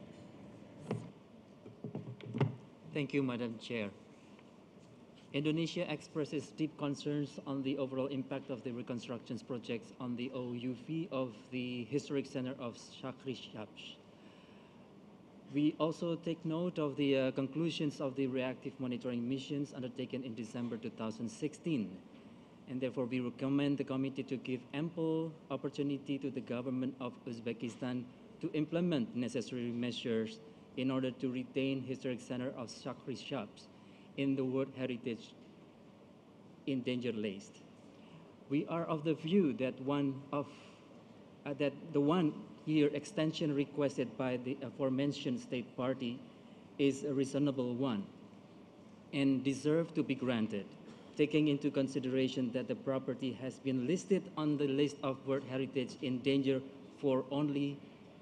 Thank you, Madam Chair. Indonesia expresses deep concerns on the overall impact of the reconstruction projects on the OUV of the historic center of Shakhrishapsh. We also take note of the conclusions of the reactive monitoring missions undertaken in December 2016. And therefore, we recommend the committee to give ample opportunity to the government of Uzbekistan to implement necessary measures in order to retain historic center of Shakhrishapsh in the World Heritage in danger list. We are of the view that the one-year extension requested by the aforementioned state party is a reasonable one and deserve to be granted, taking into consideration that the property has been listed on the list of World Heritage in danger for only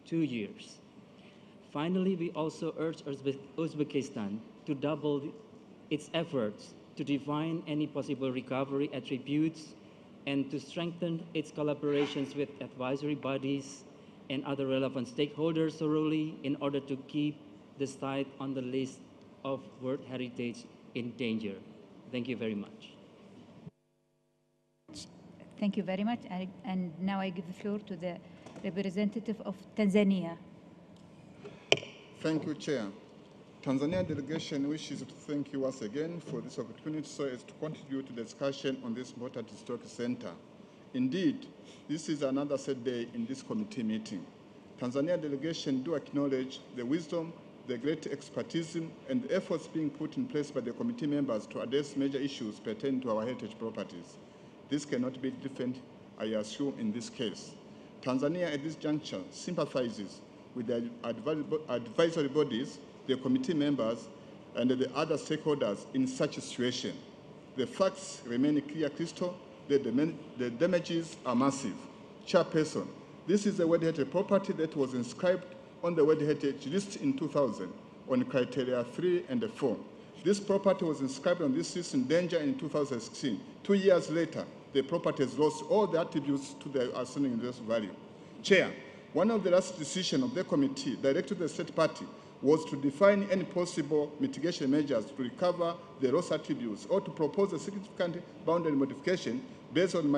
2 years. Finally, we also urge Uzbekistan to double its efforts to define any possible recovery attributes and to strengthen its collaborations with advisory bodies and other relevant stakeholders thoroughly in order to keep the site on the list of World Heritage in danger. Thank you very much. Thank you very much. And now I give the floor to the representative of Tanzania. Thank you, Chair. Tanzania delegation wishes to thank you once again for this opportunity so as to contribute to the discussion on this important historic center. Indeed, this is another sad day in this committee meeting. Tanzania delegation do acknowledge the wisdom, the great expertise, and the efforts being put in place by the committee members to address major issues pertaining to our heritage properties. This cannot be different, I assume, in this case. Tanzania at this juncture sympathizes with the advisory bodies, the committee members, and the other stakeholders in such a situation. The facts remain clear crystal, the damages are massive. Chairperson, this is a World Heritage property that was inscribed on the World Heritage List in 2000 on criteria 3 and 4. This property was inscribed on this list in danger in 2016. 2 years later, the property has lost all the attributes to the outstanding investment value. Chair, one of the last decisions of the committee directed the state party was to define any possible mitigation measures to recover the lost attributes or to propose a significant boundary modification based on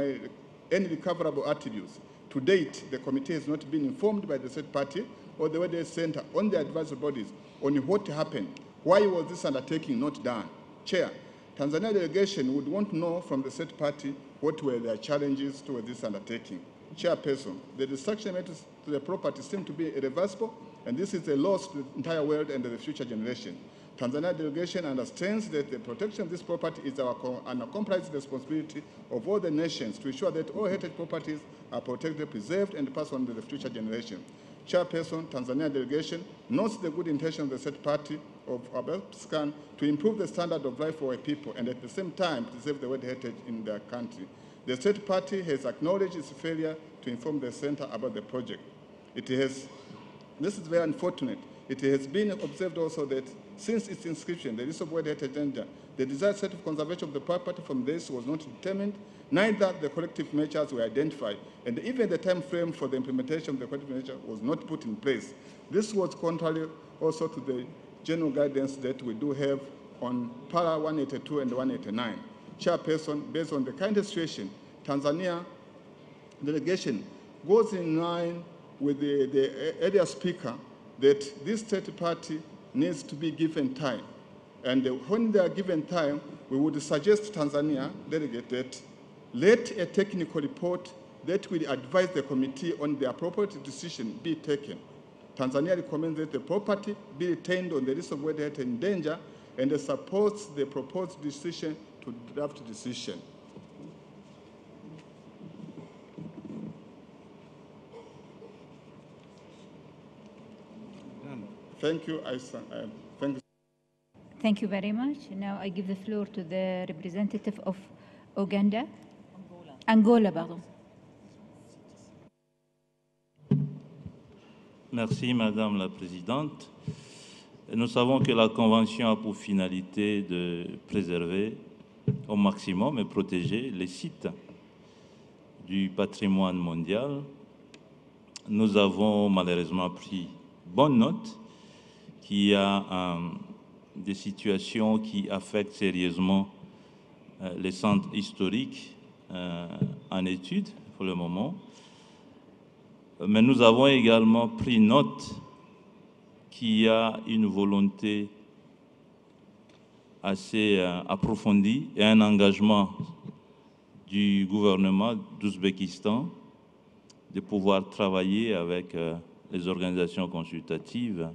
any recoverable attributes. To date, the committee has not been informed by the state party or the World Heritage Center on the advisory bodies on what happened. Why was this undertaking not done? Chair, Tanzania delegation would want to know from the state party what were their challenges towards this undertaking. Chairperson, the destruction to the property seemed to be irreversible, and this is a loss to the entire world and the future generation. Tanzania delegation understands that the protection of this property is our uncompromised responsibility of all the nations to ensure that all heritage properties are protected, preserved, and passed on to the future generation. Chairperson, Tanzania delegation notes the good intention of the state party of Abertuscan to improve the standard of life for our people and at the same time preserve the world heritage in their country. The state party has acknowledged its failure to inform the center about the project. This is very unfortunate. It has been observed also that since its inscription, the list of World Heritage Danger, the desired set of conservation of the property from this was not determined, neither the collective measures were identified, and even the time frame for the implementation of the collective measure was not put in place. This was contrary also to the general guidance that we do have on para 182 and 189. Chairperson, based on the kind of situation, Tanzania delegation goes in line with the earlier speaker that this state party needs to be given time. And when they are given time, we would suggest Tanzania delegate that let a technical report that will advise the committee on the appropriate decision be taken. Tanzania recommends that the property be retained on the list of World Heritage in danger and supports the proposed decision to draft decision. Thank you. Thank you. Thank you very much. Now I give the floor to the representative of Uganda. Angola, pardon. Merci, Madame la Présidente. Nous savons que la Convention a pour finalité de préserver au maximum et protéger les sites du patrimoine mondial. Nous avons malheureusement pris bonne note qu'il y a des situations qui affectent sérieusement les centres historiques en étude pour le moment. Mais nous avons également pris note qu'il y a une volonté assez approfondie et un engagement du gouvernement d'Ouzbékistan de pouvoir travailler avec les organisations consultatives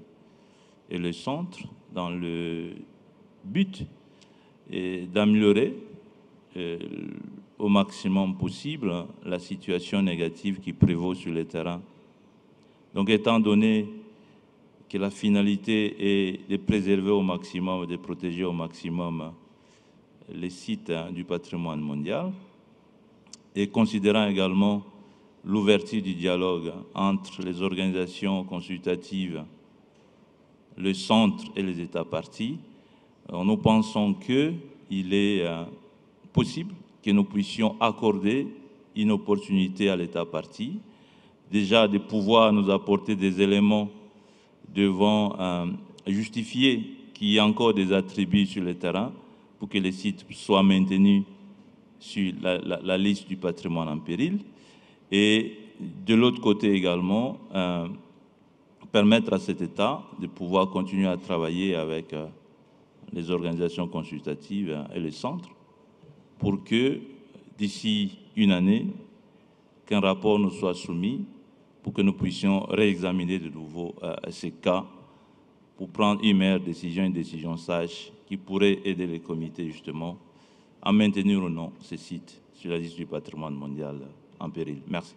et le centre dans le but d'améliorer au maximum possible la situation négative qui prévaut sur le terrain. Donc, étant donné que la finalité est de préserver au maximum, de protéger au maximum les sites du patrimoine mondial, et considérant également l'ouverture du dialogue entre les organisations consultatives, le centre et les États parties, nous pensons qu'il est possible que nous puissions accorder une opportunité à l'État partie, déjà de pouvoir nous apporter des éléments devant justifier qu'il y a encore des attributs sur le terrain pour que les sites soient maintenus sur la liste du patrimoine en péril. Et de l'autre côté également, permettre à cet État de pouvoir continuer à travailler avec les organisations consultatives et les centres pour que d'ici une année, qu'un rapport nous soit soumis pour que nous puissions réexaminer de nouveau ces cas pour prendre une meilleure décision, une décision sage qui pourrait aider les comités justement à maintenir ou non ces sites sur la liste du patrimoine mondial en péril. Merci.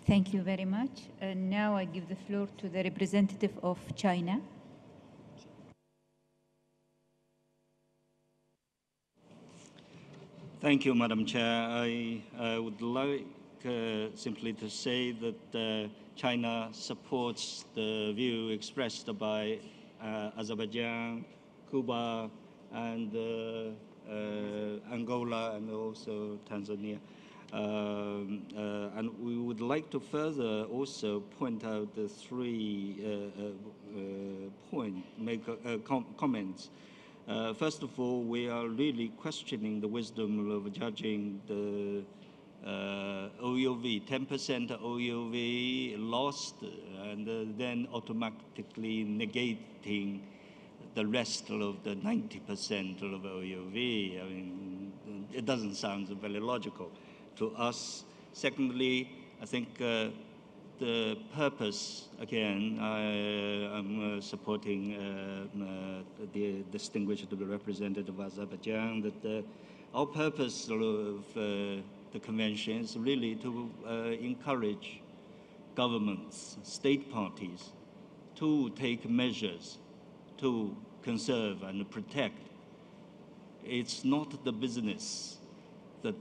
Thank you very much. And now I give the floor to the representative of China. Thank you, Madam Chair. I would like simply to say that China supports the view expressed by Azerbaijan, Cuba, and Angola, and also Tanzania. And we would like to further also point out the three comments. First of all, we are really questioning the wisdom of judging the OUV, 10% OUV lost, and then automatically negating the rest of the 90% of OUV. I mean, it doesn't sound very logical to us. Secondly, I think the purpose, again, I'm supporting the distinguished representative of Azerbaijan, that our purpose of the convention is really to encourage governments, state parties, to take measures to conserve and protect. It's not the business that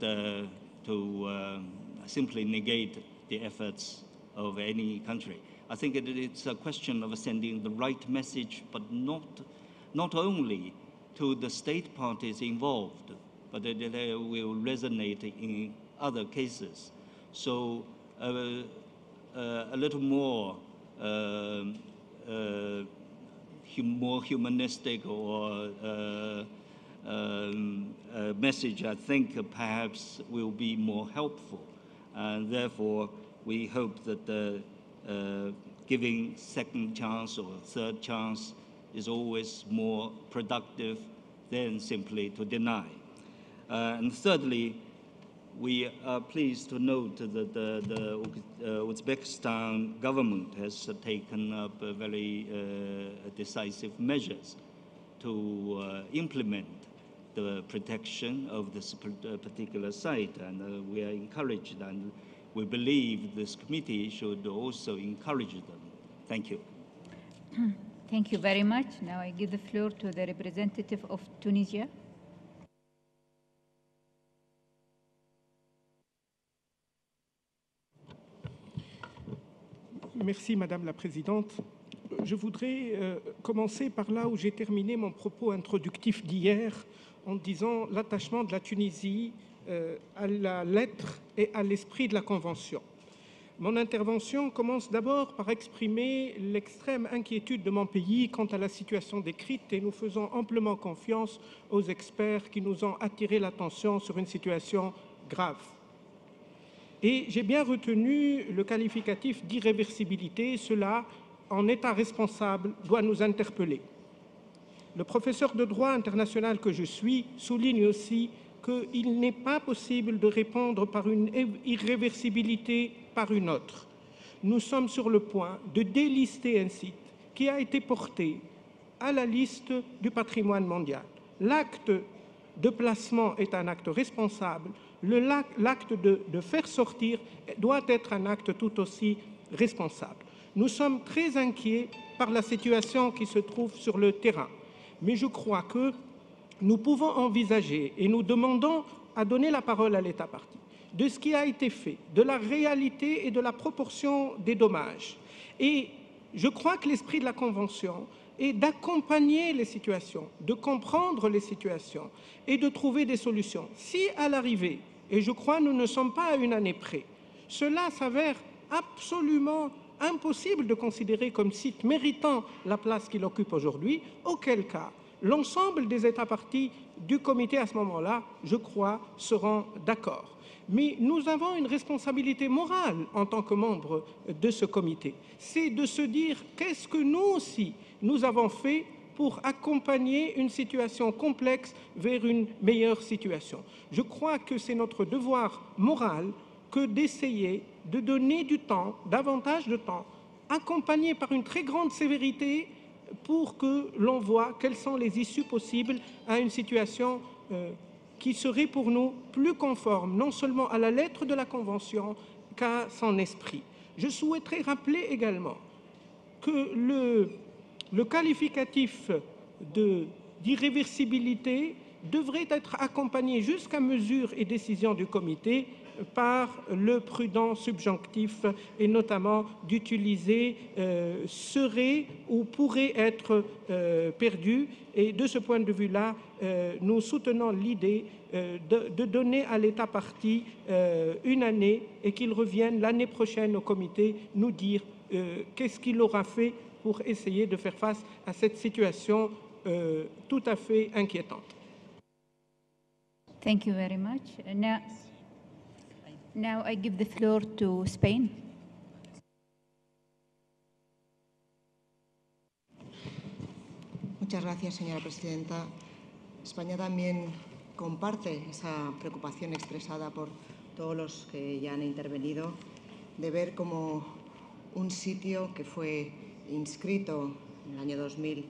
to simply negate the efforts of any country. I think it's a question of sending the right message, but not only to the state parties involved, but they will resonate in other cases. So a little more more humanistic or message, I think, perhaps will be more helpful. And therefore, we hope that giving second chance or third chance is always more productive than simply to deny. And thirdly, we are pleased to note that the Uzbekistan government has taken up very decisive measures to implement the protection of this particular site, and we are encouraged, and we believe this committee should also encourage them. Thank you. Thank you very much. Now I give the floor to the representative of Tunisia. Merci, Madame la Présidente. Je voudrais commencer par là où j'ai terminé mon propos introductif d'hier, en disant l'attachement de la Tunisie à la lettre et à l'esprit de la Convention. Mon intervention commence d'abord par exprimer l'extrême inquiétude de mon pays quant à la situation décrite, et nous faisons amplement confiance aux experts qui nous ont attiré l'attention sur une situation grave. Et j'ai bien retenu le qualificatif d'irréversibilité. Cela, en État responsable, doit nous interpeller. Le professeur de droit international que je suis souligne aussi qu'il n'est pas possible de répondre par une irréversibilité par une autre. Nous sommes sur le point de délister un site qui a été porté à la liste du patrimoine mondial. L'acte de placement est un acte responsable. L'acte de faire sortir doit être un acte tout aussi responsable. Nous sommes très inquiets par la situation qui se trouve sur le terrain, mais je crois que nous pouvons envisager, et nous demandons à donner la parole à l'État partie, de ce qui a été fait, de la réalité et de la proportion des dommages. Et je crois que l'esprit de la Convention est d'accompagner les situations, de comprendre les situations et de trouver des solutions. Si à l'arrivée, et je crois que nous ne sommes pas à une année près, cela s'avère absolument impossible de considérer comme site méritant la place qu'il occupe aujourd'hui, auquel cas l'ensemble des États parties du comité à ce moment-là, je crois, seront d'accord. Mais nous avons une responsabilité morale en tant que membres de ce comité. C'est de se dire qu'est-ce que nous aussi, nous avons fait pour accompagner une situation complexe vers une meilleure situation. Je crois que c'est notre devoir moral que d'essayer de donner du temps, davantage de temps, accompagné par une très grande sévérité pour que l'on voit quelles sont les issues possibles à une situation qui serait pour nous plus conforme, non seulement à la lettre de la Convention qu'à son esprit. Je souhaiterais rappeler également que le qualificatif d'irréversibilité devrait être accompagné jusqu'à mesure et décision du comité par le prudent subjonctif et notamment d'utiliser serait ou pourrait être perdu. Et de ce point de vue-là, nous soutenons l'idée de donner à l'État partie une année et qu'il revienne l'année prochaine au comité nous dire qu'est-ce qu'il aura fait pour essayer de faire face à cette situation tout à fait inquiétante. Thank you very much. Now I give the floor to Spain. Muchas gracias, señora presidenta. España también comparte esa preocupación expresada por todos los que ya han intervenido de ver cómo un sitio que fue inscrito en el año 2000,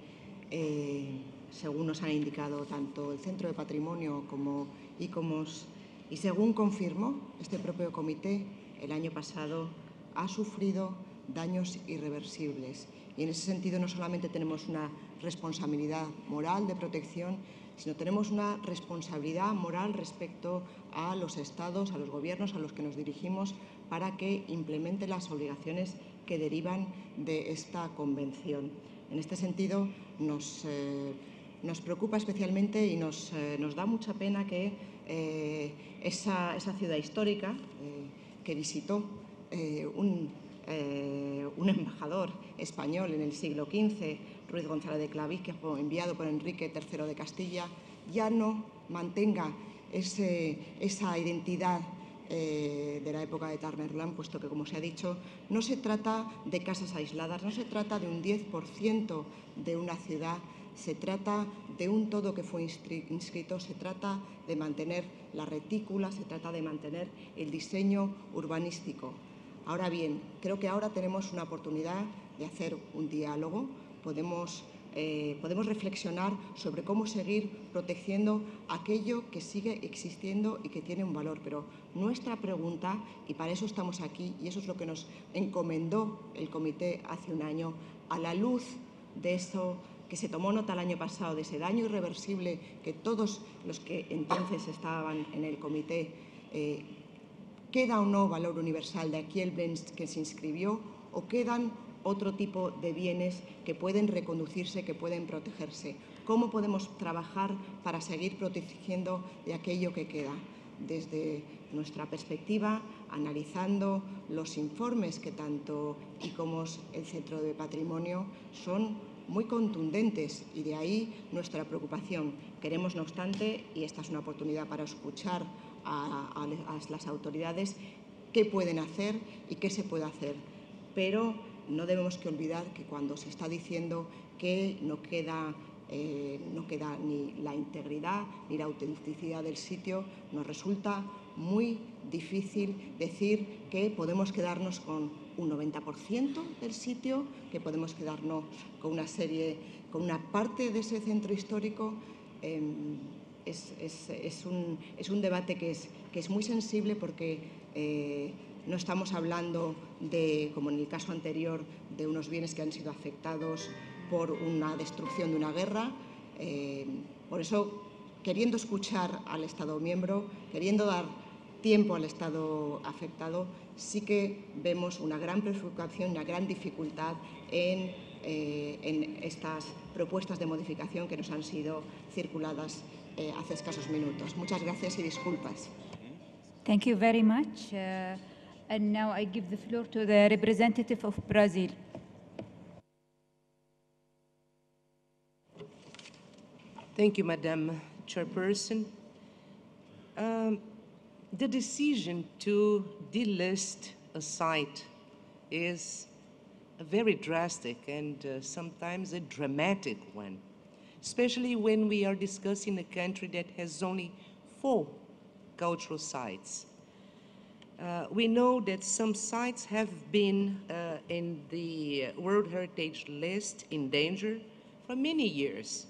según nos han indicado tanto el Centro de Patrimonio como ICOMOS, y según confirmó este propio comité, el año pasado ha sufrido daños irreversibles. Y en ese sentido no solamente tenemos una responsabilidad moral de protección, sino tenemos una responsabilidad moral respecto a los estados, a los gobiernos a los que nos dirigimos para que implementen las obligaciones que derivan de esta convención. En este sentido, nos preocupa especialmente y nos da mucha pena que esa ciudad histórica que visitó un embajador español en el siglo XV, Ruiz González de Clavijo, enviado por Enrique III de Castilla, ya no mantenga esa identidad de la época de Tamerlán, puesto que, como se ha dicho, no se trata de casas aisladas, no se trata de un 10% de una ciudad, se trata de un todo que fue inscrito, se trata de mantener la retícula, se trata de mantener el diseño urbanístico. Ahora bien, creo que ahora tenemos una oportunidad de hacer un diálogo, podemos reflexionar sobre cómo seguir protegiendo aquello que sigue existiendo y que tiene un valor. Pero nuestra pregunta, y para eso estamos aquí, y eso es lo que nos encomendó el comité hace un año, a la luz de eso que se tomó nota el año pasado, de ese daño irreversible que todos los que entonces estaban en el comité, ¿queda o no valor universal de aquel bien que se inscribió o quedan otro tipo de bienes que pueden reconducirse, que pueden protegerse? ¿Cómo podemos trabajar para seguir protegiendo de aquello que queda? Desde nuestra perspectiva, analizando los informes que tanto ICOMOS, el Centro de Patrimonio, son muy contundentes y de ahí nuestra preocupación. Queremos, no obstante, y esta es una oportunidad para escuchar a las autoridades, qué pueden hacer y qué se puede hacer. Pero no debemos que olvidar que cuando se está diciendo que no queda ni la integridad ni la autenticidad del sitio, nos resulta muy difícil decir que podemos quedarnos con un 90% del sitio, que podemos quedarnos con una parte de ese centro histórico. Es un debate que es muy sensible porque no estamos hablando de, como en el caso anterior, de unos bienes que han sido afectados por una destrucción de una guerra. Por eso, queriendo escuchar al Estado miembro, queriendo dar tiempo al Estado afectado, sí que vemos una gran preocupación, una gran dificultad en estas propuestas de modificación que nos han sido circuladas hace escasos minutos. Muchas gracias y disculpas. Thank you very much. And now I give the floor to the representative of Brazil. Thank you, Madam Chairperson. The decision to delist a site is a very drastic and sometimes a dramatic one, especially when we are discussing a country that has only 4 cultural sites. We know that some sites have been in the World Heritage List in danger for many years.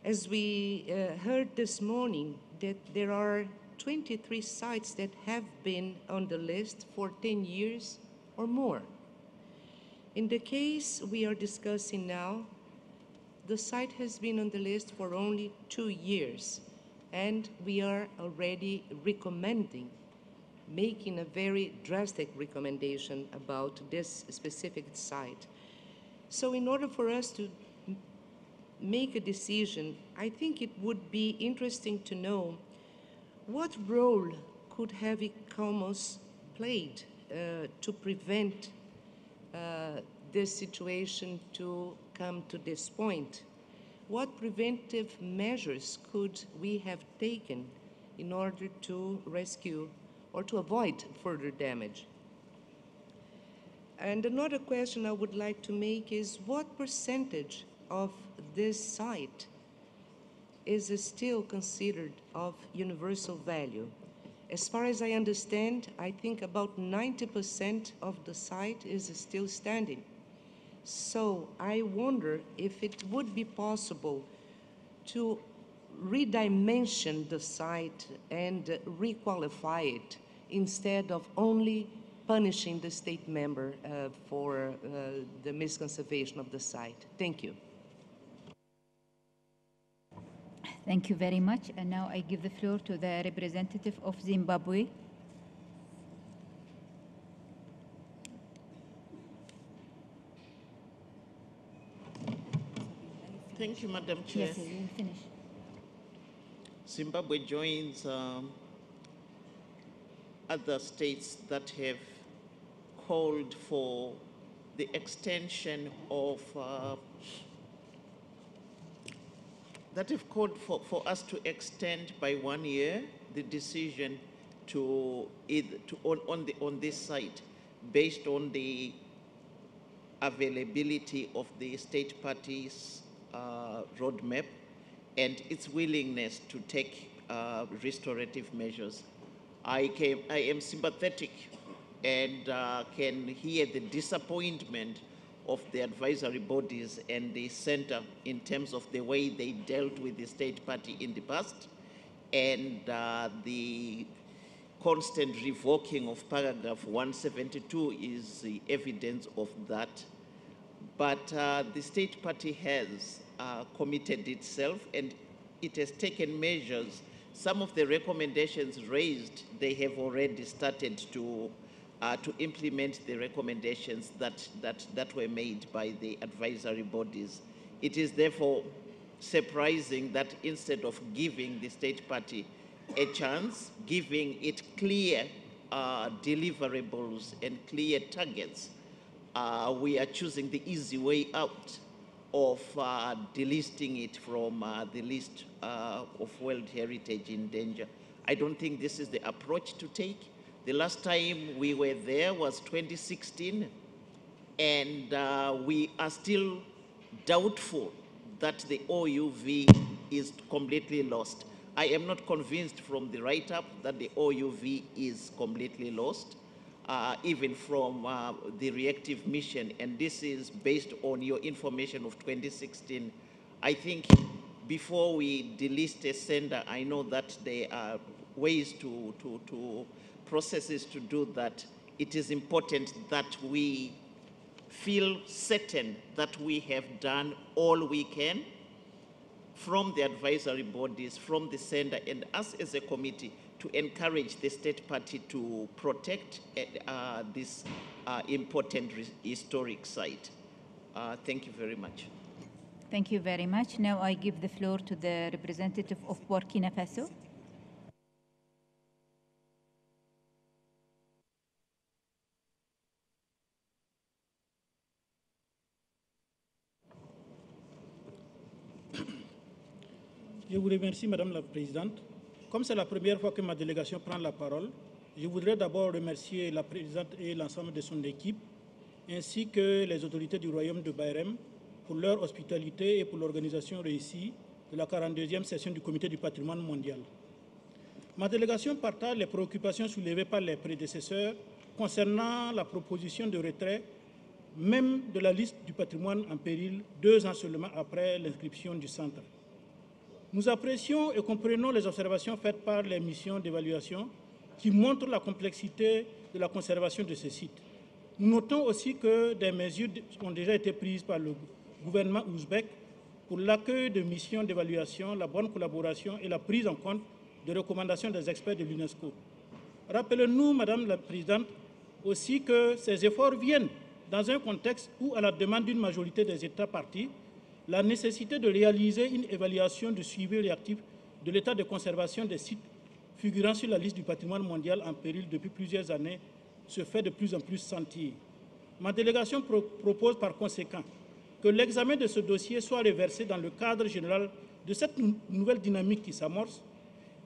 As we heard this morning, that there are 23 sites that have been on the list for 10 years or more. In the case we are discussing now, the site has been on the list for only 2 years. and we are already recommending, making a very drastic recommendation about this specific site. So in order for us to make a decision, I think it would be interesting to know what role could have ICOMOS played to prevent this situation to come to this point. What preventive measures could we have taken in order to rescue or to avoid further damage? And another question I would like to make is what percentage of this site is still considered of universal value? As far as I understand, I think about 90% of the site is still standing. So I wonder if it would be possible to redimension the site and requalify it instead of only punishing the state member for the misconservation of the site. Thank you. Thank you very much. And now I give the floor to the representative of Zimbabwe. Thank you, Madam Chair. Yes, you will finish. Zimbabwe joins other states that have called for the extension of that have called for us to extend by 1 year the decision to on this site based on the availability of the state party's roadmap and its willingness to take restorative measures. I am sympathetic and can hear the disappointment of the advisory bodies and the center in terms of the way they dealt with the state party in the past and the constant revoking of paragraph 172 is the evidence of that. But the state party has committed itself and it has taken measures. Some of the recommendations raised, they have already started to implement the recommendations that were made by the advisory bodies. It is therefore surprising that instead of giving the state party a chance, giving it clear deliverables and clear targets, we are choosing the easy way out of delisting it from the list of World Heritage in danger. I don't think this is the approach to take. The last time we were there was 2016, and we are still doubtful that the OUV is completely lost. I am not convinced from the write-up that the OUV is completely lost, even from the reactive mission, and this is based on your information of 2016. I think before we delist a sender, I know that there are ways processes to do that. It is important that we feel certain that we have done all we can from the advisory bodies, from the sender, and us as a committee to encourage the state party to protect this important historic site. Thank you very much. Thank you very much. Now I give the floor to the representative of Burkina Faso. Je vous remercie, Madame la Présidente. Comme c'est la première fois que ma délégation prend la parole, je voudrais d'abord remercier la Présidente et l'ensemble de son équipe, ainsi que les autorités du Royaume de Bahrain pour leur hospitalité et pour l'organisation réussie de la 42e session du Comité du patrimoine mondial. Ma délégation partage les préoccupations soulevées par les prédécesseurs concernant la proposition de retrait, même de la liste du patrimoine en péril, 2 ans seulement après l'inscription du centre. Nous apprécions et comprenons les observations faites par les missions d'évaluation qui montrent la complexité de la conservation de ce site. Nous notons aussi que des mesures ont déjà été prises par le gouvernement ouzbek pour l'accueil de missions d'évaluation, la bonne collaboration et la prise en compte des recommandations des experts de l'UNESCO. Rappelez-nous, Madame la Présidente, aussi que ces efforts viennent dans un contexte où, à la demande d'une majorité des États parties, la nécessité de réaliser une évaluation du suivi réactif de l'état de conservation des sites figurant sur la liste du patrimoine mondial en péril depuis plusieurs années se fait de plus en plus sentir. Ma délégation propose par conséquent que l'examen de ce dossier soit reversé dans le cadre général de cette nouvelle dynamique qui s'amorce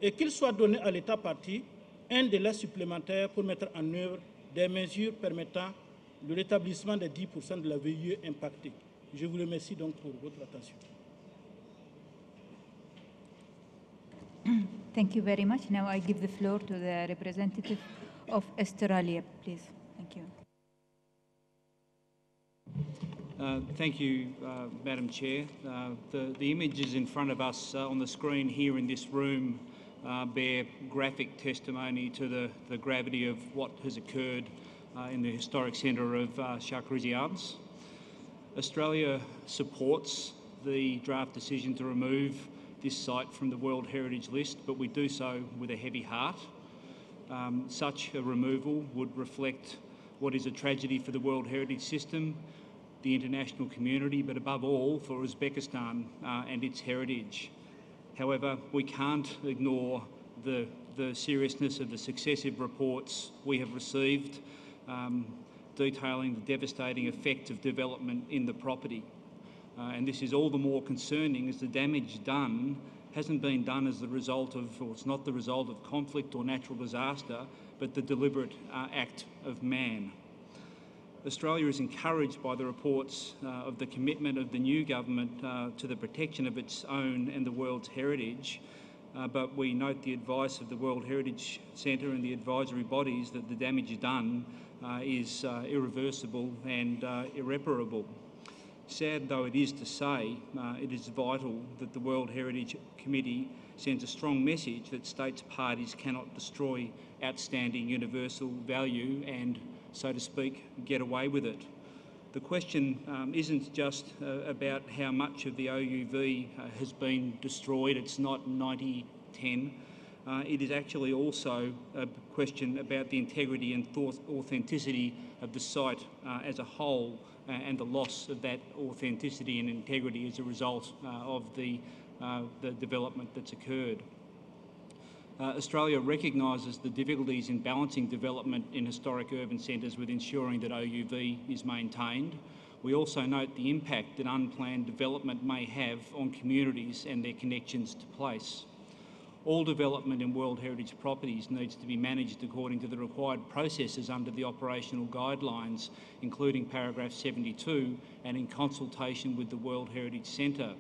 et qu'il soit donné à l'État partie un délai supplémentaire pour mettre en œuvre des mesures permettant le rétablissement des 10% de la VIE impactée. Je vous remercie donc pour votre attention. Thank you very much. Now I give the floor to the representative of Australia, please. Thank you. Thank you, Madam Chair. The images in front of us on the screen here in this room bear graphic testimony to the gravity of what has occurred in the historic centre of Shakhrisiabs. Australia supports the draft decision to remove this site from the World Heritage List, but we do so with a heavy heart. Such a removal would reflect what is a tragedy for the World Heritage System, the international community, but above all for Uzbekistan and its heritage. However, we can't ignore the seriousness of the successive reports we have received detailing the devastating effect of development in the property. And this is all the more concerning as the damage done hasn't been done as the result of, or it's not the result of conflict or natural disaster, but the deliberate act of man. Australia is encouraged by the reports of the commitment of the new government to the protection of its own and the world's heritage, but we note the advice of the World Heritage Centre and the advisory bodies that the damage done is irreversible and irreparable. Sad though it is to say, it is vital that the World Heritage Committee sends a strong message that states parties cannot destroy outstanding universal value and, so to speak, get away with it. The question isn't just about how much of the OUV has been destroyed. It's not 90-10. It is actually also a question about the integrity and authenticity of the site as a whole and the loss of that authenticity and integrity as a result of the development that's occurred. Australia recognises the difficulties in balancing development in historic urban centres with ensuring that OUV is maintained. We also note the impact that unplanned development may have on communities and their connections to place. All development in World Heritage properties needs to be managed according to the required processes under the operational guidelines, including paragraph 72, and in consultation with the World Heritage Centre.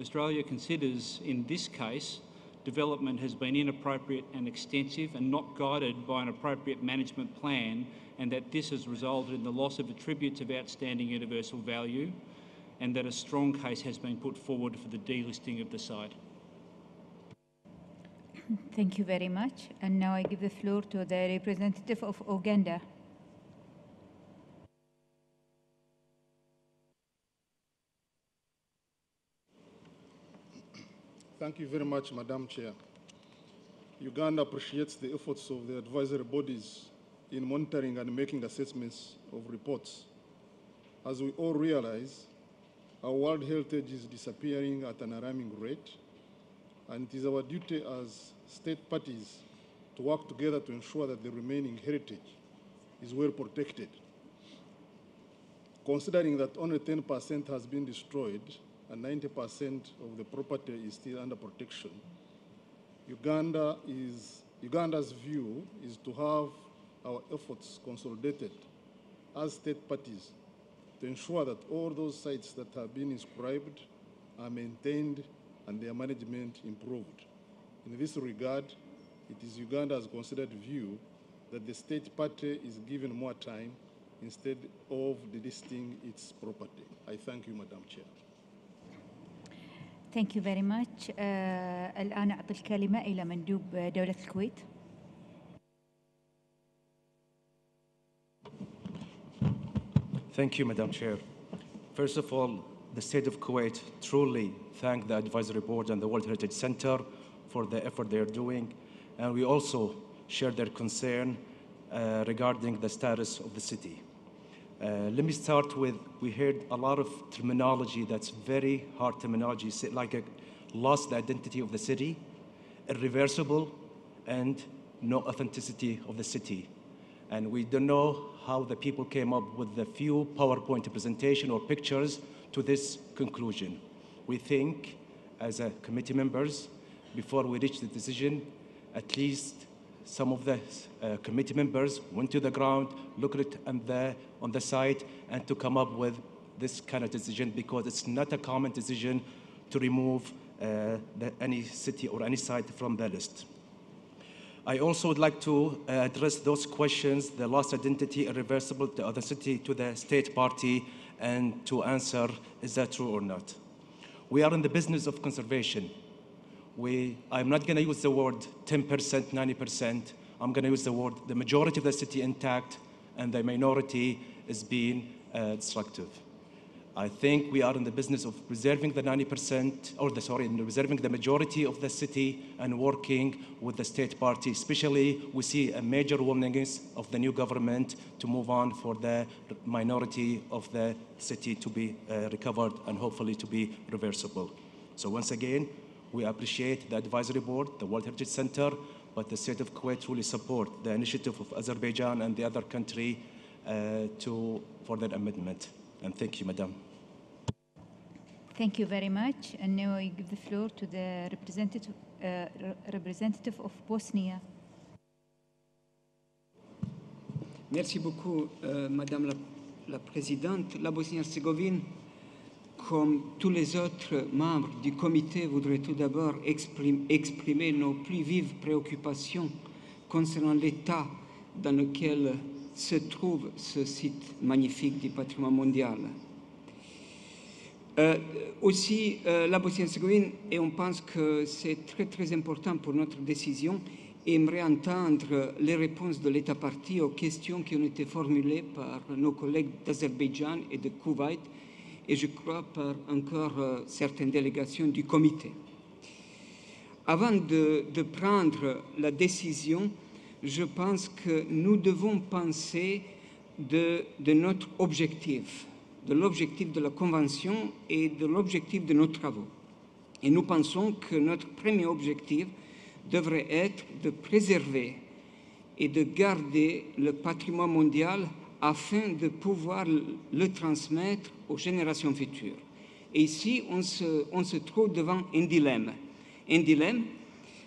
Australia considers, in this case, development has been inappropriate and extensive and not guided by an appropriate management plan, and that this has resulted in the loss of attributes of outstanding universal value, and that a strong case has been put forward for the delisting of the site. Thank you very much. And now I give the floor to the representative of Uganda. Thank you very much, Madam Chair. Uganda appreciates the efforts of the advisory bodies in monitoring and making assessments of reports. As we all realize, our world heritage is disappearing at an alarming rate, and it is our duty as state parties to work together to ensure that the remaining heritage is well protected. Considering that only 10% has been destroyed and 90% of the property is still under protection, Uganda's view is to have our efforts consolidated as state parties to ensure that all those sites that have been inscribed are maintained and their management improved. In this regard, it is Uganda's considered view that the state party is given more time instead of delisting its property. I thank you, Madam Chair. Thank you very much. الآن أعطي الكلمة إلى مندوب دولة الكويت. Thank you, Madam Chair. First of all, the State of Kuwait truly thank the Advisory Board and the World Heritage Center for the effort they are doing. And we also share their concern regarding the status of the city. Let me start with, we heard a lot of terminology that's very hard terminology, like lost the identity of the city, irreversible, and no authenticity of the city. And we don't know how the people came up with the few PowerPoint presentation or pictures to this conclusion. We think, as committee members, before we reach the decision, at least some of the committee members went to the ground, looked at it on the site, and to come up with this kind of decision, because it's not a common decision to remove any city or any site from the list. I also would like to address those questions, the lost identity, irreversible, the authenticity, to the state party, and to answer, is that true or not? We are in the business of conservation. I'm not going to use the word 10%, 90%. I'm going to use the word the majority of the city intact and the minority is being destructive. I think we are in the business of preserving the 90%, preserving the majority of the city and working with the state party. Especially, we see a major willingness of the new government to move on for the minority of the city to be recovered and hopefully to be reversible. So once again, we appreciate the Advisory Board, the World Heritage Center, but the State of Kuwait truly support the initiative of Azerbaijan and the other country for their amendment. And thank you, Madam. Thank you very much. And now I give the floor to the representative of Bosnia. Merci beaucoup, Madame la Présidente. La Bosnie-Herzégovine, comme tous les autres membres du comité, voudrait tout d'abord exprimer nos plus vives préoccupations concernant l'état dans lequel se trouve ce site magnifique du patrimoine mondial. Aussi, la Bosnie-Herzégovine, et on pense que c'est très très important pour notre décision, aimerait entendre les réponses de l'État partie aux questions qui ont été formulées par nos collègues d'Azerbaïdjan et de Koweït, et je crois par encore certaines délégations du comité. Avant de prendre la décision, je pense que nous devons penser de notre objectif, de l'objectif de la Convention et de l'objectif de nos travaux. Et nous pensons que notre premier objectif devrait être de préserver et de garder le patrimoine mondial afin de pouvoir le transmettre aux générations futures. Et ici, on se trouve devant un dilemme. Un dilemme,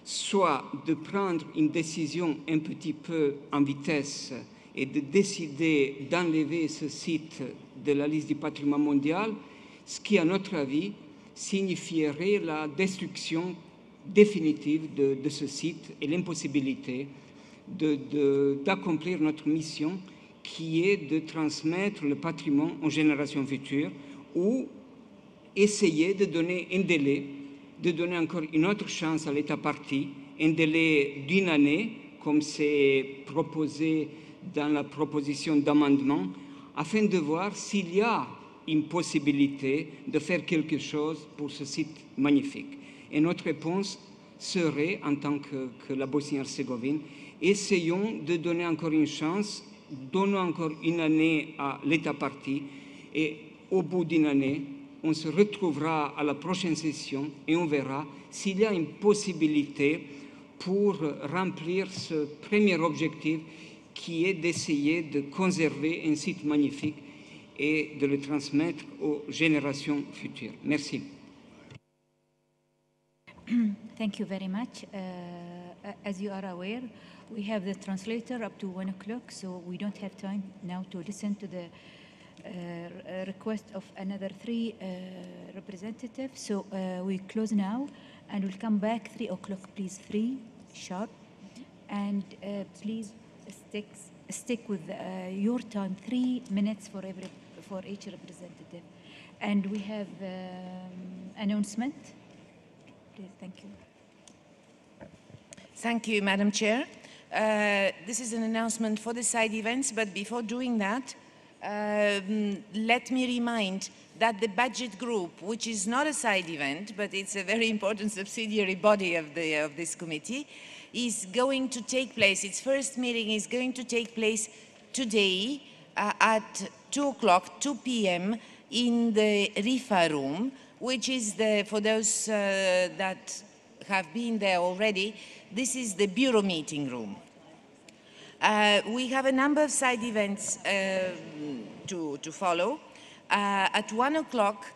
soit de prendre une décision un petit peu en vitesse et de décider d'enlever ce site de la liste du patrimoine mondial, ce qui, à notre avis, signifierait la destruction définitive de ce site et l'impossibilité d'accomplir notre mission, qui est de transmettre le patrimoine aux générations futures, ou essayer de donner un délai, de donner encore une autre chance à l'État partie, un délai d'une année, comme c'est proposé dans la proposition d'amendement, afin de voir s'il y a une possibilité de faire quelque chose pour ce site magnifique. Et notre réponse serait, en tant que la Bosnie-Herzégovine, essayons de donner encore une chance, donnons encore une année à l'État partie, et au bout d'une année, on se retrouvera à la prochaine session et on verra s'il y a une possibilité pour remplir ce premier objectif qui est d'essayer de conserver un site magnifique et de le transmettre aux générations futures. Merci. Thank you very much. As you are aware, we have the translator up to 1 o'clock, so we don't have time now to listen to the request of another 3 representatives. So we close now and we'll come back 3 o'clock, please, 3 sharp. And please stick with your time, 3 minutes for each representative. And we have announcement. Please, thank you. Thank you, Madam Chair. This is an announcement for the side events, but before doing that, let me remind that the budget group, which is not a side event, but it's a very important subsidiary body of this committee, is going to take place, its first meeting is going to take place today at 2 o'clock, 2 p.m. in the RIFA room, which is for those that have been there already, this is the bureau meeting room. We have a number of side events to follow. At 1 o'clock,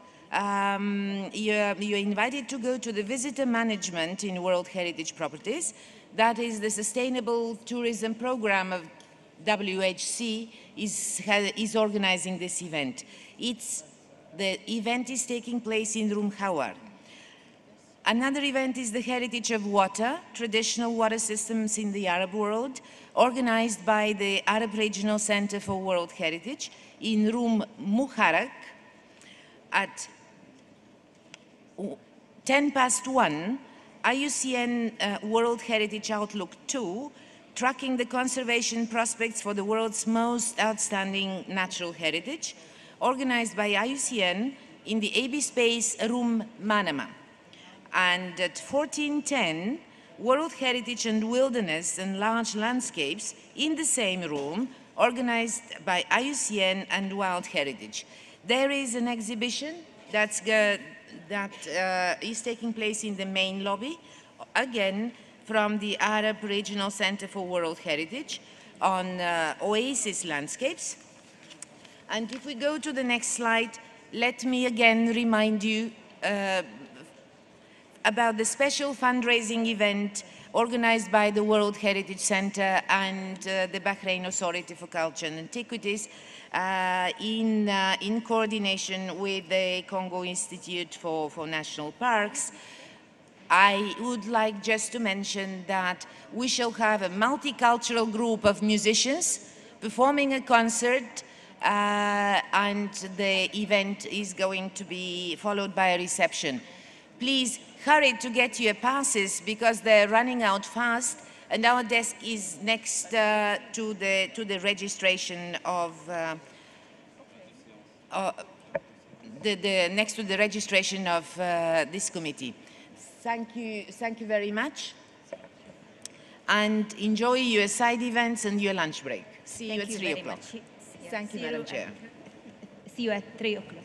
you're invited to go to the visitor management in World Heritage Properties. That is the Sustainable Tourism Program of WHC is organizing this event. The event is taking place in Room Howard. Another event is the Heritage of Water, traditional water systems in the Arab world, organized by the Arab Regional Center for World Heritage in Room Muharak at 1:10. IUCN World Heritage Outlook 2, tracking the conservation prospects for the world's most outstanding natural heritage, organized by IUCN in the AB Space Room Manama. And at 14:10, World Heritage and Wilderness and Large Landscapes in the same room, organized by IUCN and Wild Heritage. There is an exhibition that is taking place in the main lobby, again from the Arab Regional Center for World Heritage on oasis landscapes. And if we go to the next slide, let me again remind you about the special fundraising event organized by the World Heritage Center and the Bahrain Authority for Culture and Antiquities in coordination with the Congo Institute for National Parks. I would like just to mention that we shall have a multicultural group of musicians performing a concert, and the event is going to be followed by a reception. Please hurry to get your passes because they're running out fast, and our desk is next to the registration of next to the registration of this committee. Thank you very much, and enjoy your side events and your lunch break. See you at 3 o'clock. Thank you, Madam Chair. See you at 3 o'clock.